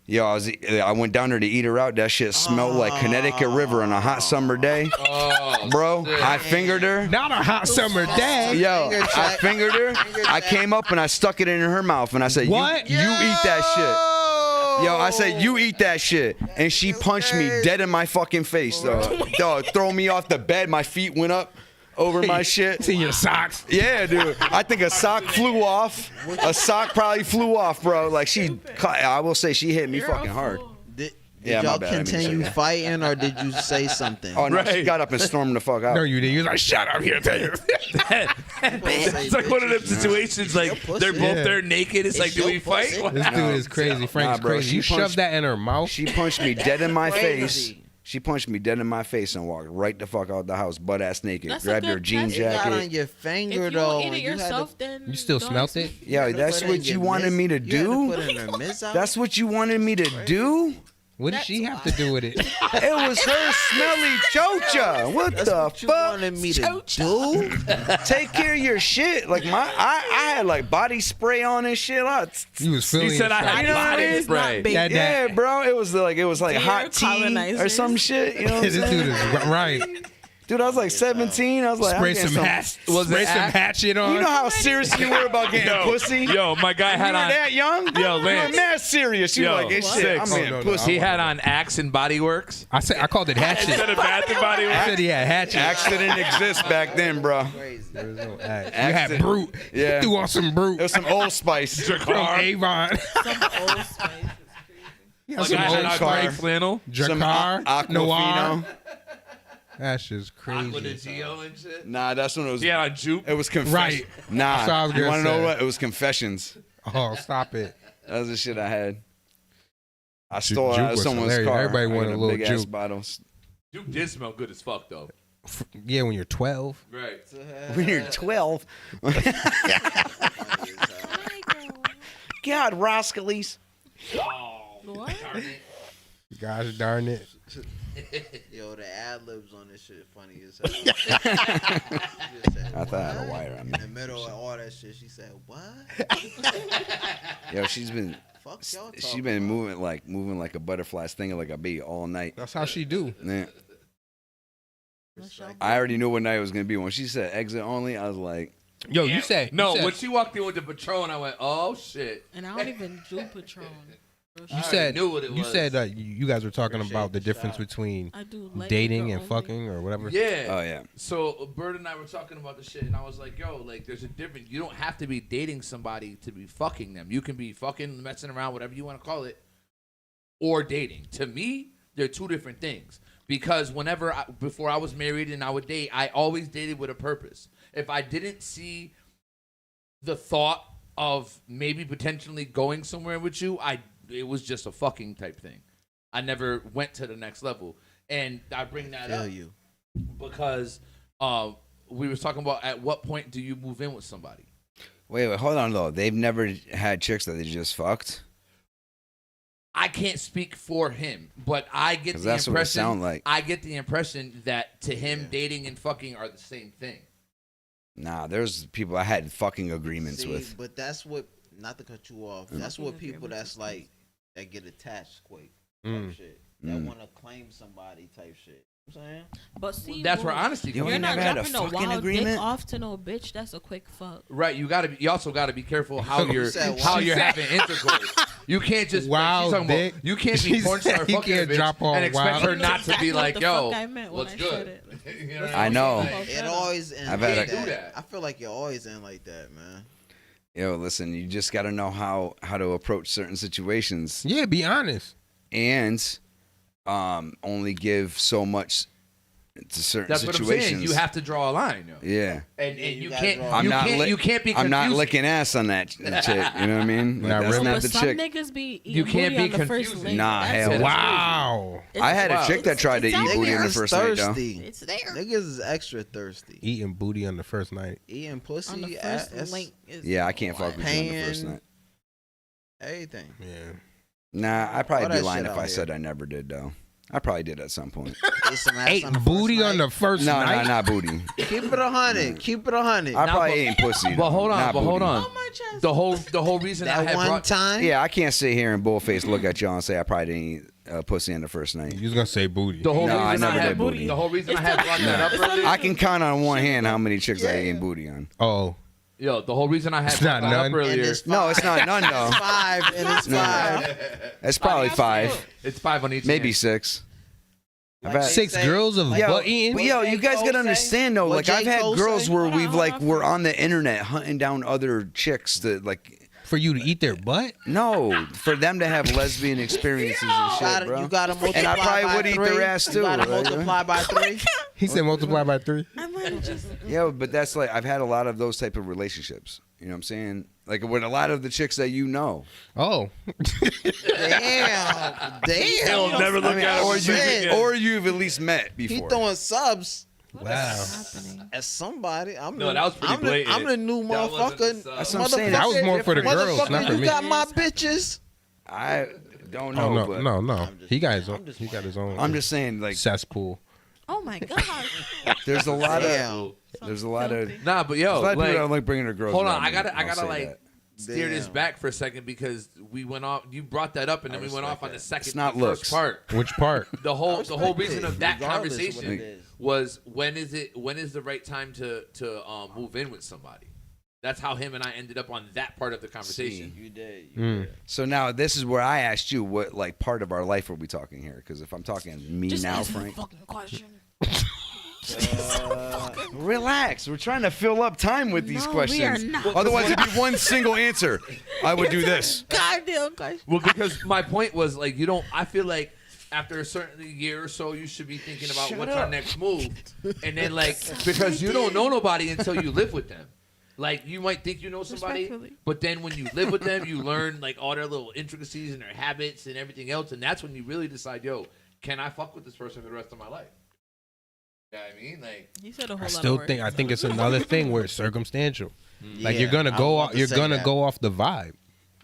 Yo, I went down there to eat her out. That shit smelled like Connecticut River on a hot summer day. Bro, I fingered her. Not a hot summer day. Yo, Finger I check. fingered her. Finger I check. came up and I stuck it in her mouth and I said, What? You eat that shit. Yo, I said, you eat that shit. And she punched me dead in my fucking face, though. Dog, throw me off the bed. My feet went up over my shit. It's in your socks. Yeah, dude. I think a sock flew off. A sock probably flew off, bro. Like I will say she hit me fucking hard. Did Yeah, my y'all bad. I didn't mean to say continue that. fighting or did you say something? Oh, no, she Right. got up and stormed the fuck out. No, you did. You was like, shut up here, tell you. It's like one of them situations. Like pussy. they're both Yeah. there naked. It's like, do we fight? pussy. What This happened? dude is crazy. Frank's bro, crazy. she You shoved punched- that in her mouth. She punched me dead in my face. Crazy. She punched me dead in my face and walked right the fuck out the house, butt ass naked. That's a Grabbed her good jean test. You got on jacket. your If finger you though. don't eat it and you had to- yourself, then You still don't smelt expect- it? Yeah, you had to that's put what in you your wanted me to You had to do. put in her miss out? That's what you wanted me to do. What did she have to do with it? It was her smelly chocha. What That's the what you fuck? wanted me to do? Take care of your shit. Like I had like body spray on and shit. You was feeling He said I yourself. had You know what I body mean? spray. Big. Yeah, Yeah, that- bro. It was like Dear hot tea or colonizers. some shit. You know what This I'm dude saying? is right. Dude, I was like 17. I was like, Spray I'm getting some hat. Was Spray it some act- hatchet on. You know how serious you were about getting pussy? Yo, my guy You had were on. that young? Yo, You were Lance. mad serious. You were Yo, like, it's what? shit. I'm Six. getting Oh, no, pussy. He had on Axe and Body Works. I called it hatchet. Instead of Bath and Body I Works. said he had hatchet. Axe didn't exist back then, bro. There was no axe. You Axe had didn't- brute. Yeah. You threw on some brute It was some Old Spice. from Avon. Some old spice. Yeah, My some guy had old on car. gray flannel. Some Dracar, Noir. Aquafino. That's just With the crazy. Geo and shit. Nah, that's when it was. He had on Jupe. It was confessions. Right. Nah. That's what I was You gonna want to know say. what? It was confessions. Oh, stop it. That was the shit I had. I Ju- stole it Juke out of was someone's hilarious. car. Everybody I wanted got a little big ass Juke. bottle. Jupe did smell good as fuck though. Yeah, when you're 12. Right. When you're 12. God, Roscales. What? Gosh darn it. Yo, the ad libs on this shit funny as hell. She just said, I thought I had a "What?" wire on me. In the middle of all that shit, she said, "What?" Yo, she's been moving like a butterfly, stinging like a bee all night. That's how she do. Man. I already knew what night it was gonna be. When she said exit only, I was like, Yo, you said. No, you said, when she walked in with the Patron, I went, oh shit. And I don't even do Patron. You said knew what it you was. said you guys were talking Appreciate about the the difference shot. between I do like dating nigga and only. fucking or whatever. Yeah. Oh, yeah. So Bird and I were talking about the shit, and I was like, "Yo, like, there's a difference. You don't have to be dating somebody to be fucking them. You can be fucking, messing around, whatever you want to call it, or dating. To me, they're two different things. Because before I was married and I would date, I always dated with a purpose. If I didn't see the thought of maybe potentially going somewhere with you, it was just a fucking type thing. I never went to the next level, and I bring that up because we was talking about at what point do you move in with somebody? Wait, hold on though. They've never had chicks that they just fucked. I can't speak for him, but I get the that's impression. what it sound like. I get the impression that to him, dating and fucking are the same thing. Nah, there's people I had fucking agreements See, with. but that's what. Not to cut you off. That's what people that's like that get attached quick type shit. That want to claim somebody type shit. You know what I'm saying? But see, That's where honesty You comes you're ain't not never had a dropping no fucking wild agreement? dick off to no bitch. That's a quick fuck. Right, you also got to be careful how you're said having intercourse. You can't just Wild she's talking dick. about, you can't be She porn star said he fucking a can't bitch drop all and expect wild. her not to Exactly be what like, the yo, fuck I meant when what's I good? said it. You know what I I'm know. saying? It always ends I've had like a- do that. that. I feel like it always ends like that, man. Yo, listen, you just got to know how to approach certain situations Yeah, be honest. and only give so much to certain That's what I'm situations. saying. You have to draw a line, yo. Yeah. And Yeah, you you gotta can't draw a I'm not you can't be confusing. I'm not licking ass on that chick. You know what I mean? Like, Not that's really. not But the some chick. niggas be eating You can't booty be on the first confusing. link. Nah, That's hell it. no. Wow. I had a chick that tried to it's eat out booty there. on the Niggas first is night, though. thirsty. It's there. Niggas is extra thirsty. Eating booty on the first night. Eating pussy, On the ass, first link is Yeah, I can't fuck with you on the first Paying- night. everything. Yeah. Nah, I'd All probably be that lying shit if out I here. said I never did, though. I probably did at some point. Ate some ass Ate on the first booty on night. the first No, night. not booty. Keep it 100. Keep it 100. I Now, probably but- ate pussy. But hold on, not but hold booty. on. on my chest. The whole reason I That had one brought time. Yeah, I can't sit here and bullface look at y'all and say I probably didn't eat pussy on the first night. You was gonna say booty. the whole No, I reason never had did booty. The whole reason I had brought that up earlier. I can count on one hand how many chicks I ate booty on. Oh, Yo, the whole reason I had It's brought not that none. up earlier. And it's No, it's not none though. It's 5 and it's No. 5. It's probably 5, It's 5 on each. maybe hand. 6. I've Like had, they 6 say- girls of yo, butt eating. but yo, you guys gotta understand though. What Like J. I've had Cole girls say? where Hold on, we've hold like on. we're on the internet hunting down other chicks to like. For you to eat their butt? No, for them to have lesbian experiences and shit, bro. You gotta multiply And I probably by would eat 3. their ass too. You gotta right? multiply by 3. He said multiply by 3. I might have just. Yeah, but that's like I've had a lot of those type of relationships. You know what I'm saying? Like with a lot of the chicks that you know. Oh. Damn. He'll Damn. never look I mean, at or it you again. or you've at least met He before. throwing subs Wow. Happening. at somebody. No, that was pretty I'm blatant. I'm the new That wasn't the motherfucker. sub. That's what I'm saying. That was more for the girls, Motherfucker, not for you me. got my bitches. I don't know, Oh no, but no. He got his own. just He got his own. I'm just saying like cesspool. Oh my god. there's a lot of Damn. there's a lot of Nah, but there's yo, a lot of people that like, don't like bringing their girls. hold on, around I me. gotta I'll say like that. steer this Damn. back for a second because we went off. You brought that up, and then we went off on the second, It's not the first looks. part. Which part? The whole reason of that Regardless of what conversation it is. was when is the right time to move in with somebody. That's how him and I ended up on that part of the conversation. You did. So now this is where I asked you what like part of our life are we talking here? Because if I'm talking me Just now, answer the Frank, fucking question. relax. We're trying to fill up time with these No, questions. we are not. Otherwise, it'd be one single answer. I would do this. Goddamn question. Well, because my point was like you don't. I feel like after a certain year or so, you should be thinking about Shut what's up. our next move, and then like because you don't know nobody until you live with them. Like you might think you know somebody, Respectfully. but then when you live with them, you learn like all their little intricacies and their habits and everything else, and that's when you really decide, yo, can I fuck with this person for the rest of my life? You know what I mean? Like You said a whole I lot still of words. think. I think it's another thing where it's circumstantial. Like Yeah, you're gonna I go. was about to You're say gonna that. go off the vibe.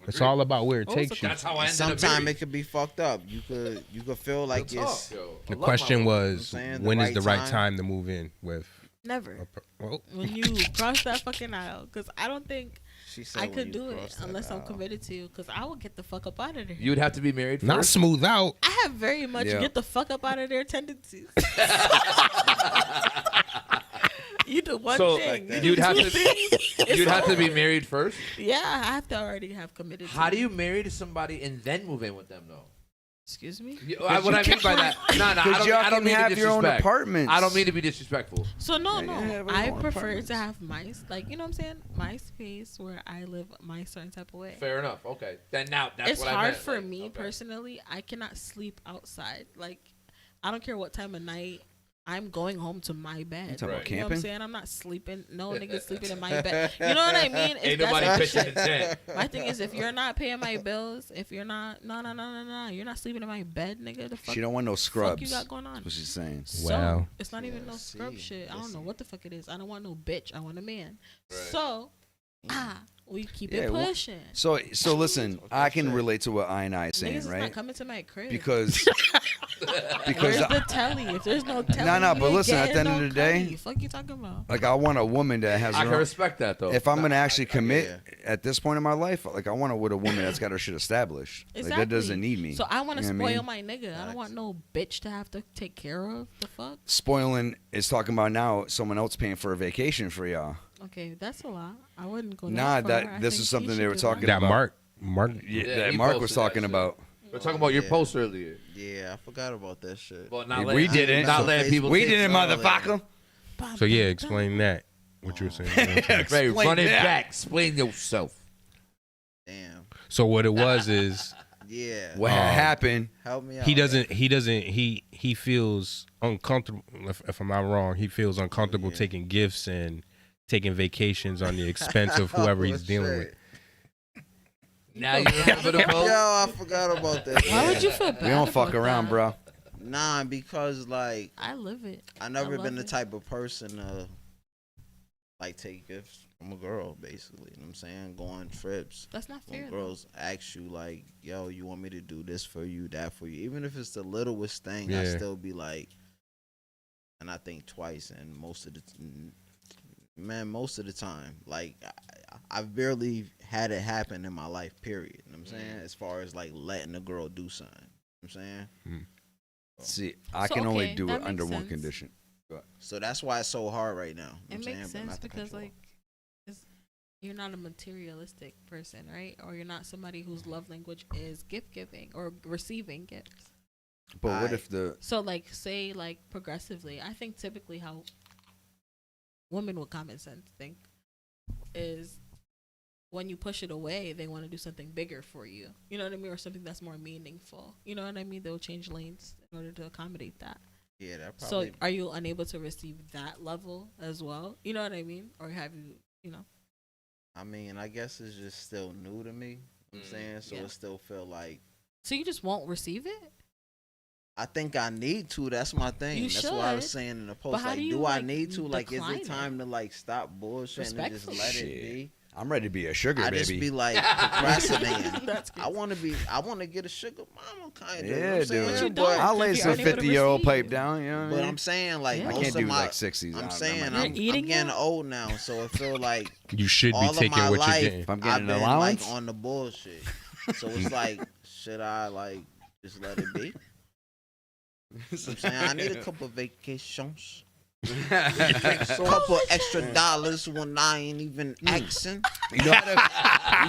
It's all about where it Oh, takes so you. that's how I ended up. Sometimes married. it could be fucked up. You could feel like Real it's talk, yo. I The love my question woman. was, saying, when the is the right right time to move in with? Never. Well, When you cross that fucking aisle, because I don't think She said I when could you do it cross that unless I'm aisle. committed to you, because I would get the fuck up out of there. You would have to be married not first. smooth out. I have very much Yeah. get the fuck up out of there tendencies. You do one So thing. you'd have two to things. you'd have to be married first. Yeah, I have to already have committed. How to do you marry to somebody and then move in with them though? Excuse me. What I mean by that, no, I don't mean to have your own disrespect. apartments. I don't mean to be disrespectful. So no, Yeah, we I want prefer apartments. to have my you know what I'm saying, my space where I live my certain type of way. Fair enough. Okay, then now that's It's what I hard meant. for Like, me okay. personally. I cannot sleep outside. Like, I don't care what time of night. I'm going home to my bed. You talking about You know what I'm camping? saying? I'm not sleeping. No nigga sleeping in my bed. You know what I mean? Ain't That's nobody my pitching shit. a tent. My thing is, if you're not paying my bills, if you're not, no, you're not sleeping in my bed, nigga. The fuck? She don't want no scrubs. Fuck you got going on? That's what she's saying. So, Wow. it's not even no scrub shit. I don't know what the fuck it is. I don't want no bitch. I want a man. So, we keep it well, pushing. So listen, I can relate to what I is Niggas saying, is right? not coming to my crib. Because Where's the telly? If there's no telly, No, you but ain't listen, at getting the end no of the day, cutty. Fuck you talking about? like I want a woman that has I her can own- respect that though. If I'm gonna actually commit at this point in my life, like I want to with a woman that's got her shit established. Exactly. Like that doesn't need me. So I want to You know what spoil I mean? my nigga. I don't want no bitch to have to take care of. The fuck? Spoiling is talking about now someone else paying for a vacation for y'all. Okay, that's a lot. I wouldn't go. Nah, that far. I this think is he something they should were do talking that. That about. Mark. Yeah, Yeah, that he Mark was posted that talking shit. about. We're talking about your post earlier. Yeah, I forgot about that shit. Well, not We letting, didn't. Not letting people. We take didn't, all that. motherfucker. So yeah, explain that. What you were saying. Ray, run it that. back. Explain yourself. Damn. So what it was is Yeah. What happened? Help me out. he feels uncomfortable. If I'm not wrong, he feels uncomfortable taking gifts and taking vacations on the expense of whoever he's dealing with. Now you remember the Yo, post? I forgot about that. Why would you feel bad? We don't fuck about around, that? bro. Nah, because like I live it. I never love been the it. type of person to like take gifts from a girl, basically. You know what I'm saying? Go on trips. That's not fair. When though. girls ask you like, yo, you want me to do this for you, that for you. Even if it's the littlest thing, I Yeah. still be like, and I think twice, and most of the time, like I've barely had it happen in my life, period. You know what I'm saying? As far as like letting a girl do something. You know what I'm saying? See, I So, can only okay, do that it under makes one sense. condition. So that's why it's so hard right now. You know It what I'm saying? makes But sense not to because control. like you're not a materialistic person, right? Or you're not somebody whose love language is gift giving or receiving gifts. But what if the So like say like progressively, I think typically how women with common sense think is when you push it away, they want to do something bigger for you. You know what I mean? Or something that's more meaningful. You know what I mean? They'll change lanes in order to accommodate that. Yeah, that probably. So are you unable to receive that level as well? You know what I mean? Or have you, you know? I mean, I guess it's just still new to me. You know what I'm saying? So Yeah. it still feel like So you just won't receive it? I think I need to. That's my thing. You That's what I was should. saying in the But post. how Like, do you, do I like, need to? Like, is decline it it? time to like stop bullshitting and just let it be? I'm ready to be a sugar I baby. just be like procrastinating. That's I want to get a sugar mama kind of. Yeah, you know what I'm saying? dude. But you don't. I'll lay If you're some unable to 50-year-old receive. pipe down. You know what I But mean? I'm saying like Yeah. I most can't of do my, like 60s. I'm I'm saying You're I'm eating getting now? old now, so I feel like You should be all of taking my what you're life getting. If I'm getting I've an been allowance? like on the bullshit. So it's like, should I like just let it be? You know what I'm saying I need a couple of vacations. Couple extra dollars when I ain't even asking. You know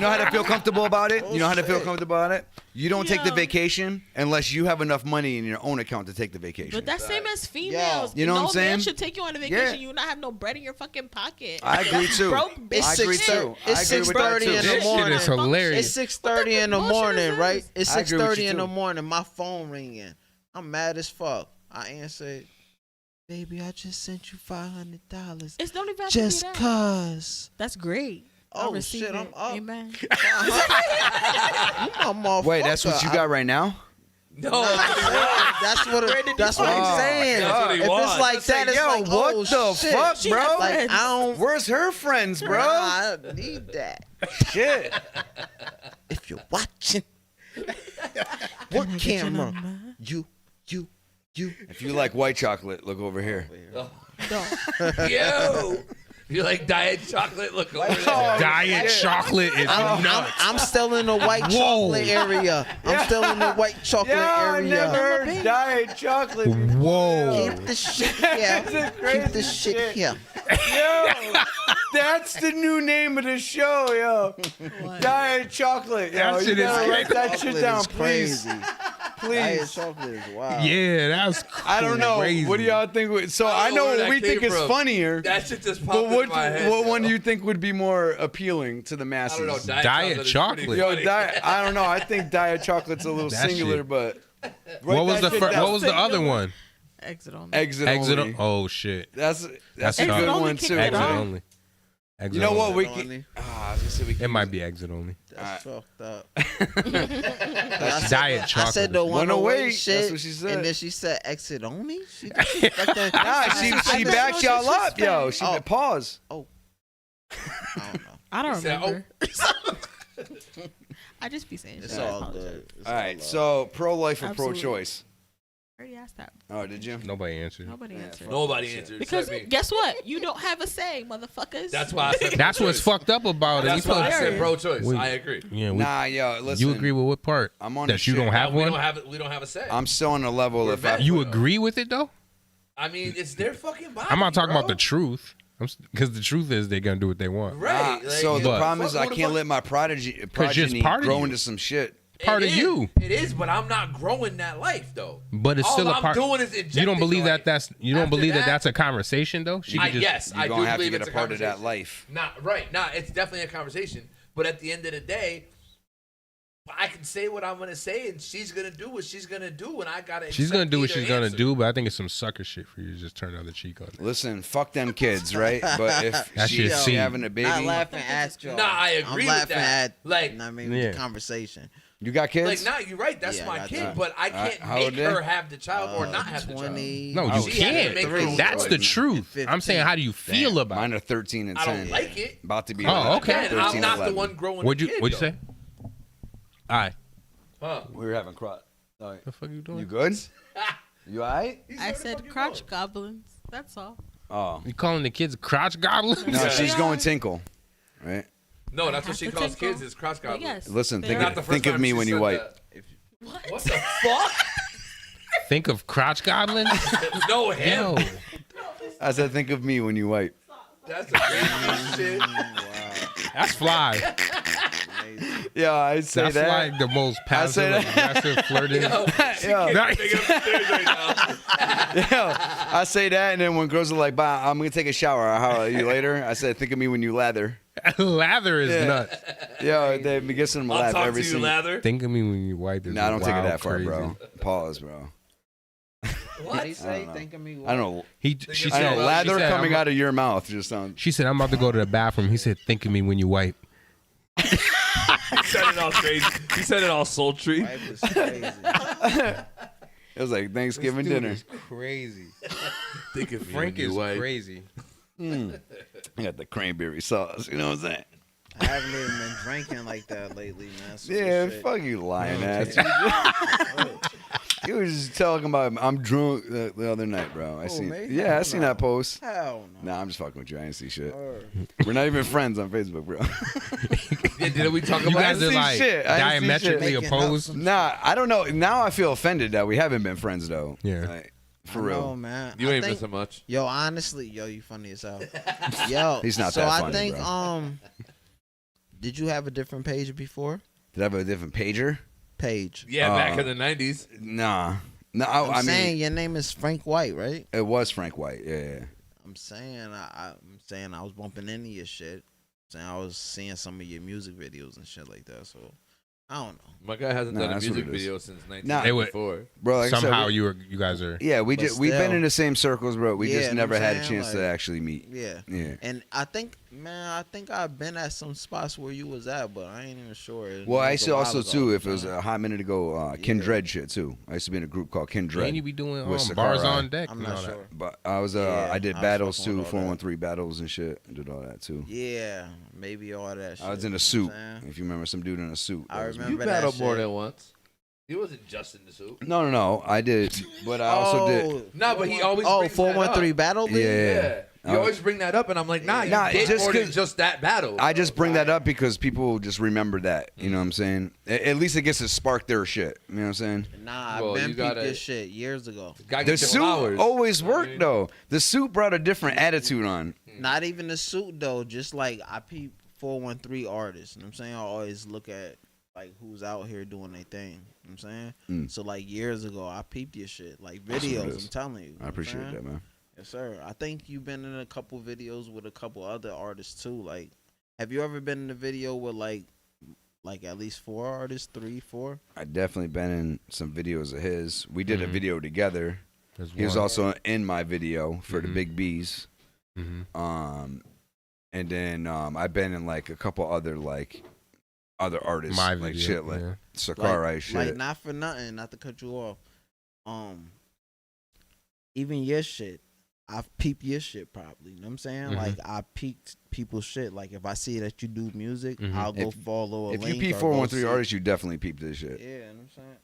how to feel comfortable about it? You know how to feel Bullshit. comfortable about it? You don't take the Yo. vacation unless you have enough money in your own account to take the vacation. But that's same as females. You know what I'm no saying? man should take you on a vacation. Yeah. You not have no bread in your fucking pocket. I agree That's too. Broke bitch I agree shit. too. I It's agree with that 6:30 too. in the This shit morning. is hilarious. It's 6:30 in the bullshit morning, is right? this? It's I agree with 6:30 you in the too. morning. My phone ringing. I'm mad as fuck. I answered, baby, I just sent you $500 It's don't even have to be just that. cause. That's great. I'll Oh receive shit, I'm it. up. Amen. You my Wait, that's what you motherfucker. got right now? No. That's what Oh, I'm saying. that's what he if wants. it's like that, it's Yo, like, what oh, the shit. fuck, She bro? had Like friends. I don't. Where's her friends, bro? I need that. Shit. If you're watching, what camera? You. If you like white chocolate, look over here. Yo. You like diet chocolate? Look over there. Diet chocolate is nuts. I'm still in the white chocolate area. I'm still in the white chocolate area. heard diet chocolate. Whoa. Keep the shit here. Keep the shit here. Yo, that's the new name of the show, yo. Diet chocolate, yo. That shit you is gotta write crazy. that shit down, please. Diet Please. chocolate is wild. Yeah, that's crazy. I don't know. What do y'all think? So I know where what that we think came is from. funnier. That shit just But popped in my head. what one do you think would be more appealing to the masses? I don't know. Diet chocolate. Yo, I don't know. I think diet chocolate's a little That singular, shit. but What was the what was the other one? Exit only. Exit Exit. only. Oh shit. That's That's a tough. good only one kicked too. it Exit off. only. Exit You know what? only. We can. I was gonna say we can It might be exit only. That's fucked up. That's diet chocolate. I said the 108 108, shit, that's what she said. and then she said exit only. She like that. Nah, she backed y'all up, yo. She pause. Oh, I don't know. I don't said, remember. I just be saying It's shit. I all apologize. good. It's All right, all so pro-life or Absolutely. pro-choice? I already asked that. Oh, did you? Nobody answered. Nobody answered. Nobody answered. Because except me. guess what? You don't have a say, motherfuckers. That's why I said That's what's pro-choice. fucked up about it. That's We why I put- said pro-choice. We- I agree. Yeah, we, Nah, yo, listen. you agree with what part? I'm on that the you shit. don't have we one. We don't have a say. I'm still on the level We're if I. vet- You agree with it though? I mean, it's their fucking body. I'm not talking bro. about the truth. Because the truth is they're gonna do what they want. Right. So the But- problem is I Who the can't fuck- let my progeny part of grow you. into some shit. Part It of is. you. It is, but I'm not growing that life though. But it's All still a I'm part. doing is You don't injecting believe the that life. that's you don't After believe that that- that's a conversation though. She could just, Yes, I You're do gonna have to believe get it's a part of that conversation. life. Not right. Nah, it's definitely a conversation. But at the end of the day, I can say what I'm gonna say, and she's gonna do what she's gonna do, and I gotta. she's gonna do what accept she's either gonna answer. do. But I think it's some sucker shit for you to just turn the other cheek on it. Listen, fuck them kids, right? But if That's she's your seed. having a baby, Not laughing at y'all. Nah, I agree I'm with laughing that. at Like- you know what I mean, Yeah. the conversation. you got kids? Like, nah, you're right. That's Yeah, I my got kid, that. but I can't how make old they? her have the child or not have the child. 20. No, you Oh, she had to can't. make her own That's the choice. truth. I'm saying, how do you feel Damn, about mine it? are 13 and I 10. don't like it. About to be. Oh, okay. Again, 13, I'm not 11. the one growing What'd the you kid, What'd you though. say? All right. Huh. We were having crotch. All right. The fuck you doing? You good? You all right? I said crotch goblins. That's all. Oh. You calling the kids crotch goblins? No, Yeah. she's going tinkle. Right? No, that's what have she to calls tinkle. kids is cross goblin. Yes. Listen, They think are. Not the of, first think of time me she when you said wipe. that. What the fuck? Think of crotch goblins? No, him. Yo. I said, think of me when you wipe. That's the craziest shit. That's fly. Yeah, I say That's that. like the most I say passive aggressive flirting. Yo, Yo, Nice. nigga upstairs right now. yo, I say that, and then when girls are like, "Bye, I'm gonna take a shower. I'll holler at you later." I said, "Think of me when you lather." Lather is Yeah. nuts. Yo, they be getting them I'll laugh talk every to you, single. Lather. Think of me when you wipe this. Nah, I don't take it wild, that far, crazy. bro. Pause, bro. What did he I say? don't know. Think of me. I don't know. She I said, know. Lather she said, coming I'm, out of your mouth just sounds. She said, I'm about to go to the bathroom. He said, think of me when you wipe. He said it all crazy. He said it all sultry. Wife is crazy. It was like Thanksgiving dinner. Crazy. Think of me Frank when you is wipe. crazy. I got the cranberry sauce. You know what I'm saying? I haven't even been drinking like that lately, man. So Yeah, shit. fuck you, lying ass. You was just talking about I'm drunk the other night, bro. I seen. me? Yeah, I seen that post. Hell no. Nah, I'm just fucking with you. I didn't see shit. Word. We're not even friends on Facebook, bro. Yeah, did we talk You about guys I are see like shit. I didn't see shit. diametrically Making up opposed. some- Nah, I don't know. Now I feel offended that we haven't been friends though. Yeah. Like, for I real. know, man. You I ain't think- missing much. Yo, honestly, yo, you funny as hell. Yo, He's not so that I funny, think, bro. did you have a different page before? Did I have a different pager? Page. Yeah, back in the 90s. Nah. No, I'm I saying mean, your name is Frank White, right? it was Frank White. Yeah. I'm saying I was bumping into your shit. Saying I was seeing some of your music videos and shit like that. So I don't know. My guy hasn't Nah, done a that's what music it is. video since Nah. 1994. Bro, like I said, Somehow we- you guys are. Yeah, But we've been still. in the same circles, bro. We Yeah, just know never what I'm had a saying? chance to Like, actually meet. Yeah. Yeah. And I think I've been at some spots where you was at, but I ain't even sure. Well, I It used was to a while also ago, too, if it you was know? a hot minute ago, Kindred shit too. I used to be in a group called Kindred. And you be doing with bars Sakurai. on deck. I'm and not all that. sure. But I was Yeah, I did I was battles fucking too, with all that. 413 battles and shit. I did all that too. Yeah, maybe all that shit. I was in a you know suit. what I'm saying? If you remember, some dude in a suit. I That was me. remember You that battled more shit. than once. He wasn't just in the suit. No. I did, but I also did. No, but he always Oh, brings that up. 413 Battle League? Yeah. You always bring that up, and I'm like, nah, Nah, you did just more than 'cause- just that battle. I just bring that up because people just remember that. You know what I'm saying? At least it gets to spark their shit. You know what I'm saying? Nah, Well, I've been you peeped gotta- this shit years ago. Gotta The get your suit flowers. always worked though. The suit brought a different attitude on. Not even the suit though. Just like I peep 413 artists. You know what I'm saying? I always look at like who's out here doing their thing. You know what I'm saying? So like years ago, I peeped your shit. Like videos, I'm telling you. I appreciate that, man. Yes, sir. I think you've been in a couple videos with a couple other artists too. Like, have you ever been in a video with like at least 4 artists, 3, 4? I definitely been in some videos of his. We did a video together. He was also in my video for the Big B's. And then I've been in like a couple other like other artists, My like video, shit, like Sakurai shit. Like not for nothing, not to cut you off. Even your shit, I've peeped your shit probably. You know what I'm saying? Like I peeped people's shit. Like if I see that you do music, I'll go follow a If link. you peep 413 artists, you definitely peep this shit. Yeah, you know what I'm saying?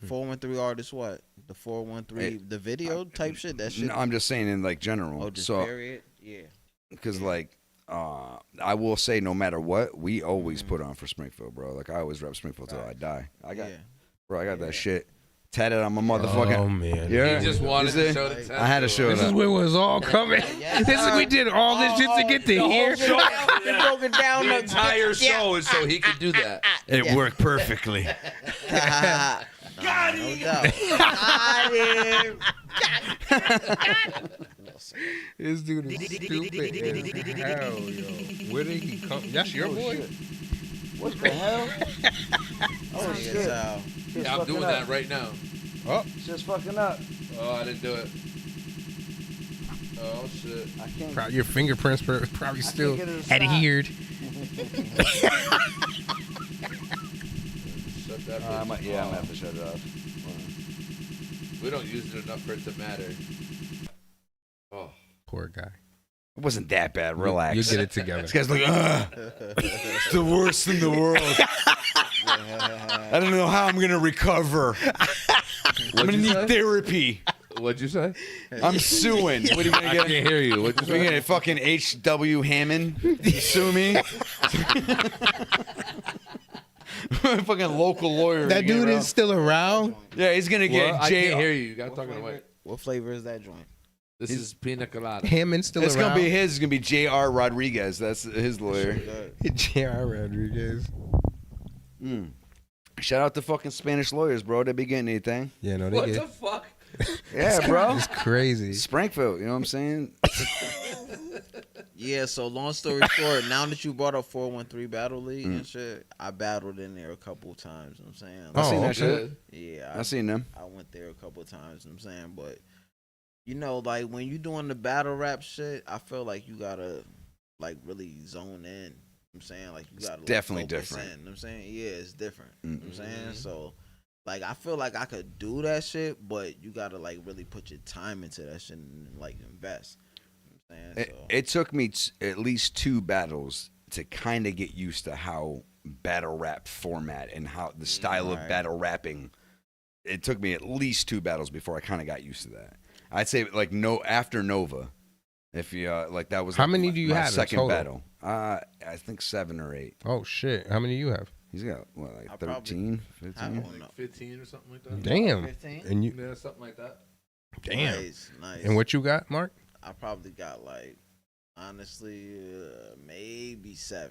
413 artists, what? The 413, the video type shit. That shit. No, I'm just saying in like general. Oh, just so, period. Yeah. Because like, I will say, no matter what, we always put on for Springfield, bro. Like I always rep Springfield till I die. I got that shit tatted on my motherfucking. Oh man. Yeah. He just wanted to show the tattoo. I had to show This it. is where it was all coming. This is we did all this shit to get to here. Broken down The entire show is so he could do that. It worked perfectly. Got him. Got him. This dude is stupid as hell, yo. Where did he come? That's your boy? What the hell? Oh shit. Yeah, I'm doing that right now. Oh, just fucking up. Oh, I didn't do it. Oh shit. I can't. your fingerprints probably still get it to stop. adhered. Shut that I bitch might have to shut it off. We don't use it enough for it to matter. Oh. Poor guy. It wasn't that bad. Relax. You get it together. This guy's like, it's the worst in the world. I don't know how I'm gonna recover. I'm gonna need therapy. What'd you say? I'm suing. What are you gonna I get? can't hear you. What'd you We're say? gonna fucking H.W. Hammond sue me. Fucking local lawyer. That dude is still around? Yeah, he's gonna get I jail. can't hear you. You got to talk in the mic. What flavor is that joint? This is pina colada. Hammond's still It's around? gonna be his. It's gonna be J.R. Rodriguez. That's his lawyer. J.R. Rodriguez. Shout out to fucking Spanish lawyers, bro. They be getting anything. Yeah, no, they What get. the fuck? Yeah, bro. It's crazy. Springfield. You know what I'm saying? Yeah, so long story short, now that you brought up 413 Battle League and shit, I battled in there a couple of times, you know what I'm saying? I seen that okay. shit. Yeah. I seen them. I went there a couple of times, you know what I'm saying? But, you know, like, when you doing the battle rap shit, I feel like you gotta, like, really zone in, you know what I'm saying? Like, you gotta, like, definitely focus different. in, you know what I'm saying? Yeah, it's different, you know what I'm saying? So, like, I feel like I could do that shit, but you gotta, like, really put your time into that shit and, like, invest. It took me at least 2 battles to kind of get used to how battle rap format and how the style of battle rapping. It took me at least 2 battles before I kind of got used to that. I'd say like after Nova, if you like that was How like many do you my have in second total? battle. I think 7 or 8. Oh shit! How many do you have? He's got what, like 13, 15. Like 15 or something like that. Damn. 15? And you? Yeah, something like that. Damn. Nice. And what you got, Mark? I probably got like, honestly, maybe 7.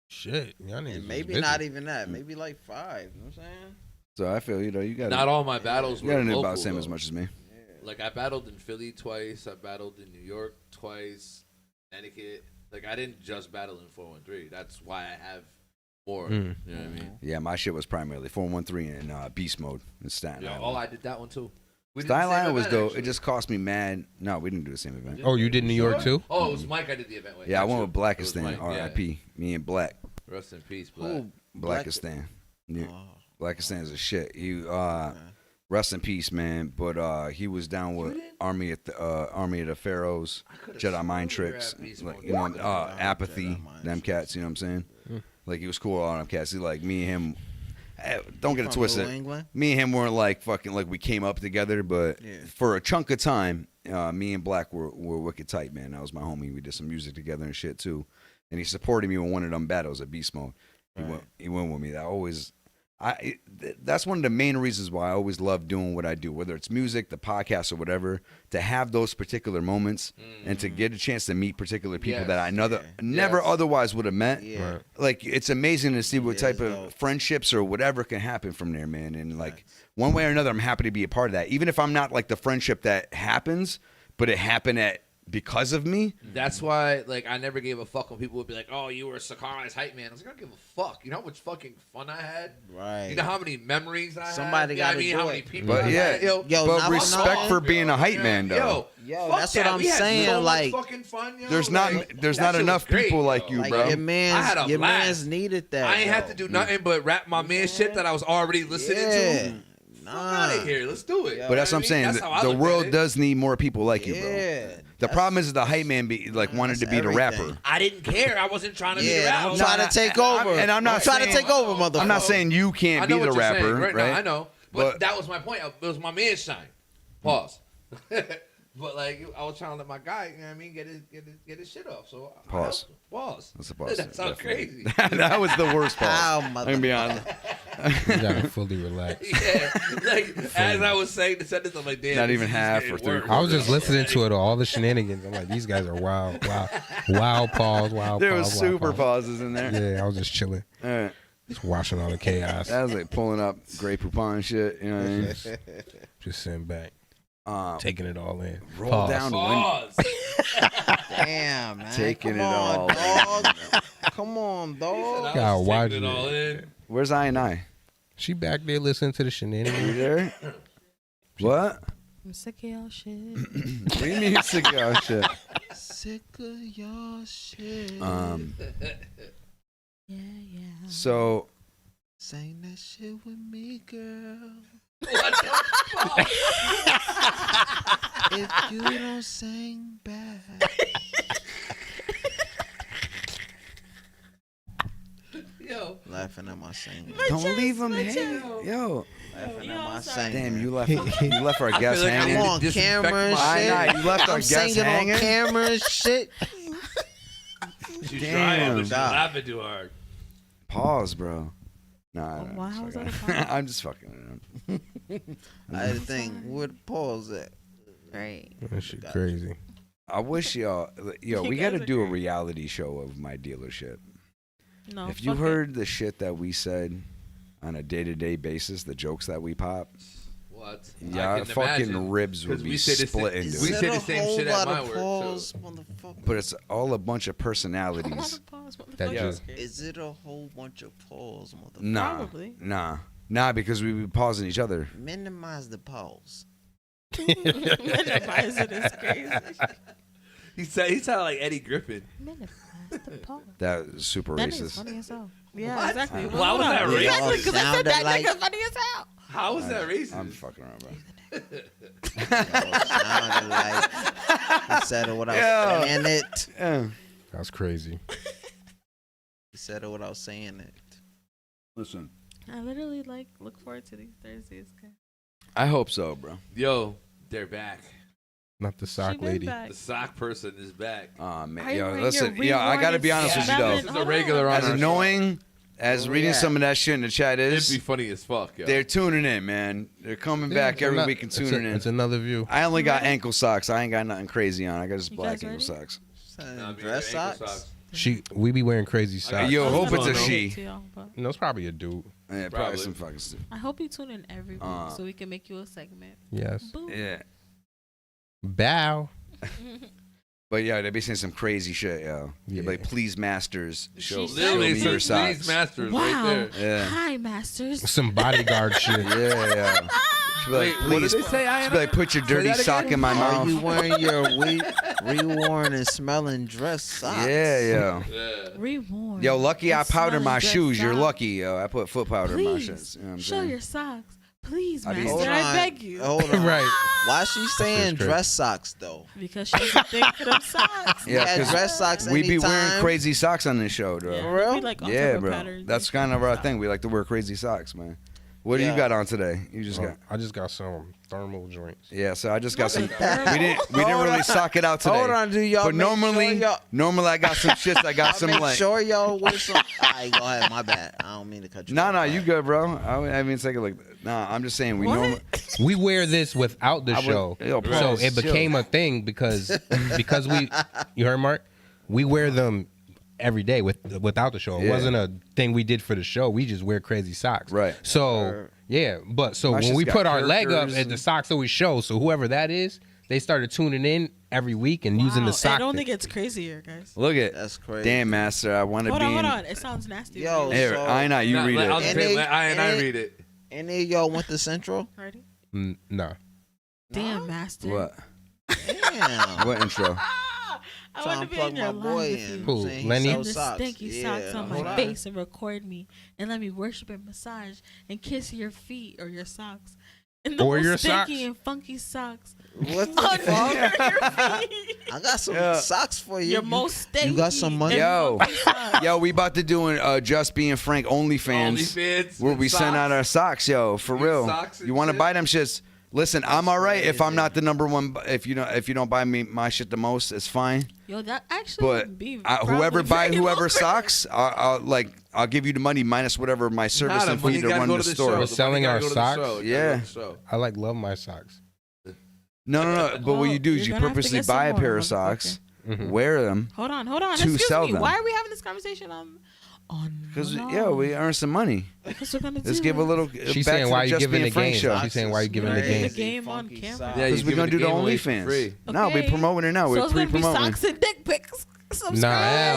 Shit, y'all niggas And was maybe busy. not even that. Maybe like 5. You know what I'm saying? So I feel you got Not all my battles You were got to know local, about the same though. as much as me. Like I battled in Philly twice. I battled in New York twice. Connecticut. Like I didn't just battle in 413. That's why I have more. You know what I mean? Yeah, my shit was primarily 413 and Beast Mode in Staten Yeah. Island. Oh, I did that one too. We did Staten the same Island was event, dope. actually. It just cost me mad. No, we didn't do the same event. Oh, you did New York too? Oh, it was Mike. I did the event with. Yeah, I went Gotcha. with It was Blackistan, Mike, yeah. R.I.P. Me and Black. Rest in peace, Black. Who? Blackistan. Yeah. Blackistan is a shit. He rest in peace, man. But he was down with Army of the Pharaohs, Jedi Mind Tricks, like, you know, Apathy, them cats. You know what I'm saying? Like he was cool with all them cats. He like me and him. Don't get it From New twisted. England? Me and him weren't like fucking like we came up together, but for a chunk of time, me and Black were wicked tight, man. That was my homie. We did some music together and shit too. And he supported me in one of them battles at Beast Mode. He went with me. That's one of the main reasons why I always love doing what I do, whether it's music, the podcast, or whatever. To have those particular moments and to get a chance to meet particular people that I never otherwise would have met. Yeah. Right. Like, it's amazing to see what type of friendships or whatever can happen from there, man. And like one way or another, I'm happy to be a part of that, even if I'm not like the friendship that happens, but it happened because of me. That's why, like, I never gave a fuck when people would be like, "Oh, you were Sakai's hype man." I was like, "I don't give a fuck." You know how much fucking fun I had. Right. You know how many memories I had. Somebody got to do how it. many people. But I had? but respect for being a hype man, though. Yo, that's what I'm saying. So like, much fucking fun, yo. There's Like, not enough people like you, like bro. Your I had a man's blast. needed that. I ain't have to do nothing but rap my man shit that I was already listening to. Fuck out of here. Let's do it. But that's what I'm saying. The world does need more people like you, bro. Yeah. The problem is the hype man wanted to be the rapper. I didn't care. I wasn't trying to be the rapper. I'm trying to take over. I'm not trying to take over, motherfucker. I'm not saying you can't be the rapper, right? right? No, I know. But that was my point. It was my man's shine. Pause. But like, I was trying to let my guy, you know what I mean, get his shit off. So Pause. Pause. That's a pause. That sounds crazy. That was the worst pause. I'm gonna be honest. You gotta fully relax. Yeah, like as I was saying the sentence, I'm like, damn. Not even half or three. I was just listening to it, all the shenanigans. I'm like, these guys are wild, wild pause, wild. There pause, was wild super pause. pauses in there. Yeah, I was just chilling. All right. Just watching all the chaos. That was like pulling up Grey Poupon shit. You know what I mean? Just sitting back, taking it all in. Roll Pause. down. Pause. Damn, man. Taking Come it on, all. dog. Come on, dog. God, watch Taking it all it. in. Where's I? She back there listening to the You shenanigans. there? What? I'm sick of y'all shit. What do you mean sick of y'all shit? Sick of y'all shit. Yeah. So Sing that shit with me, girl. What the fuck? If you don't sing back. Yo. Laughing at my singing. don't leave him hanging. Yo. Laughing at my singing. Damn, you left our guest like hanging. I'm on camera and shit. You left our I'm guest singing hanging. on camera and shit. She's Damn. trying, but she's Stop. laughing too hard. Pause, bro. Nah, Why I'm was just that a fucking- pause? I'm just fucking around. I had to think, where the pause at? Right. That shit crazy. I wish y'all, You we got to guys are do a great. reality show of my dealership. No. If you fuck it. heard the shit that we said on a day-to-day basis, the jokes that we pop, What? yeah, I can fucking imagine. ribs would 'Cause be we say the split same- into we it. say the same shit at my work. Pause, So. motherfucker. But it's all a bunch of personalities. That just Is it a whole bunch of pause, motherfucker? Nah, Probably. nah, because we be pausing each other. Minimize the pause. Minimize it is crazy. He sounded like Eddie Griffin. Minimize the pause. That was super That is racist. funny as hell. Yeah, What? exactly. Why was that racist? Exactly, because I said that Sounded like- nigga funny as hell. How was that racist? I'm fucking around, bro. Sounded like he said it without Yeah. saying it. Yeah. that's crazy. He said it without saying it. Listen, I literally look forward to these Thursdays. Guys. I hope so, bro. Yo, they're back. Not the sock She been lady. back. The sock person is back. Oh man, Are you yo, wearing listen, your yo, I gotta be honest with you though. This is a regular on As our annoying as reading some of that shit in the chat It'd is, be funny as fuck, yo. they're tuning in, man. They're coming back it's every ano- week and it's tuning in. It's another view. I only got ankle socks. I ain't got nothing crazy on. I got just You black guys ankle ready? socks. Dress socks? We be wearing crazy socks. Yo, hope it's a No, no. she. No, it's probably a dude. Yeah, probably some fucking stupid. I hope you tune in every week so we can make you a segment. Yes. Boom. Yeah. Bow. But yeah, they be saying some crazy shit, yo. Yeah. Like, please, masters, show, She show me said your please, socks. masters, Wow. right there. Yeah. Hi, masters. Some bodyguard shit. Yeah, yeah. She'd be like, Wait, what please. did they say? She'd be like, put your dirty that sock again? in my Are mouth. you wearing your reworn and smelling dress socks? Yeah, yeah. Yeah. Reworn. Yo, lucky I and powder my smelling shoes. dress You're socks. lucky, yo. I put foot powder in my Please shits. You know what I'm show saying? your socks. Please, I master. need- I beg you. Hold on. Right. Why she saying crazy. dress socks though? Because she doesn't think for them socks. Yeah, Yeah, 'cause dress socks. we be wearing anytime. crazy socks on this show, bro. Yeah, For real? we like all Yeah, type of bro. patterns. That's kind of our thing. We like to wear crazy socks, man. What do you Yeah. got on today? You just got. I just got some thermal joints. Yeah, so I just got some. We Hold didn't really on. sock it out today. Hold on, dude. Y'all But make normally, sure normally I got some shits. I got some make like. sure y'all wear some. Alright, go ahead. My bad. I don't mean to cut you. No, off. no, you good, bro. I mean, take a look. Nah, I'm just saying we What? normally. We wear this without the I would- show, yo, bro, so it chill. became a thing because we. You heard Mark? We wear them every day without the show. It Yeah. wasn't a thing we did for the show. We just wear crazy socks. Right. So yeah, but so My when shit's we got put our leg up, characters and the and- socks always show. So whoever that is, they started tuning in every week and using the Wow, sock. it only thing. gets crazier, guys. Look at. That's crazy. Damn, master. I want to Hold be. on, hold in- on. It sounds nasty. Yo, Here, so, I know. You Nah, read let- it. I'll just And say, they- let I and they- read it. Any of y'all went to Central? Ready? No. Damn, master. What? Damn. What intro? I Trying want to to be in plug your my life boy with in. you. Who, Saying he Lenny? sells And the socks. stinky Yeah, socks on hold my face and record me and let me worship and massage and kiss your feet or your socks. And the Or most your stinky socks. and funky socks. What the Under fuck? your feet. I got some Yeah. socks for you. Your most stinky. You got some money? and Yo. funky socks. Yo, we about to do an Just Being Frank OnlyFans. OnlyFans Where with we send out socks. our socks, yo, for With real. socks and You want to shit? buy them shits? Listen, I'm all right if I'm crazy. not the number one. If you don't buy me my shit the most, it's fine. Yo, that actually But would be whoever probably buy very whoever lucrative. socks, I'll give you the money minus whatever my service Nah, and the money fee to gotta run go the to the store. show. We're The selling money our gotta go to the socks? show. It gotta Yeah. go to the show. I love my socks. No. But what you do is you're you gonna have to purposely get some buy a more, pair of motherfucker. socks, Mhm. wear them, Hold on. to Excuse sell me. them. Why are we having this conversation on? because Hello. we earn some money. Because we're gonna Let's do give a it. little. She's back saying to why the you Just giving Being the Frank game. show. She's saying why you giving the Right. game. The game on camera. Yeah, Because you we're gonna giving do the game away for OnlyFans. free. No, we're Okay. promoting it now. So We're it's gonna be pre-promoting. socks and dick pics. Subscribe. Nah,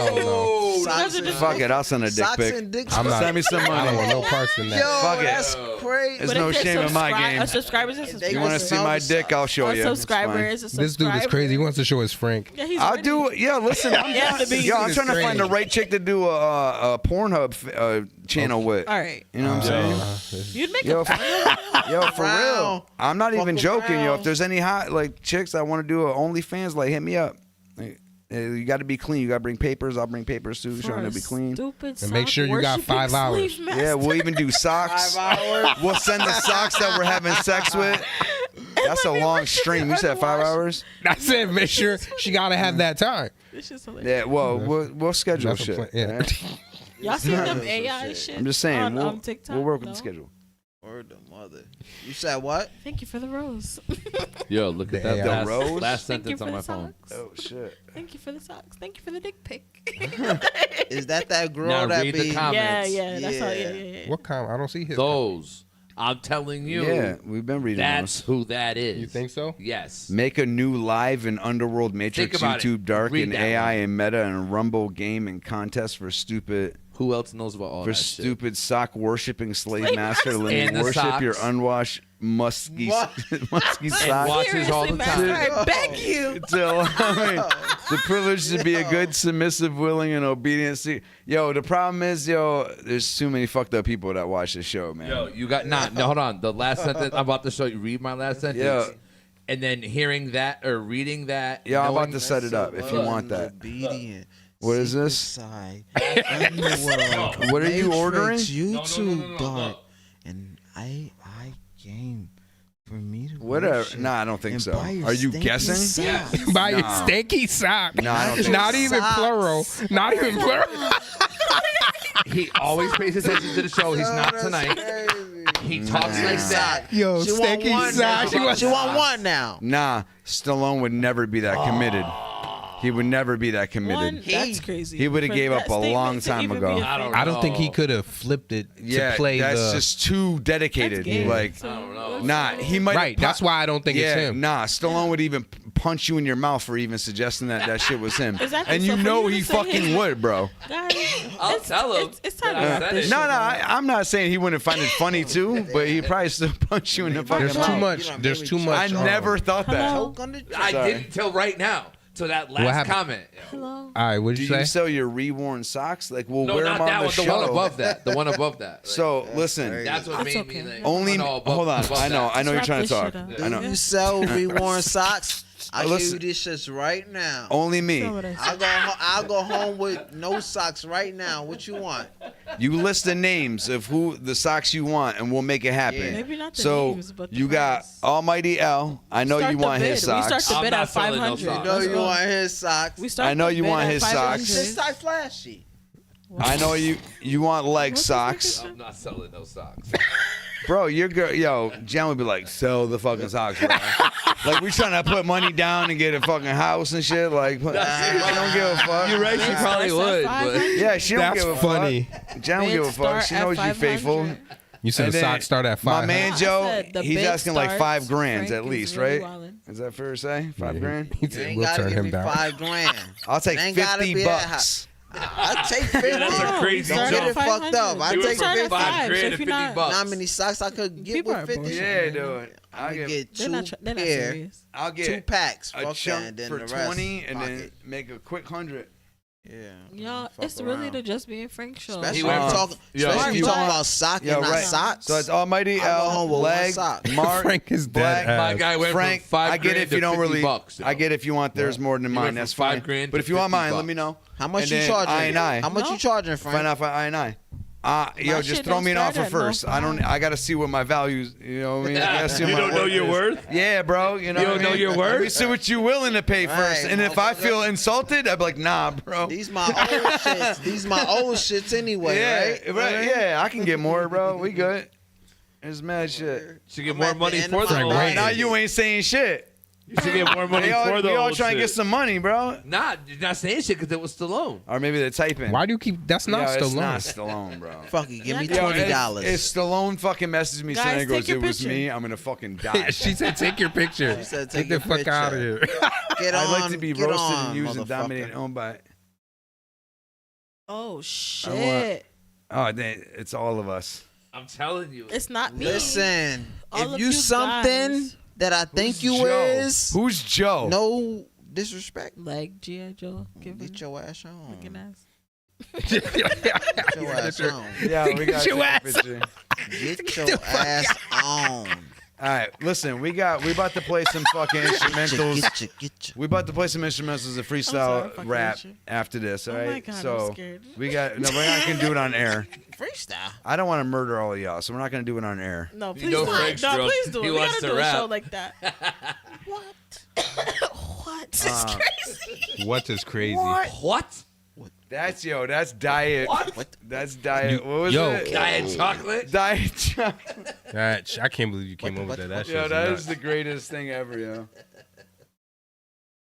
hell no. Socks guys are and- just- Fuck it, I'll send a dick Socks pic. and dick I'm not. Send me some I don't money. want no parts in that. Yo, Fuck it. that's crazy. There's But no if it's shame in my subscribe- game. A subscriber is a They subscriber. You want to see my dick? I'll show A you. It's subscriber fine. is a This subscriber. dude is crazy. He wants to show his Frank. Yeah, he's I'll ready. do it. Yeah, listen. I'm, Yeah, to be- yo, I'm This trying to is find the crazy. right chick to do a Pornhub channel with. All right. You know what I'm saying? You'd make Yo, a for real. Around. I'm not even Fuck joking, yo. around. If there's any hot like chicks that want to do a OnlyFans, like hit me up. Like, you got to be clean. You got to bring papers. I'll bring papers too, for showing a to be clean. Stupid And make sure you got sock 5 hours. worshiping slave Yeah, master. we'll even do socks. 5 hours. We'll send the socks that we're having sex with. That's a long stream. You said 5 hours? I said make sure she gotta have that time. This is hilarious. Yeah, well, we'll schedule That's a shit. plan, yeah. right? Y'all seen them AI shit? I'm just saying, on we'll, TikTok. we'll work with No? the schedule. Word the mother. You said what? Thank you for the rose. Yo, look at The that AI. last, rose? last Thank you sentence for on the my phone. socks. Oh, shit. Thank you for the socks. Thank you for the dick pic. Is that girl Now that read be? the comments. Yeah, that's all. Yeah. What kind? I don't see his. Those. I'm telling you. Yeah, we've been reading That's those. who that is. You think so? Yes. Make a new live and Underworld Matrix, Think about it. YouTube Dark, Read and that AI one. and Meta and Rumble game and contest for stupid Who else knows about all that shit? stupid sock worshipping slave master. Let And me the worship your socks. unwashed musky musky And socks. watches all the Seriously, time. master, I beg you. Till, I mean, the privilege to be a good, submissive, willing, and obedient. Yo, the problem is, there's too many fucked up people that watch this show, man. Yo, you got no, hold on. The last sentence I'm about to show you. Read my last sentence. Yeah. And then hearing that or reading that. Yeah, I'm knowing- about to set it up if you want that. Obedient. What is this? Side. Underworld. What are you Matrix, ordering? YouTube Dark. And I came for me to Whatever. worship Nah, I don't think and so. buy your Are you stinky guessing? socks. Buy your Nah. stanky sock. No, I don't think Not so. even Socks. plural. Not even plural. He always pays attention to the show. He's not That's tonight. crazy. He talks like that. Yo, She want stanky one sock. now. She want one now. Nah, Stallone would never be that committed. He would never be that committed. One, that's crazy. He would've For gave up that a long statement to time even ago. be a I don't thing. I don't think he could have flipped it Yeah, to play that's the. just too dedicated. That's gay. Like, So, I don't know. nah, he might. Right, that's why I don't think it's him. Nah, Stallone would even punch you in your mouth for even suggesting that shit was him. Exactly, And so you for know you to he say fucking his- would, bro. Guys, I'll tell him It's time to that I wrap said this it. shit No, up. I'm not saying he wouldn't find it funny too, but he probably still punch you in the fucking There's mouth. too much. There's too much. I never thought that. Hello? Choke on the I Sorry. didn't till right now. To that What last happened? comment. Hello. All right, what'd Do you say? you sell your reworn socks? Like, we'll No, wear not them on that the one. show. The one above that. The one above that. Like, So listen, that's what That's made okay. me like. only no, above- hold on. above I know. that. I know you're Let's trying to wrap talk. this shit I know. You sell reworn socks? I give you listen, these shits right now. only me. I'll go home with no socks right now. What you want? You list the names of who the socks you want, and we'll make it happen. Yeah. Maybe not the so names, but the you got Almighty L. I know Start you the want his bid. socks. We start the bid I'm at not selling no 500. socks. You know you want his socks. We start I know the you bid want at his 500. socks. Just start flashy. I know you want leg socks. I'm not selling no socks. Bro, your girl, yo, Jen would be like, sell the fucking socks, bro. Like, we trying to put money down and get a fucking house and shit. Like, I don't give a fuck. You're right, she probably would. But Yeah, she don't That's give a funny. fuck. Jen don't give a fuck. She knows you faithful. You said And the then socks start at 5. My man I Joe, said the he's bid asking like starts, $5,000 Frank at is least, really right? wildin'. Is that fair to say? $5,000? He You said ain't we'll gotta turn give him me down. $5,000. I'll take Ain't gotta be that high. $50. I'll take 50. That's a crazy Don't joke. get it fucked up. I You take went from 50. 5 grand so to if you're 50 not- bucks. How many socks I could get People with are 50? bullshit. Yeah, dude. I'll I'll get They're two not they're not pair, serious. I'll get 2 packs. a Fuck chunk that, then for the rest. 20 and then pocket. make a quick 100. Yeah. Y'all, Fuck it's really around. the Just Being Frank show. Especially He when went I'm from- talking, Yo. especially when you Marc-Black. talking about sock Yeah, and not right. socks. So it's Almighty I go home L, with one leg, sock. Mark, Frank is dead Black. ass. My guy went Frank, from 5 I get it grand if you to don't 50 really. bucks. I get if you want theirs more than You mine. went That's from 5 fine. grand But to if you want 50 mine, let bucks. me know. How much And you then charging? I&I. How much No. you charging, Frank? Find out for I&I. Yo, My just shit throw don't me an start offer at no first. I gotta see what my values. You know what I mean? I gotta see You what my don't know worth your is. worth? Yeah, bro. You know. You what don't I know mean? your worth? Let me see what you willing to pay first. Right, And if I motherfucker. feel insulted, I'd be like, nah, bro. These my old shits. These my old shits anyway, Yeah, right? Yeah, I can get more, bro. We good. There's mad shit. Should get I'm more at the money end for of the my old life. shit. Now you ain't saying shit. You should get more money We all, for the we all old trying to shit. get some money, bro. Nah, you're not saying shit because it was Stallone. Or maybe they're typing. Why do you keep? That's not Yo, it's Stallone. not Stallone, bro. Fuck it, give me Yo, $20. If Stallone fucking messages me Guys, saying, take goes, your it was picture. me, I'm gonna fucking die. She said, "Take your picture." She said, Get "Take the your fuck picture." out of here. Get I'd on, like to be get roasted on, and used and motherfucker. dominated owned by. Oh want- shit! Oh, it's all of us. I'm telling you. It's not me. Listen, All if of you you something guys. that I think you Joe? is, Who's Joe? no disrespect, Like G.I. Joe, give get him your ass on. looking ass. Get your ass on. Yeah, we got your your ass. picture. Get your ass on. All right, listen, we about to play some fucking instrumentals. Get you. We about to play some instrumentals and sorry, freestyle fucking rap with you. after this. All Oh my right, God, I'm so scared. we got no, we're not gonna do it on air. Freestyle. I don't want to murder all of y'all, so we're not gonna do it on air. No, please You know do it. Frank's No, drunk. please do it. He We wants gotta to do a rap. show like that. What? It's crazy. What is crazy? What? That's diet. What? That's diet. What was Yo. it? Diet chocolate? Diet chocolate. I can't believe you came up with that. That Yo, shit's that nuts. is the greatest thing ever, yo. Diet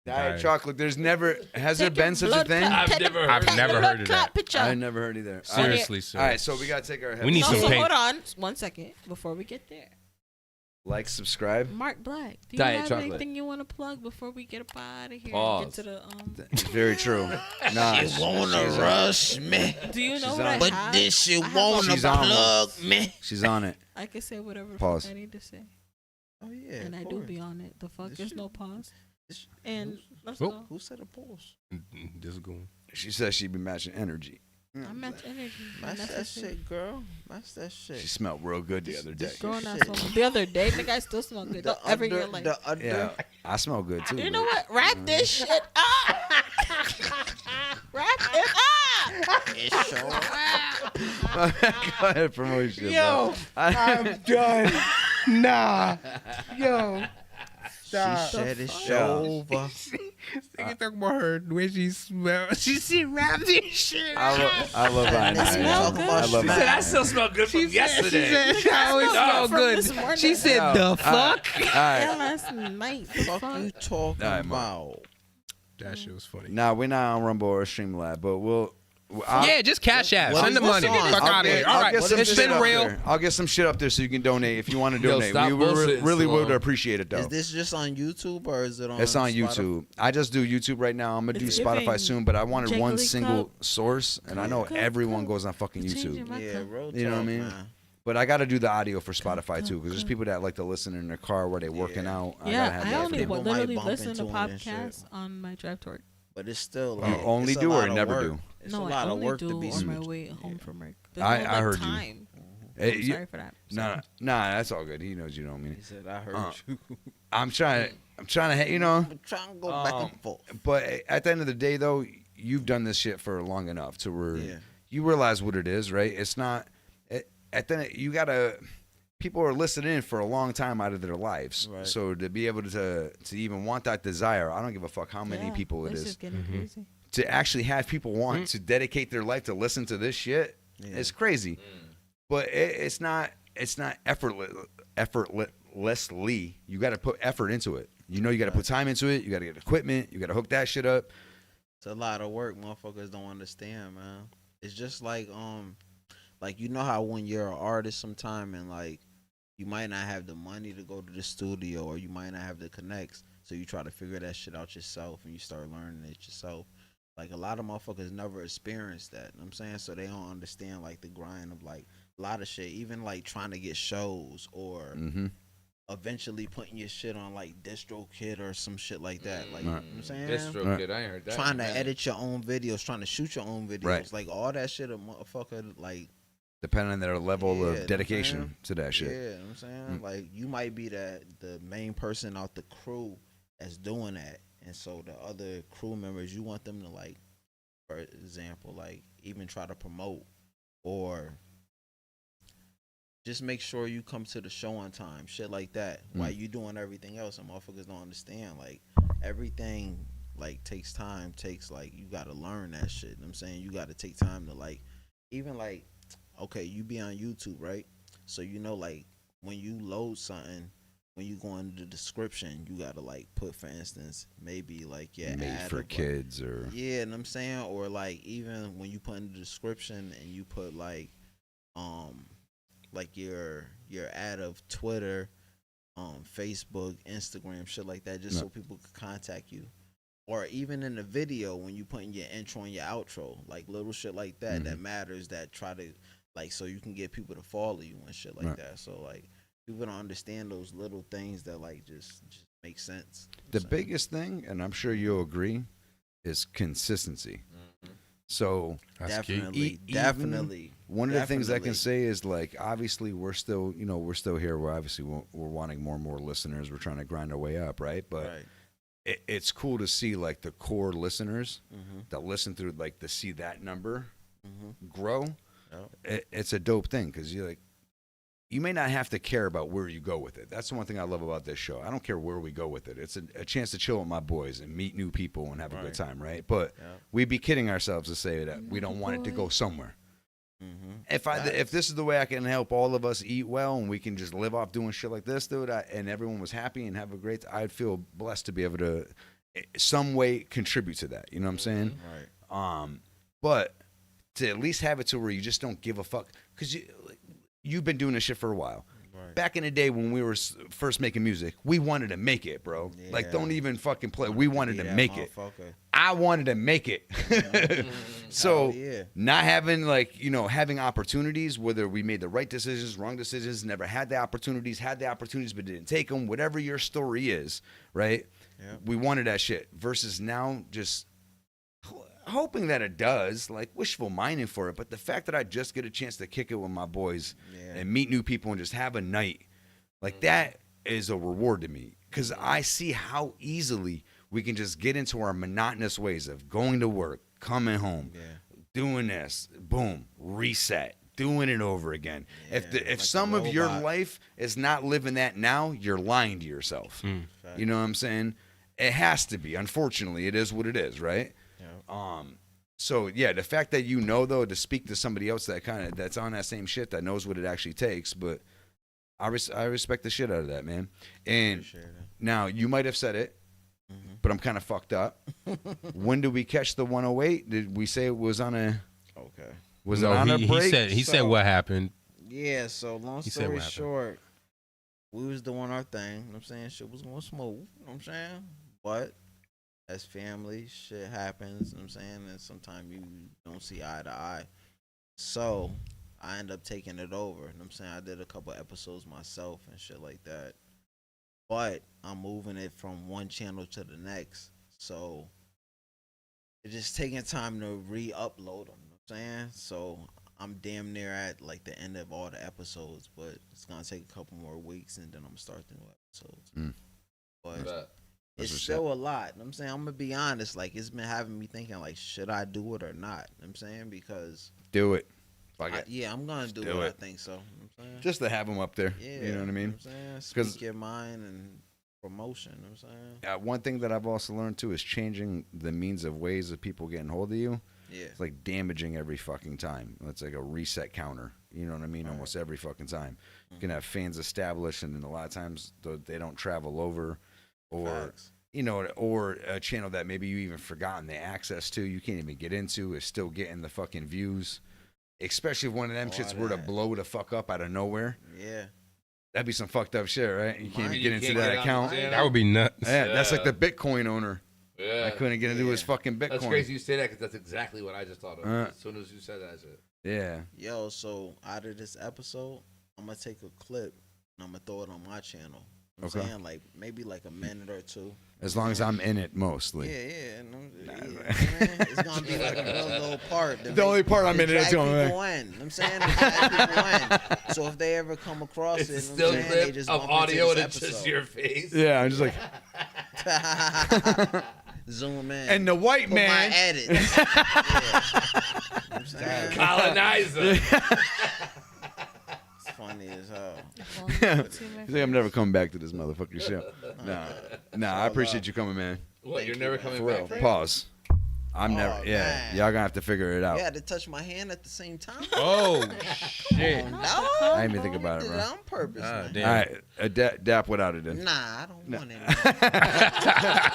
Diet. chocolate. There's never has there Take your been such a blood thing? clot. I've never heard I've of never Blood heard of clot that. picture. I never heard either. Seriously, sir. All right, so we gotta take our We need No, some so paint. hold on 1 second before we get there. Like, subscribe. Marc-Black, do you Diet have chocolate. anything you want to plug before we get up out of here? Pause. And get to the It's very true. Nah, She wanna rush me, Do you know She's what on I it. but have? this shit I have wanna She's on plug me. she's on it. I can say whatever the Pause. fuck I need to say, Oh yeah, and I do be on it. The fuck, This there's shit- no pause. this- And let's Oh. go. Who said a pause? This is going. She says she'd be matching energy. I match energy. That's that necessary. shit, girl. That's that shit. She smelled real good the other day. this- Girl, not Shit. so. The other day, nigga, I still smell good. Don't ever in your life. the under. Yeah, I smell good too. You know but- what? Wrap this shit up. Wrap it up. It's so Go ahead, promote shit, Yo, bro. I'm done. Nah. Yo. She Stop. said it's Yeah. over. Nigga talking about her the way she smells. She wrapped this shit. I love And I. smell I good. love She said, I still smell good from yesterday. She said, I always smell From good. this morning. She said, Yo, the all fuck? right, all right. Yeah, last night. The Fuck fuck? you talking All right, Mark. about? That shit was funny. Nah, we're not on Rumble or Streamlab, but Yeah, just cash app. what Send the is money. this on? Fuck out of here. All right, I'll get some it's shit been up real. there. I'll get some shit up there so you can donate if you want to Yo, donate. stop We bullshitting, really would Stallone. appreciate it though. Is this just on YouTube or is it on? It's on Spotify? YouTube. I just do YouTube right now. I'm gonna do It's Spotify giving soon, but I wanted one jiggly single cup. source, and I know Cup, everyone cup. goes on fucking It's changing YouTube. my Yeah, cup. real You know what I talk, mean? man. But I got to do the audio for Spotify too, because there's cup. people that like to listen in their car while they're working out. I gotta Yeah, have I that for only them. People might literally bump listen to into it and shit. podcasts on my drive to work. But it's still You like only it's a do or lot of never work. do? It's No, a I lot of only work do to be on my switched. way home from work. There's I no, like, heard you. time. I'm sorry for that. Nah, that's all good. He knows you don't mean it. He said, "I heard you." I'm trying to, you know. I'm trying to go back and forth. But at the end of the day, though, you've done this shit for long enough to where you realize what it is, right? It's not. You gotta. People are listening in for a long time out of their lives, Right. so to be able to even want that desire, I don't give a fuck how many people it this is. is getting crazy. To actually have people want to dedicate their life to listen to this shit, it's crazy. But it's not effortlessly. You got to put effort into it. You know, you got to put time into it. You got to get equipment. You got to hook that shit up. It's a lot of work. Motherfuckers don't understand, man. It's just like you know how when you're an artist sometime and like you might not have the money to go to the studio or you might not have the connects, so you try to figure that shit out yourself and you start learning it yourself. Like a lot of motherfuckers never experienced that. You know what I'm saying? So they don't understand like the grind of like a lot of shit, even like trying to get shows or eventually putting your shit on like DistroKid or some shit like that. Like, you know what I'm saying? DistroKid, I ain't heard that. Trying to edit your own videos, trying to shoot your own videos. Right. Like all that shit a motherfucker like Depending on their level Yeah, of dedication to that shit. Yeah, you know what I'm saying? Like you might be the main person out the crew that's doing that. And so the other crew members, you want them to like, for example, like even try to promote or just make sure you come to the show on time, shit like that. While you doing everything else, and motherfuckers don't understand. Like everything like takes time, takes like you gotta learn that shit. You know what I'm saying? You gotta take time to like even like okay, you be on YouTube, right? So you know like when you load something, when you go into the description, you gotta like put, for instance, maybe like Made ad for of, kids or like, you know what I'm saying? Or like even when you put in the description and you put like your ad of Twitter, Facebook, Instagram, shit like that, just so people could contact you. Or even in the video when you put in your intro and your outro, like little shit like that that matters, that try to like so you can get people to follow you and shit like that. So like people don't understand those little things that like just make sense. The biggest thing, and I'm sure you'll agree, is consistency. So Definitely. One of the things I can say is like obviously we're still here. We're obviously we're wanting more and more listeners. We're trying to grind our way up, right? But it's cool to see like the core listeners that listen through like to see that number grow. It's a dope thing because you may not have to care about where you go with it. That's the one thing I love about this show. I don't care where we go with it. It's a chance to chill with my boys and meet new people and have a good time, right? But we'd be kidding ourselves to say that we don't want it to go somewhere. If this is the way I can help all of us eat well and we can just live off doing shit like this, dude, and everyone was happy and have a great, I'd feel blessed to be able to some way contribute to that. You know what I'm saying? Right. But to at least have it to where you just don't give a fuck because you've been doing this shit for a while. Right. Back in the day when we were first making music, we wanted to make it, bro. Yeah. Like, don't even fucking play. We wanted to make it. I wanted to make it. So, not having, having opportunities, whether we made the right decisions, wrong decisions, never had the opportunities but didn't take them, whatever your story is, right? Yep. We wanted that shit. Versus now, just hoping that it does, like wishful minding for it, but the fact that I just get a chance to kick it with my boys and meet new people and just have a night, like that is a reward to me because I see how easily we can just get into our monotonous ways of going to work, coming home, doing this, boom, reset, doing it over again. If some of your life is not living that now, you're lying to yourself. You know what I'm saying? It has to be. Unfortunately, it is what it is, right? So yeah, the fact that though to speak to somebody else that's on that same shit that knows what it actually takes, but I respect the shit out of that, man. And now you might have said it, but I'm kind of fucked up. When did we catch the 108? Did we say it was on a? Okay. Was it on a break? He said what happened. Yeah. So long story short, we was doing our thing. You know what I'm saying? Shit was going smooth. You know what I'm saying? But as family, shit happens, you know what I'm saying? And sometimes you don't see eye to eye. So I end up taking it over. You know what I'm saying? I did a couple episodes myself and shit like that. But I'm moving it from one channel to the next. So it's just taking time to re-upload them. You know what I'm saying? So I'm damn near at like the end of all the episodes, but it's gonna take a couple more weeks, and then I'm gonna start the new episodes. But it's still a lot. I'm saying, I'm gonna be honest. Like, it's been having me thinking, like, should I do it or not? I'm saying, because do it. Yeah, I'm gonna do it. I think so. I'm saying, just to have them up there. Yeah, You know what I mean? I'm saying, speak your mind and promotion. I'm saying, one thing that I've also learned too is changing the means of ways of people getting hold of you. Yeah. It's like damaging every fucking time. It's like a reset counter. You know what I mean? Almost every fucking time. You can have fans established, and then a lot of times they don't travel over, or you know, or a channel that maybe you even forgotten the access to. You can't even get into is still getting the fucking views. Especially if one of them shits were to blow the fuck up out of nowhere. Yeah. That'd be some fucked up shit, right? You can't even get into that account. That would be nuts. Yeah, that's like the Bitcoin owner. Yeah. I couldn't get into his fucking Bitcoin. That's crazy you say that, because that's exactly what I just thought of. As soon as you said that, I said. Yeah. Yo, so out of this episode, I'm gonna take a clip and I'm gonna throw it on my channel. I'm saying, like, maybe like a minute or two. As long as I'm in it, mostly. Yeah. It's gonna be like a real little part. The only part I'm in it is people in. I'm saying, to drag people in. So if they ever come across It's it, still I'm saying, clip they just of bump audio into and this it's just episode. your face. Yeah, I'm just like. Zoom in. And the white Put man. my edit. Colonizer. It's funny as hell. He's like, I'm never coming back to this motherfucking show. Nah, I appreciate you coming, man. What? You're never coming For real. back? Pause. I'm never. Yeah, man. y'all gonna have to figure it out. You had to touch my hand at the same time. Oh shit! No, I didn't even think about it, did bro. on purpose. man. All right, dap without it then. Nah, I don't want it.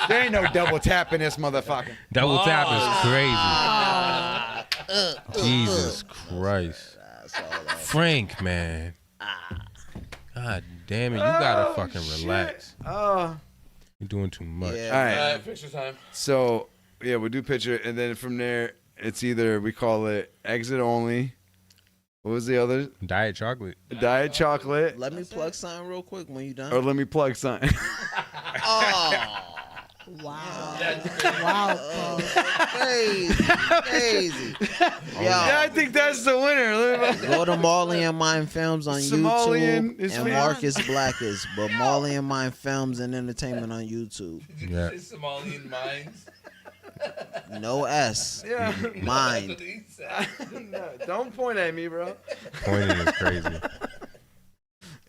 There ain't no double tapping this motherfucker. Double tap is crazy. Jesus Christ, Frank, man. God damn it, you gotta fucking relax. You're doing too much. All right. Picture time. So yeah, we'll do picture, and then from there, it's either we call it exit only. What was the other? Diet chocolate. Diet chocolate. Let me plug something real quick when you done. Or let me plug something. Oh. Wow. Wow. Crazy. Yeah, I think that's the winner. Go to Marley and Mine Films on Somalian YouTube is and fan. Marcus Black is, but Marley and Mine Films and Entertainment on YouTube. Did you say Somalian minds? No S. Yeah. Mind. Don't point at me, bro. Pointing is crazy.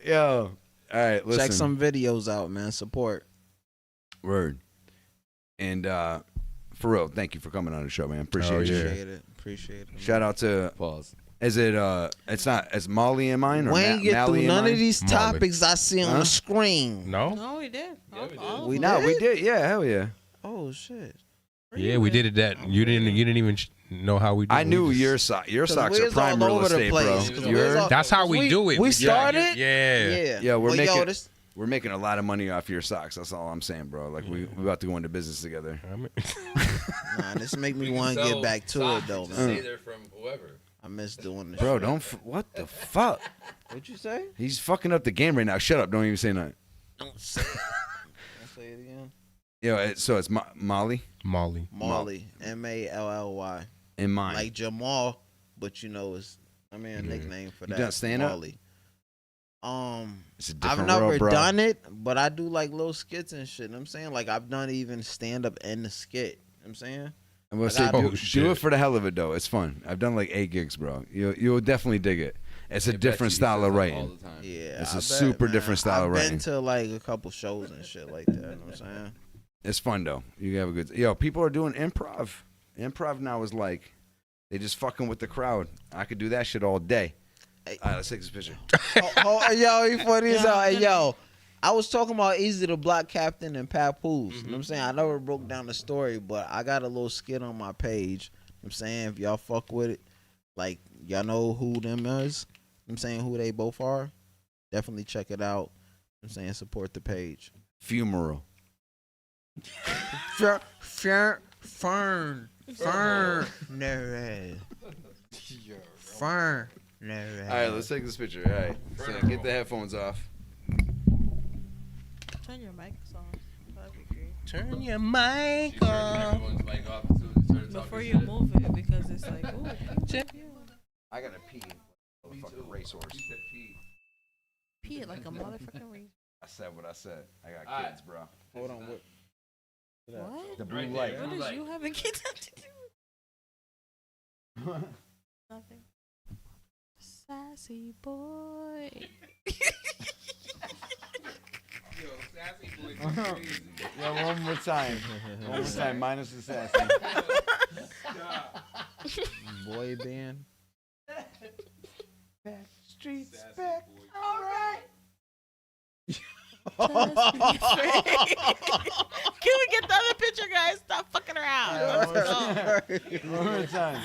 Yo. All right, listen. Check some videos out, man. Support. Word. And for real, thank you for coming on the show, man. Appreciate you. Appreciate it. Shout out to Pause. Is it it's not as Molly and mine or We ain't get Mally through and none mine? of these topics I see on the screen. No? No, we did. We We did. Yeah, hell yeah. Oh shit. Yeah, we did it. That you didn't even know how we did. I knew your socks are prime real estate, bro. You heard? That's how we do it. We started. Yeah. Yeah, we're Well, making yo, this- we're making a lot of money off your socks. That's all I'm saying, bro. Like we about to go into business together. Nah, this make me want to get back to it though, Just man. say they're from whoever. I miss doing this. Bro, shit. don't. What the fuck? What'd you say? He's fucking up the game right now. Shut up. Don't even say nothing. Don't say it. Don't say it again. Yo, so it's Molly. Molly. Molly. Mally. In mine. Like Jamal, but you know it's a nickname for You that. done stand up? Molly. It's a I've different never world, bro. done it, but I do like little skits and shit. You know what I'm saying, like I've done even stand up in the skit. You know what I'm saying. I'm gonna I say got- do it for the hell of it though. It's fun. I've done like 8 gigs, bro. You'll definitely dig it. It's a different style of writing. Yeah, It's I a bet, super man. different style I've of writing. been to like a couple shows and shit like that. You know what I'm saying. It's fun though. You have a good. Yo, people are doing improv. Improv now is like they just fucking with the crowd. I could do that shit all day. All right, let's take this picture. Yo, you funny as hell. Hey, yo, I was talking about Easy the Block Captain and Papoose. You know what I'm saying? I never broke down the story, but I got a little skit on my page. You know what I'm saying, if y'all fuck with it, like y'all know who them is. You know what I'm saying, who they both are. Definitely check it out. You know what I'm saying, support the page. Funeral. Fern. All right, let's take this picture. All right, so get the headphones off. Turn your mics on. That'd be great. Turn your mic off. Before you move it, because it's like, ooh, check you. I gotta pee. Like a fucking racehorse. Pee it like a motherfucking race. I said what I said. I got kids, bro. Hold on. What? The blue light. What does you having kids have to do? Nothing. Sassy boy. Yo, sassy boy. Crazy. Yeah, one more time. One more time, minus the sassy. Boy band. Back streets Sassy back. boy. All right. Can we get the other picture, guys? Stop fucking around. Let's go. One more time.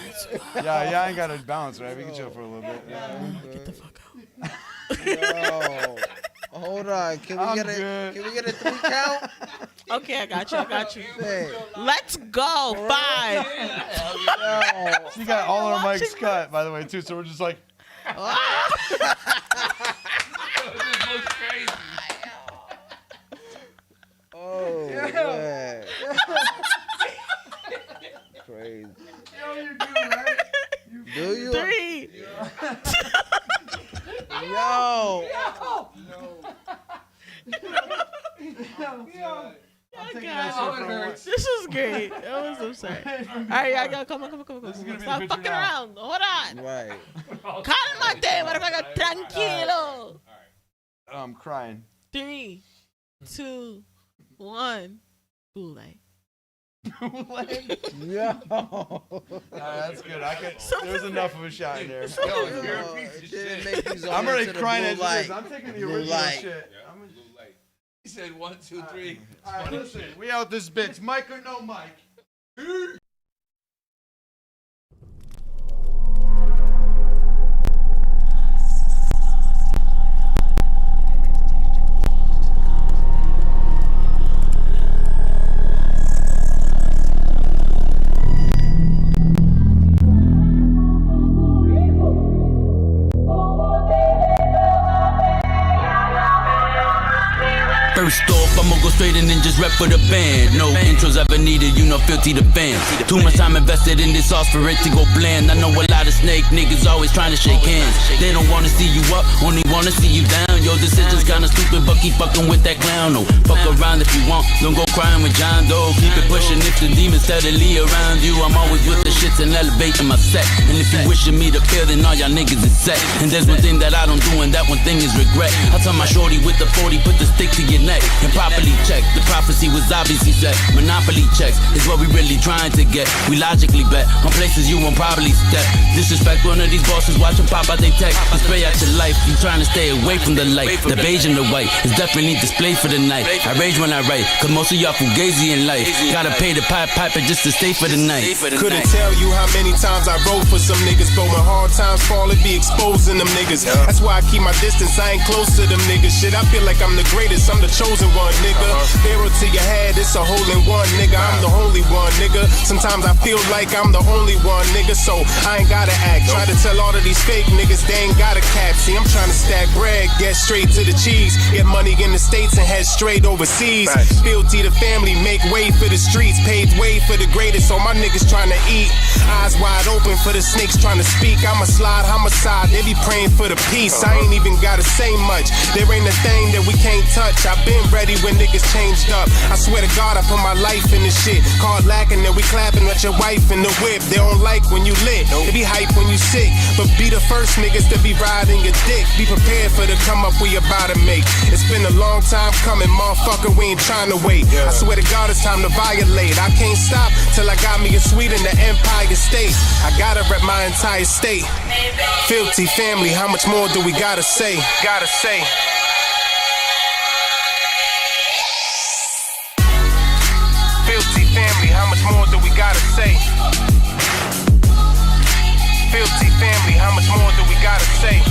Yeah, I ain't got to bounce, right? We can chill for a little bit. Get the fuck out. Yo, hold on. Can we get a 3 count? Okay, I got you. Hey. Let's go. 5. She got all our mics cut, by the way, too. So we're just like. Oh, man. Crazy. Yo, you do, right? Do you? 3. Yo. This is great. That was so sad. All right, y'all go. Come on. Stop fucking around. Hold on. Right. Cálmate, motherfucker. Tranquilo. I'm crying. 3, 2, 1. Blue light. Yo. That's good. There's enough of a shot in there. I'm I'm already crying as it is. I'm taking the original shit. He said 1, 2, 3. All right, listen. We out this bitch. Mic or no mic? First off, I'ma go straight in and just rep for the band. No intros ever needed, you know, filthy the fans. Too much time invested in this sauce for it to go bland. I know a lot of snake niggas always trying to shake hands. They don't wanna see you up, only wanna see you down. Your decision's kinda stupid, but keep fucking with that clown. No, fuck around if you want, don't go crying with John Doe. Keep it pushing if the demons steadily around you. I'm always with the shits and elevating my set. And if you wishing me to fail, then all y'all niggas is set. And there's one thing that I don't do, and that one thing is regret. I tell my shorty with the 40, put the stick to your neck and properly check. The prophecy was obviously set. Monopoly checks is what we really trying to get. We logically bet on places you won't probably step. Disrespect one of these bosses, watch them pop out they tech. And spray out your life, you trying to stay away from the light. The beige and the white is definitely displayed for the night. I rage when I write, cause most of y'all fugazi in life. Gotta pay the piper just to stay for the night. Couldn't tell you how many times I wrote for some niggas, but when hard times fall, it be exposing them niggas. That's why I keep my distance, I ain't close to them niggas. Shit, I feel like I'm the greatest, I'm the chosen one, nigga. Arrow to your head, it's a hole in one, nigga. I'm the holy one, nigga. Sometimes I feel like I'm the only one, nigga, so I ain't gotta act. Try to tell all of these fake niggas they ain't got a cap. See, I'm trying to stack bread, get straight to the cheese. Get money in the States and head straight overseas. Fealty to family, make way for the streets. Paved way for the greatest, so my niggas trying to eat. Eyes wide open for the snakes trying to speak. I'm a slide homicide, they be praying for the peace. I ain't even gotta say much, there ain't a thing that we can't touch. I've been ready when niggas changed up. I swear to God, I put my life in this shit. Card lacking, then we clapping at your wife in the whip. They don't like when you lit, they be hype when you sick. But be the first niggas to be riding your dick. Be prepared for the come up we about to make. It's been a long time coming, motherfucker, we ain't trying to wait. I swear to God, it's time to violate. I can't stop till I got me a suite in the Empire State. I gotta rep my entire state. Filthy family, how much more do we gotta say? Gotta say. Filthy family, how much more do we gotta say? Filthy family, how much more do we gotta say?